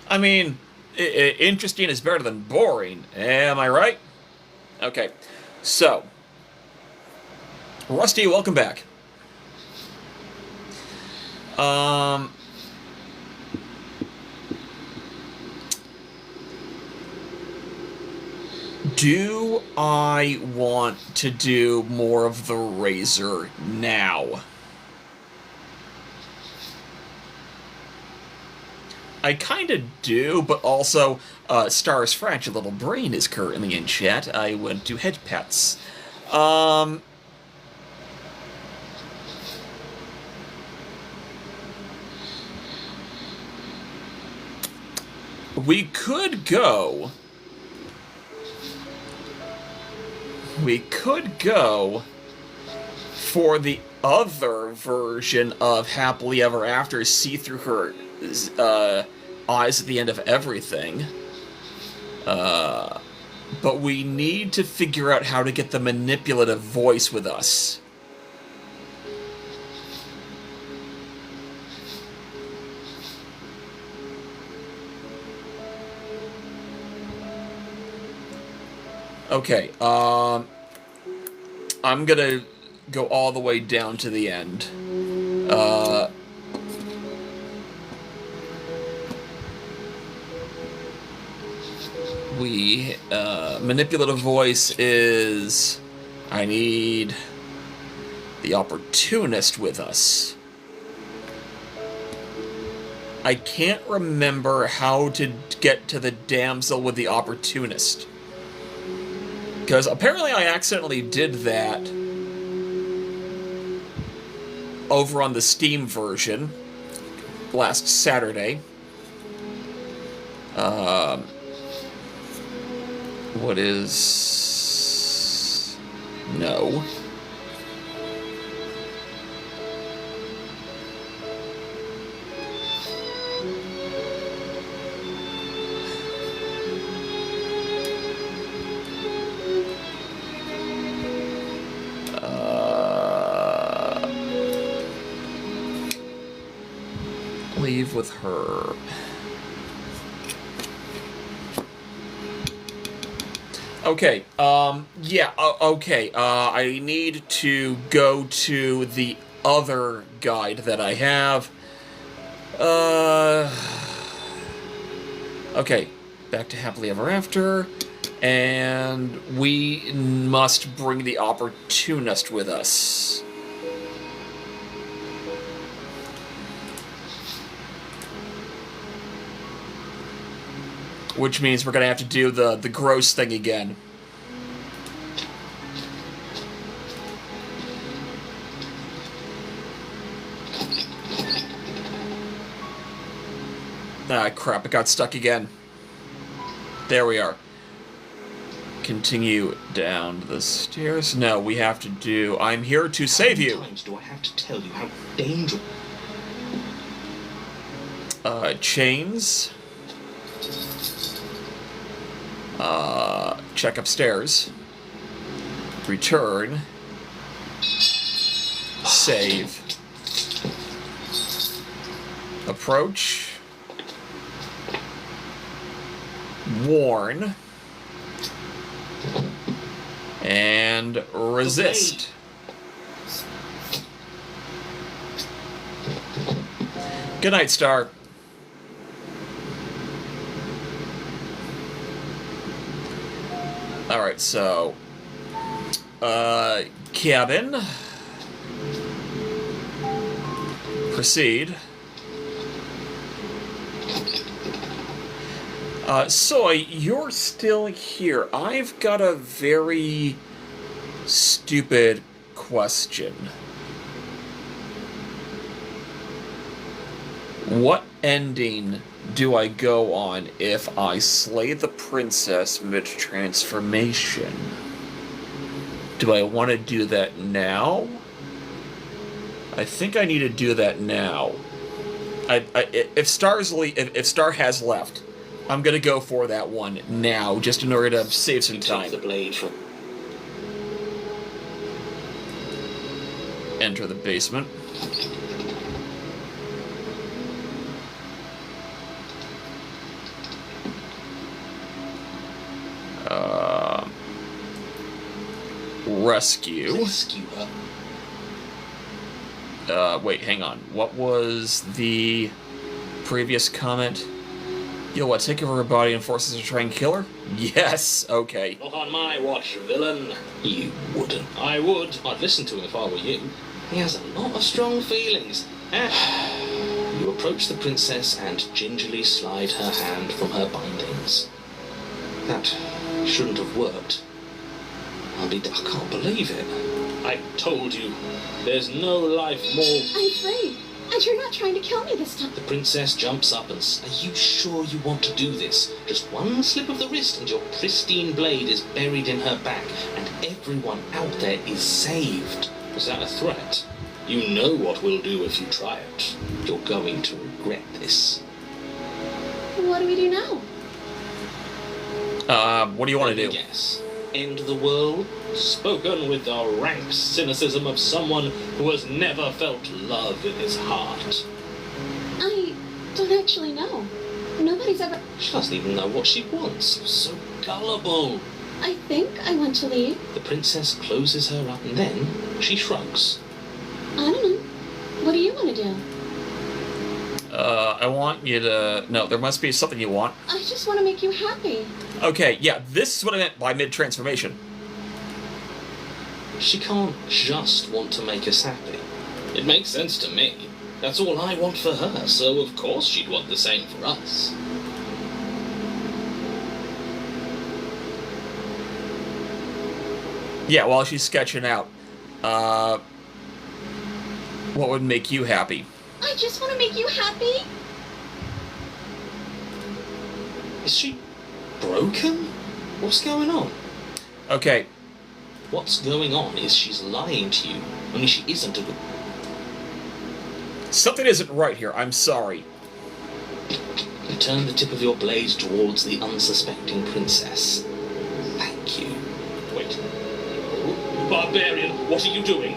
I mean, interesting is better than boring. Am I right? Okay, so Rusty, welcome back. Do I want to do more of the Razor now? I kind of do, but also, Star's fragile little brain is currently in chat. I went to head pets. We could go for the other version of Happily Ever After, see through her eyes at the end of everything. But we need to figure out how to get the manipulative voice with us. Okay, I'm gonna go all the way down to the end. Manipulative voice is... I need the opportunist with us. I can't remember how to get to the damsel with the opportunist. Because apparently I accidentally did that over on the Steam version last Saturday. What is... No. Leave with her. Okay, okay, I need to go to the other guide that I have. Okay, back to Happily Ever After, and we must bring the opportunist with us. Which means we're gonna have to do the gross thing again. Ah, crap, it got stuck again. There we are. continue down the stairs. No, we have to do... I'm here to save you. How many times do I have to tell you how dangerous... Chains. Check upstairs. Return. Save. Approach. Warn. And resist. Good night, Star. Alright, so... cabin. Proceed. Soy, you're still here. I've got a very stupid question. What ending do I go on if I slay the princess mid-transformation? Do I want to do that now? I think I need to do that now. If Star has left, I'm gonna go for that one now, just in order to save some time. Take the blade from... Enter the basement. Rescue. Rescue her. Wait, hang on. What was the previous comment? You'll what, take over her body and force us to try and kill her? Yes, okay. Not on my watch, villain. You wouldn't. I would. I'd listen to him if I were you. He has a lot of strong feelings. You approach the princess and gingerly slide her hand from her bindings. That shouldn't have worked. I can't believe it. I told you, there's no life more... I'm free. And you're not trying to kill me this time. The princess jumps up and are you sure you want to do this? Just one slip of the wrist and your pristine blade is buried in her back, and everyone out there is saved. Is that a threat? You know what we'll do if you try it. You're going to regret this. What do we do now? What do you want to do? Yes. End the world? Spoken with the rank cynicism of someone who has never felt love in his heart. I don't actually know. Nobody's ever... She doesn't even know what she wants. So gullible. I think I want to leave. The princess closes her up and then she shrugs. I don't know. What do you want to do? I want you to... No, there must be something you want. I just want to make you happy. Okay, yeah, this is what I meant by mid-transformation. She can't just want to make us happy. It makes sense to me. That's all I want for her, so of course she'd want the same for us. Yeah, while she's sketching out, what would make you happy? I just want to make you happy. Is she broken? What's going on? Okay. What's going on is she's lying to you. Only she isn't a good... Something isn't right here. I'm sorry. You turn the tip of your blade towards the unsuspecting princess. Thank you. Wait. Barbarian, what are you doing?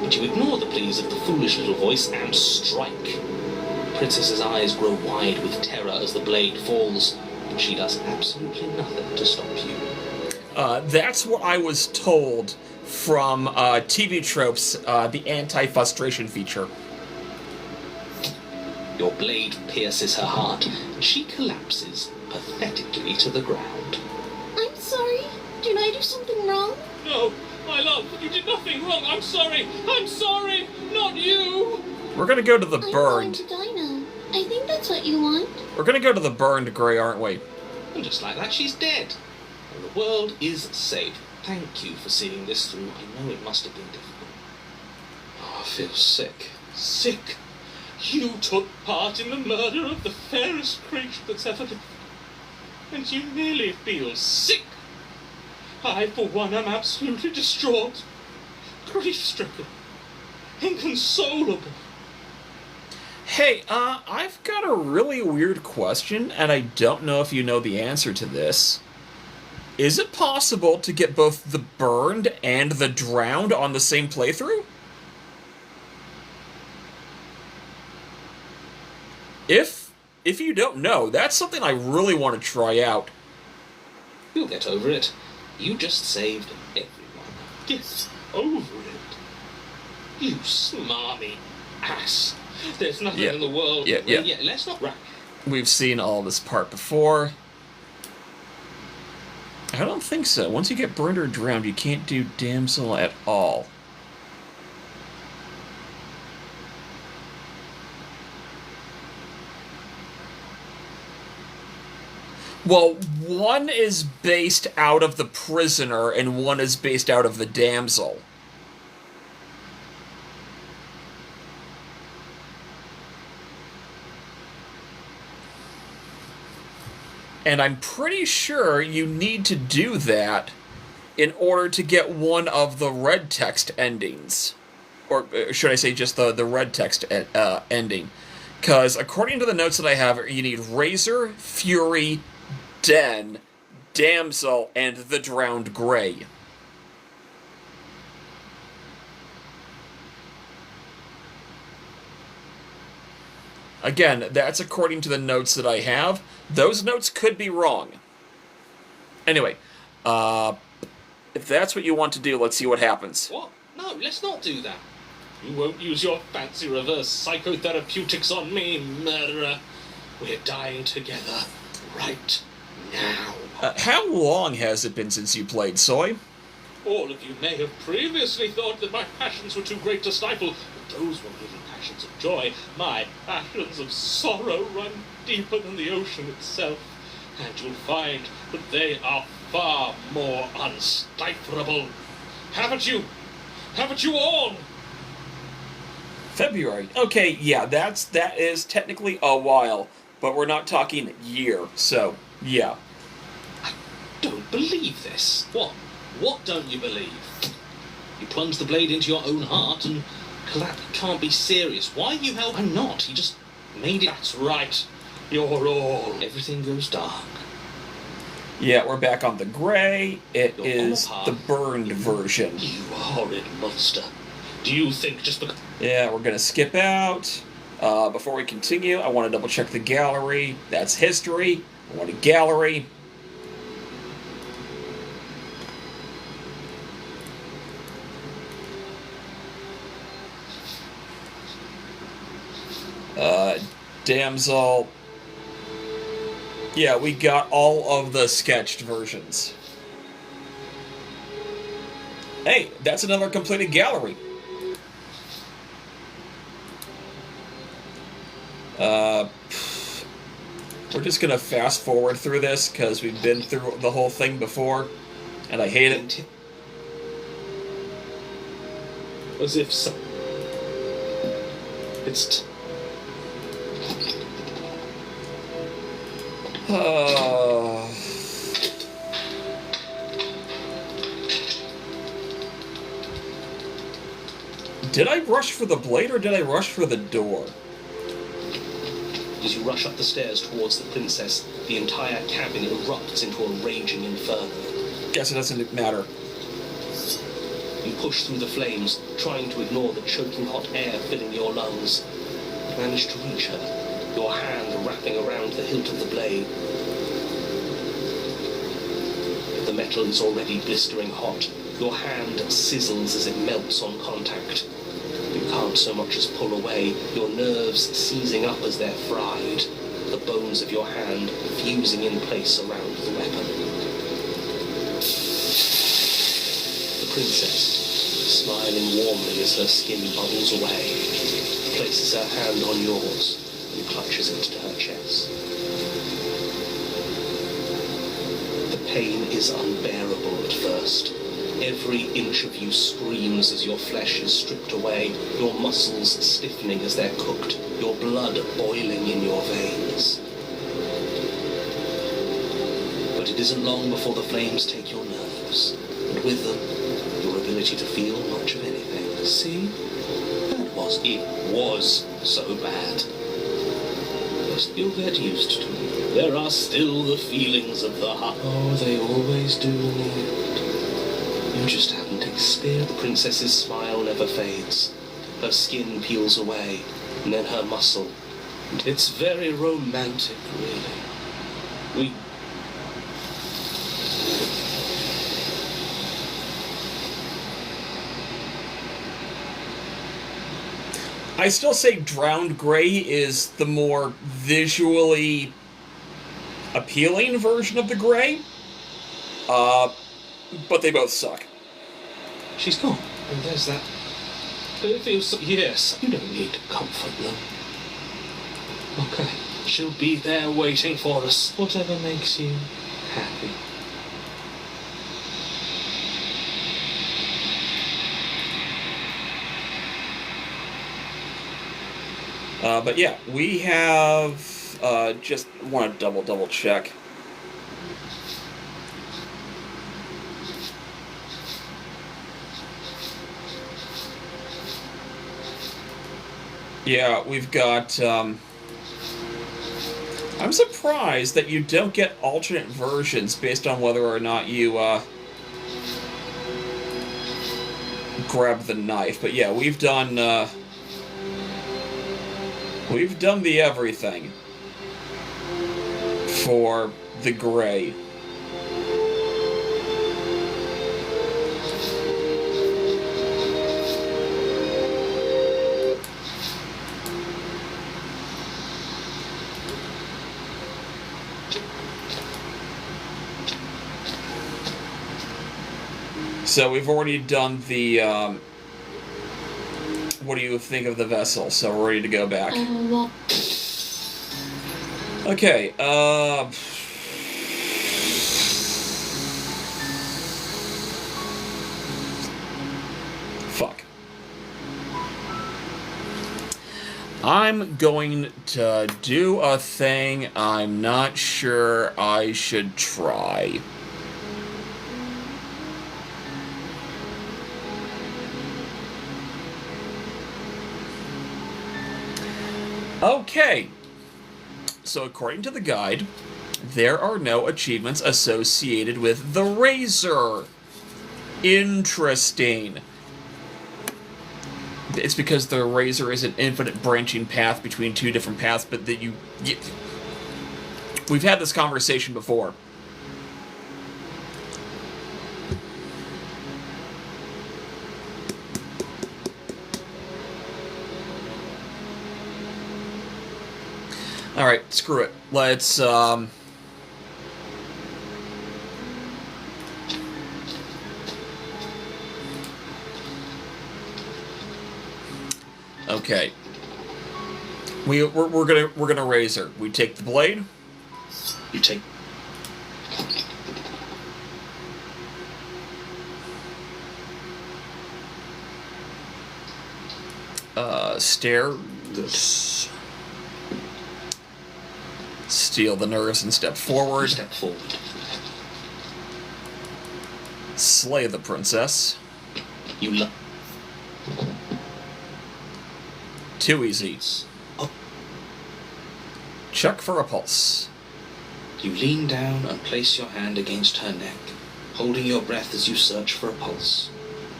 But you ignore the pleas of the foolish little voice and strike. The princess's eyes grow wide with terror as the blade falls, but she does absolutely nothing to stop you. That's what I was told from TV Tropes, the anti-frustration feature. Your blade pierces her heart, and she collapses pathetically to the ground. I'm sorry. Did I do something wrong? No, my love, you did nothing wrong. I'm sorry. I'm sorry. Not you. We're gonna go to the I'm going burned. to die now. I think that's what you want. We're gonna go to the burned Grey, aren't we? And just like that, she's dead. And the world is saved. Thank you for seeing this through. I know it must have been difficult. Oh, I feel sick. Sick. You took part in the murder of the fairest creature that's ever lived. And you nearly feel sick. I, for one, am absolutely distraught, grief-stricken, inconsolable. Hey, I've got a really weird question, and I don't know if you know the answer to this. Is it possible to get both the burned and the drowned on the same playthrough? If you don't know, that's something I really want to try out. You'll get over it. You just saved everyone. Get over it. You smarmy ass. There's nothing Yeah. in the world. Yeah. Let's not rush. We've seen all this part before. I don't think so. Once you get burned or drowned, you can't do damsel at all. Well, one is based out of the prisoner, and one is based out of the damsel. And I'm pretty sure you need to do that in order to get one of the red text endings. Or should I say just the red text ending. Because according to the notes that I have, you need Razor, Fury, Den, Damsel, and the Drowned Grey. Again, that's according to the notes that I have. Those notes could be wrong. Anyway, if that's what you want to do, let's see what happens. What? No, let's not do that. You won't use your fancy reverse psychotherapeutics on me, murderer. We're dying together right now. How long has it been since you played, Soy? All of you may have previously thought that my passions were too great to stifle, but those were really passions of joy. My passions of sorrow run deeper than the ocean itself, and you'll find that they are far more unstiflable. Haven't you? Haven't you all? February. Okay, yeah, that is technically a while, but we're not talking year, so yeah. Don't believe this. What? What don't you believe? You plunged the blade into your own heart, and that can't be serious. Why you held? I'm not. He just made it. That's right. You're all. Everything goes dark. Yeah, we're back on the gray. It You're is all the burned version. You horrid monster. Do you think just because... Yeah, we're gonna skip out. Before we continue, I want to double check the gallery. That's history. I want a gallery. Damsel. Yeah, we got all of the sketched versions. Hey, that's another completed gallery. We're just gonna fast forward through this because we've been through the whole thing before, and I hate it. As if so... It's... Did I rush for the blade or did I rush for the door? As you rush up the stairs towards the princess, the entire cabin erupts into a raging inferno. Guess it doesn't matter. You push through the flames, trying to ignore the choking hot air filling your lungs. You manage to reach her, your hand wrapping around the hilt of the blade. The metal is already blistering hot. Your hand sizzles as it melts on contact. You can't so much as pull away, your nerves seizing up as they're fried, the bones of your hand fusing in place around the weapon. The princess, smiling warmly as her skin bubbles away, places her hand on yours and clutches it to her chest. The pain is unbearable at first. Every inch of you screams as your flesh is stripped away, your muscles stiffening as they're cooked, your blood boiling in your veins. But it isn't long before the flames take your nerves. themselves, and with them, your ability to feel much of anything. See? It was so bad. But you'll get used to it. There are still the feelings of the heart. Oh, they always do in the end. You just haven't experienced. The princess's smile never fades. Her skin peels away, and then her muscle. It's very romantic, really. I still say Drowned Gray is the more visually appealing version of the Gray. But they both suck. She's gone, and there's that. It feels so. Yes, you don't need to comfort them. Okay, she'll be there waiting for us. Whatever makes you happy. But yeah, we have, just want to double check. Yeah, we've got, I'm surprised that you don't get alternate versions based on whether or not you, grab the knife. But yeah, we've done the everything for the Gray. So we've already done the, what do you think of the vessel? So we're ready to go back. Okay, fuck. I'm going to do a thing I'm not sure I should try. Okay, so according to the guide, there are no achievements associated with the Razor. Interesting. It's because the Razor is an infinite branching path between two different paths, but that we've had this conversation before. Alright, screw it. Let's, okay. We're gonna razor. We take the blade. You take. Stairs. Steal the nerves and step forward. Step forward. Slay the princess. You Too easy. Oh. Check for a pulse. You lean down and place your hand against her neck, holding your breath as you search for a pulse,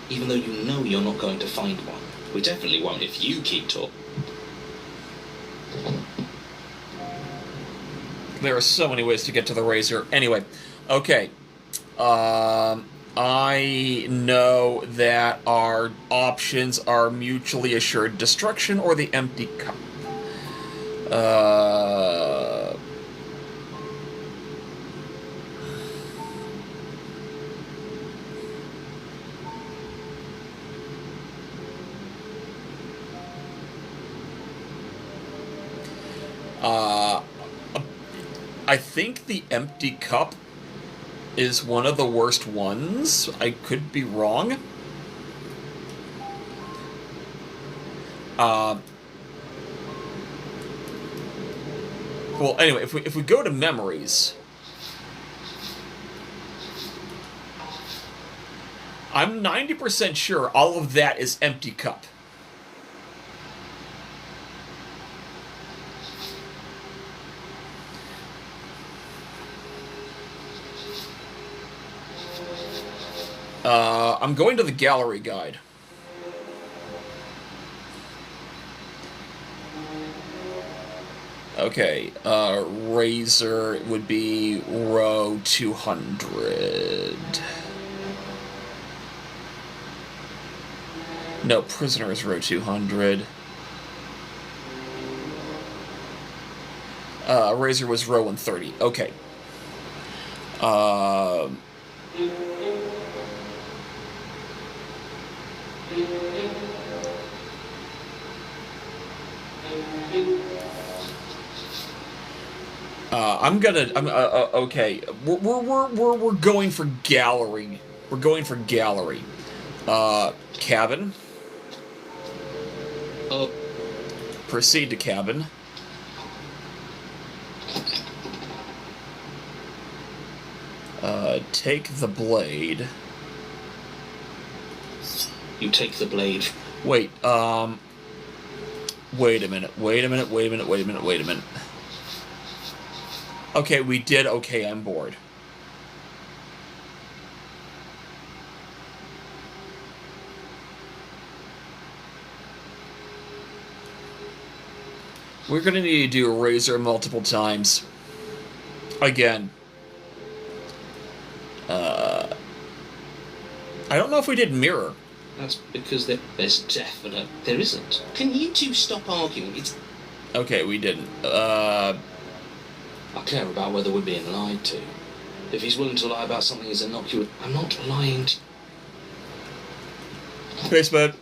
even though you know you're not going to find one. We definitely won't if you keep talking. There are so many ways to get to the razor. Anyway, okay. I know that our options are mutually assured destruction or the empty cup. I think the empty cup is one of the worst ones. I could be wrong. Well, anyway, if we go to memories, I'm 90% sure all of that is empty cup. I'm going to the gallery guide. Okay, Razor would be row 200. No, Prisoner is row 200. Razor was row 130. Okay. Okay. We're going for gallery. We're going for gallery. Cabin. Proceed to cabin. Take the blade. You take the blade. Wait a minute. Okay, we did. Okay, I'm bored. We're gonna need to do Razor multiple times. Again. I don't know if we did Mirror. That's because there's definite... There isn't. Can you two stop arguing? It's... Okay, we didn't. I care about whether we're being lied to. If he's willing to lie about something as innocuous... I'm not lying to... Basement.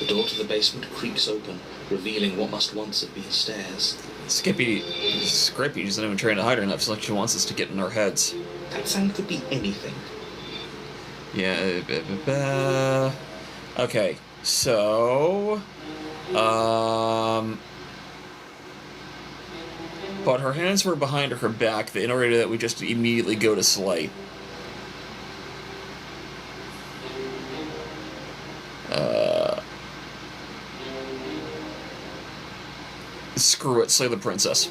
The door to the basement creaks open, revealing what must once have been stairs. Scrappy isn't even trying to hide her enough, so like she wants us to get in our heads. That sound could be anything. Yeah. Okay, so... But her hands were behind her back, in order that we just immediately go to Slay. Screw it, slay the princess.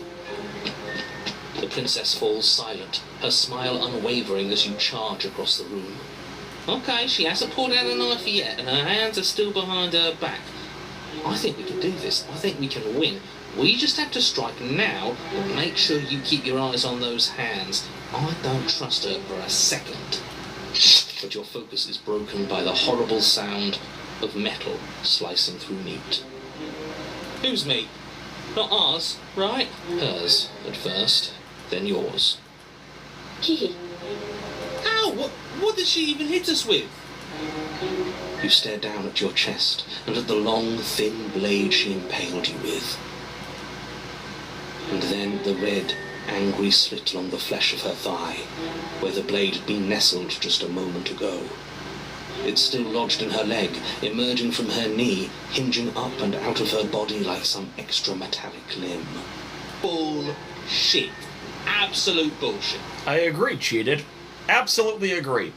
The princess falls silent, her smile unwavering as you charge across the room. Okay, she hasn't pulled out a knife yet, and her hands are still behind her back. I think we can do this. I think we can win. We just have to strike now, but make sure you keep your eyes on those hands. I don't trust her for a second. But your focus is broken by the horrible sound of metal slicing through meat. Whose meat? Not ours, right? Hers, at first, then yours. Kiki. Ow! What did she even hit us with? You stare down at your chest and at the long, thin blade she impaled you with. And then the red, angry slit along the flesh of her thigh, where the blade had been nestled just a moment ago. It's still lodged in her leg, emerging from her knee, hinging up and out of her body like some extra metallic limb. Bullshit. Absolute bullshit. I agree, cheated. Absolutely agree.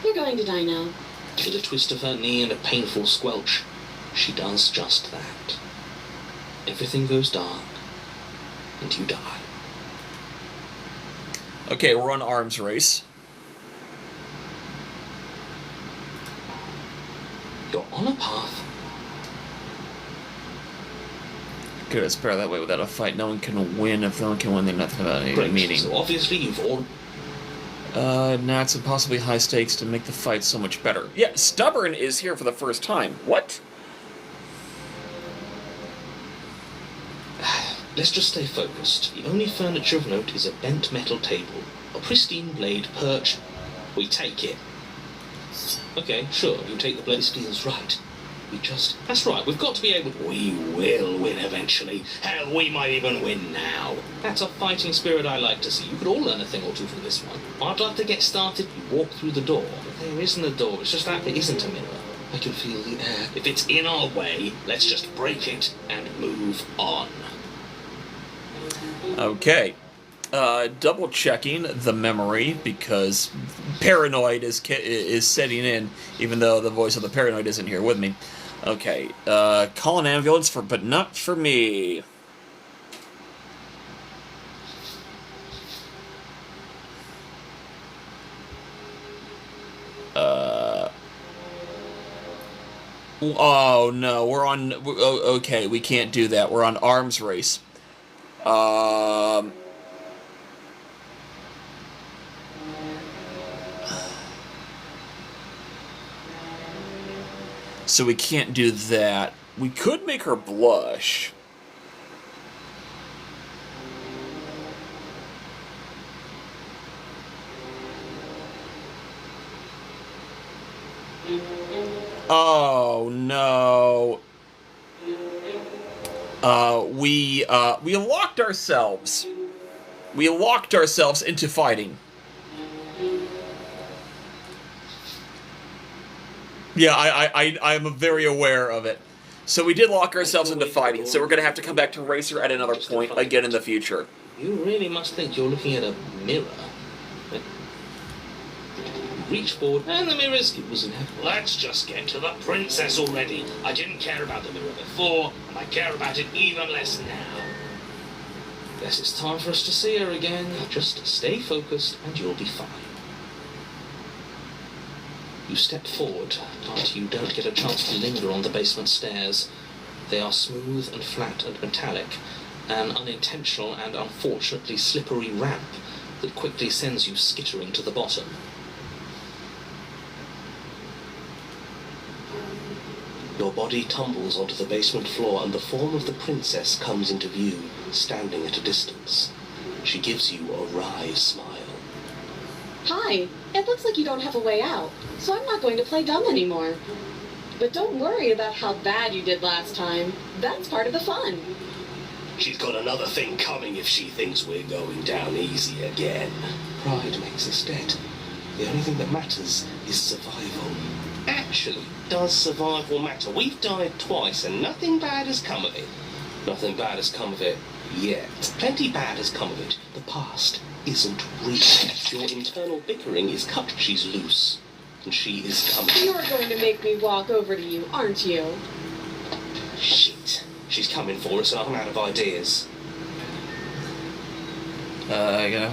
You're going to die now. With a twist of her knee and a painful squelch, she does just that. Everything goes dark, and you die. Okay, we're on arms race. You're on a path. Good, it's better that way without a fight. No one can win. If no one can win, then nothing about any Great. meaning. So obviously you've all... Now it's impossibly high stakes to make the fight so much better. Yeah, Stubborn is here for the first time. What? Let's just stay focused. The only furniture of note is a bent metal table, a pristine blade perched. We take it. Okay, sure, you take the blade. This feels right. That's right, we've got to be able... We will win eventually. Hell, we might even win now. That's a fighting spirit I like to see. You could all learn a thing or two from this one. I'd like to get started. You walk through the door. But there isn't a door, it's just that there isn't a mirror. I can feel the air. If it's in our way, let's just break it and move on. Okay. Double checking the memory because paranoid is setting in, even though the voice of the paranoid isn't here with me. Okay, call an ambulance but not for me. Oh no, we're on. Okay, we can't do that. We're on arms race. So we can't do that. We could make her blush. Oh no. We locked ourselves. We locked ourselves into fighting. Yeah, I'm very aware of it. So we did lock ourselves into fighting, so we're gonna have to come back to Racer at another point again in the future. You really must think you're looking at a mirror. Reach forward, and the mirror's... It was inevitable. Let's just get to the princess already. I didn't care about the mirror before, and I care about it even less now. Guess it's time for us to see her again. Just stay focused, and you'll be fine. You step forward, but you don't get a chance to linger on the basement stairs. They are smooth and flat and metallic, an unintentional and unfortunately slippery ramp that quickly sends you skittering to the bottom. Your body tumbles onto the basement floor and the form of the princess comes into view, standing at a distance. She gives you a wry smile. Hi, it looks like you don't have a way out, so I'm not going to play dumb anymore. But don't worry about how bad you did last time. That's part of the fun. She's got another thing coming if she thinks we're going down easy again. Pride makes us dead. The only thing that matters is survival. Actually, does survival matter? We've died twice and nothing bad has come of it. Nothing bad has come of it yet. Plenty bad has come of it. The past isn't real. Your internal bickering is cut. She's loose. And she is coming. You're going to make me walk over to you, aren't you? Shit. She's coming for us and I'm out of ideas. Hang on.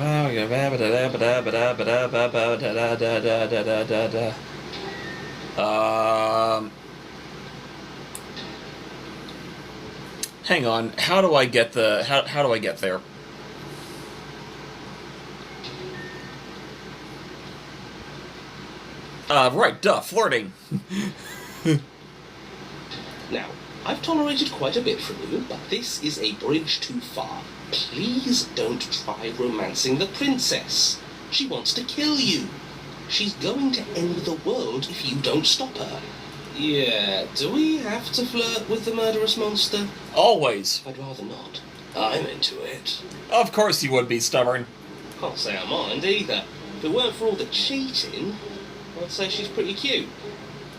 How do I get how do I get there? Right, duh, flirting. Now, I've tolerated quite a bit from you, but this is a bridge too far. Please don't try romancing the princess. She wants to kill you. She's going to end the world if you don't stop her. Yeah, do we have to flirt with the murderous monster? Always. I'd rather not. I'm into it. Of course you would be stubborn. Can't say I mind either. If it weren't for all the cheating, I'd say she's pretty cute.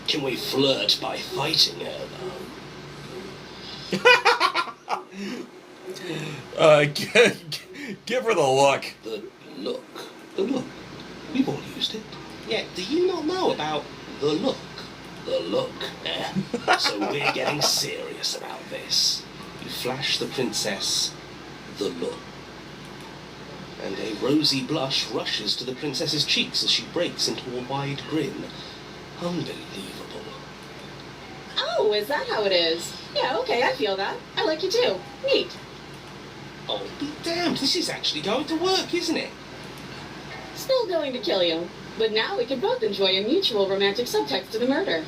Can we flirt by fighting her, though? Give her the look. The look. The look. We've all used it. Yeah, do you not know about the look? The look, eh? So we're getting serious about this. You flash the princess the look. And a rosy blush rushes to the princess's cheeks as she breaks into a wide grin. Unbelievable. Oh, is that how it is? Yeah, okay, I feel that. I like you too. Neat. Oh, be damned, this is actually going to work, isn't it? Still going to kill you. But now we can both enjoy a mutual romantic subtext to the murder.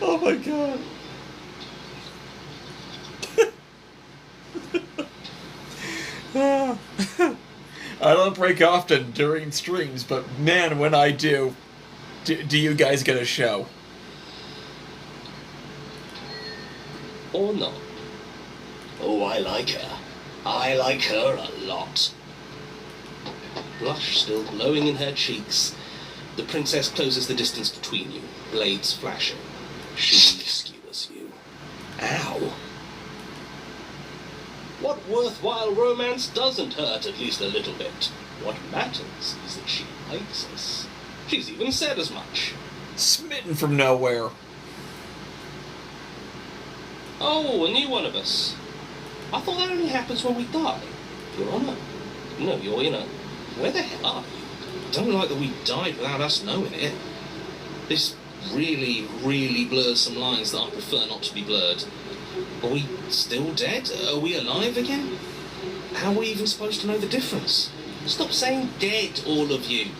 Oh my god. I don't break often during streams, but man, when I do you guys get a show? or not? Oh, I like her. I like her a lot. Blush still glowing in her cheeks, the princess closes the distance between you, blades flashing. She skewers you. Ow. What worthwhile romance doesn't hurt at least a little bit? What matters is that she likes us. She's even said as much. Smitten from nowhere. Oh, a new one of us. I thought that only happens when we die. Your Honor. No, you know. Where the hell are you? Don't like that we died without us knowing it. This really, really blurs some lines that I prefer not to be blurred. Are we still dead? Are we alive again? How are we even supposed to know the difference? Stop saying dead, all of you.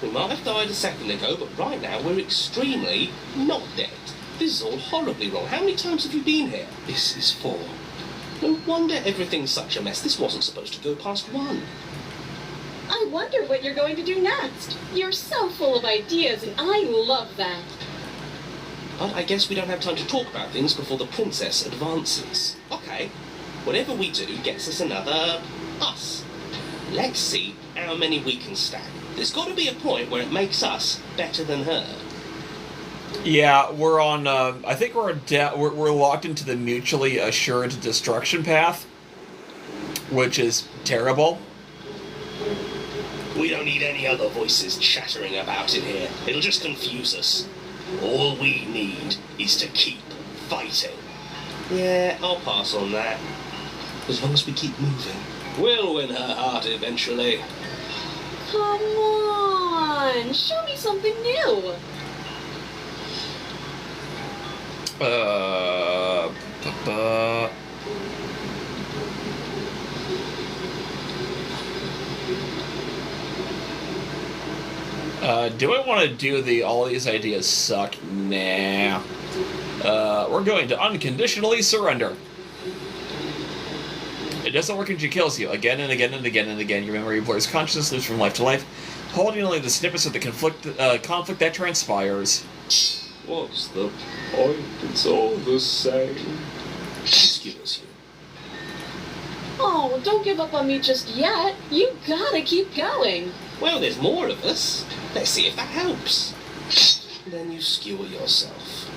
We might have died a second ago, but right now we're extremely not dead. This is all horribly wrong. How many times have you been here? This is 4. No wonder everything's such a mess. This wasn't supposed to go past 1. I wonder what you're going to do next. You're so full of ideas, and I love that. But I guess we don't have time to talk about things before the princess advances. Okay, whatever we do gets us another us. Let's see how many we can stack. There's got to be a point where it makes us better than her. Yeah, we're on. I think we're locked into the mutually assured destruction path, which is terrible. We don't need any other voices chattering about in here. It'll just confuse us. All we need is to keep fighting. Yeah, I'll pass on that. As long as we keep moving, we'll win her heart eventually. Come on, show me something new. Do I want to do all these ideas suck? Nah. We're going to unconditionally surrender. It doesn't work when she kills you. Again and again and again and again, your memory blurs consciousness, lives from life to life, holding only the snippets of the conflict that transpires. What's the point? It's all the same. She skewers you. Oh, don't give up on me just yet. You gotta keep going. Well, there's more of us. Let's see if that helps. Then you skewer yourself.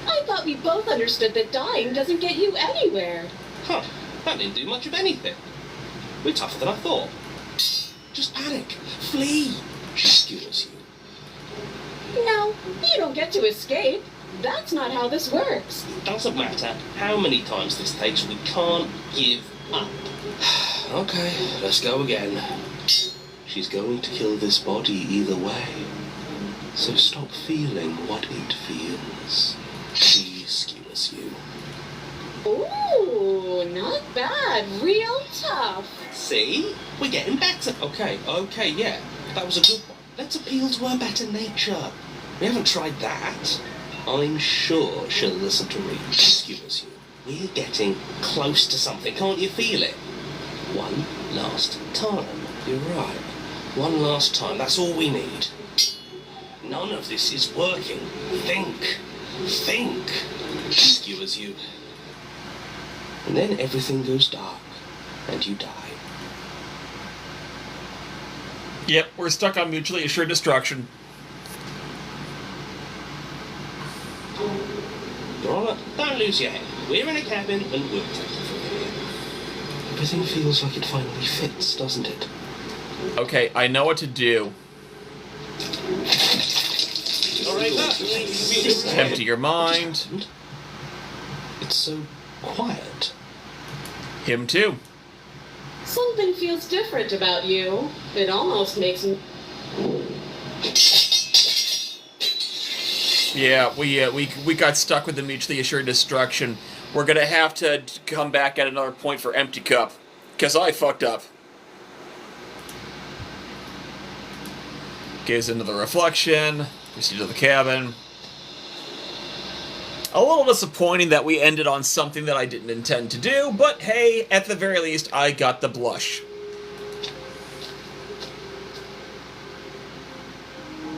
I thought we both understood that dying doesn't get you anywhere. Huh, that didn't do much of anything. We're tougher than I thought. Just panic. Flee. She skewers you. No, you don't get to escape. That's not how this works. It doesn't matter how many times this takes, we can't give up. Okay, let's go again. She's going to kill this body either way. So stop feeling what it feels. She skewers you. Ooh, not bad. Real tough. See? We're getting better. Okay, yeah. That was a good one. Let's appeal to her better nature. We haven't tried that. I'm sure she'll listen to reason. She skewers you. We're getting close to something. Can't you feel it? One last time. You're right. One last time. That's all we need. None of this is working. Think. Think. She skewers you. And then everything goes dark. And you die. Yep, we're stuck on mutually assured destruction. Your Honor, don't lose your head. We're in a cabin and we'll take it from here. Everything feels like it finally fits, doesn't it? Okay, I know what to do. Alright, Empty your mind. It's so quiet. Him too. Something feels different about you. It almost makes me... Yeah, we got stuck with the mutually assured destruction. We're gonna have to come back at another point for empty cup, cause I fucked up. Gaze into the reflection. Proceed to the cabin. A little disappointing that we ended on something that I didn't intend to do, but hey, at the very least, I got the blush.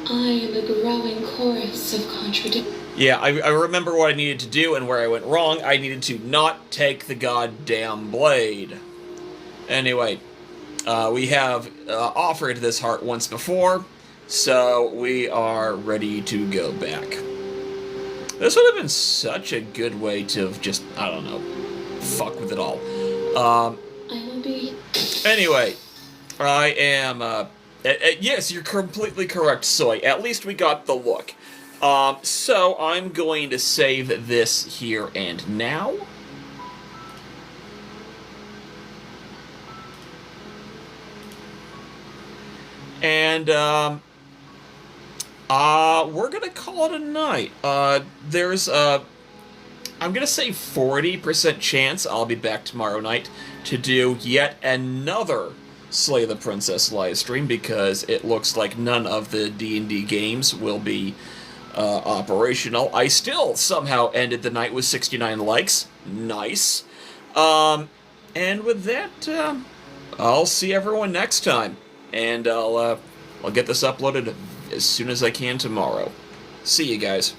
I am a growing chorus of contradictions. Yeah, I remember what I needed to do and where I went wrong. I needed to not take the goddamn blade. Anyway, we have offered this heart once before, so we are ready to go back. This would have been such a good way to have just, I don't know, fuck with it all. I will be... Anyway, I am, yes, you're completely correct, Soy. At least we got the look. So I'm going to save this here and now. And, we're gonna call it a night. There's, I'm gonna say 40% chance I'll be back tomorrow night to do yet another Slay the Princess livestream, because it looks like none of the D&D games will be operational. I still somehow ended the night with 69 likes. Nice. And with that, I'll see everyone next time. And I'll get this uploaded as soon as I can tomorrow. See you guys.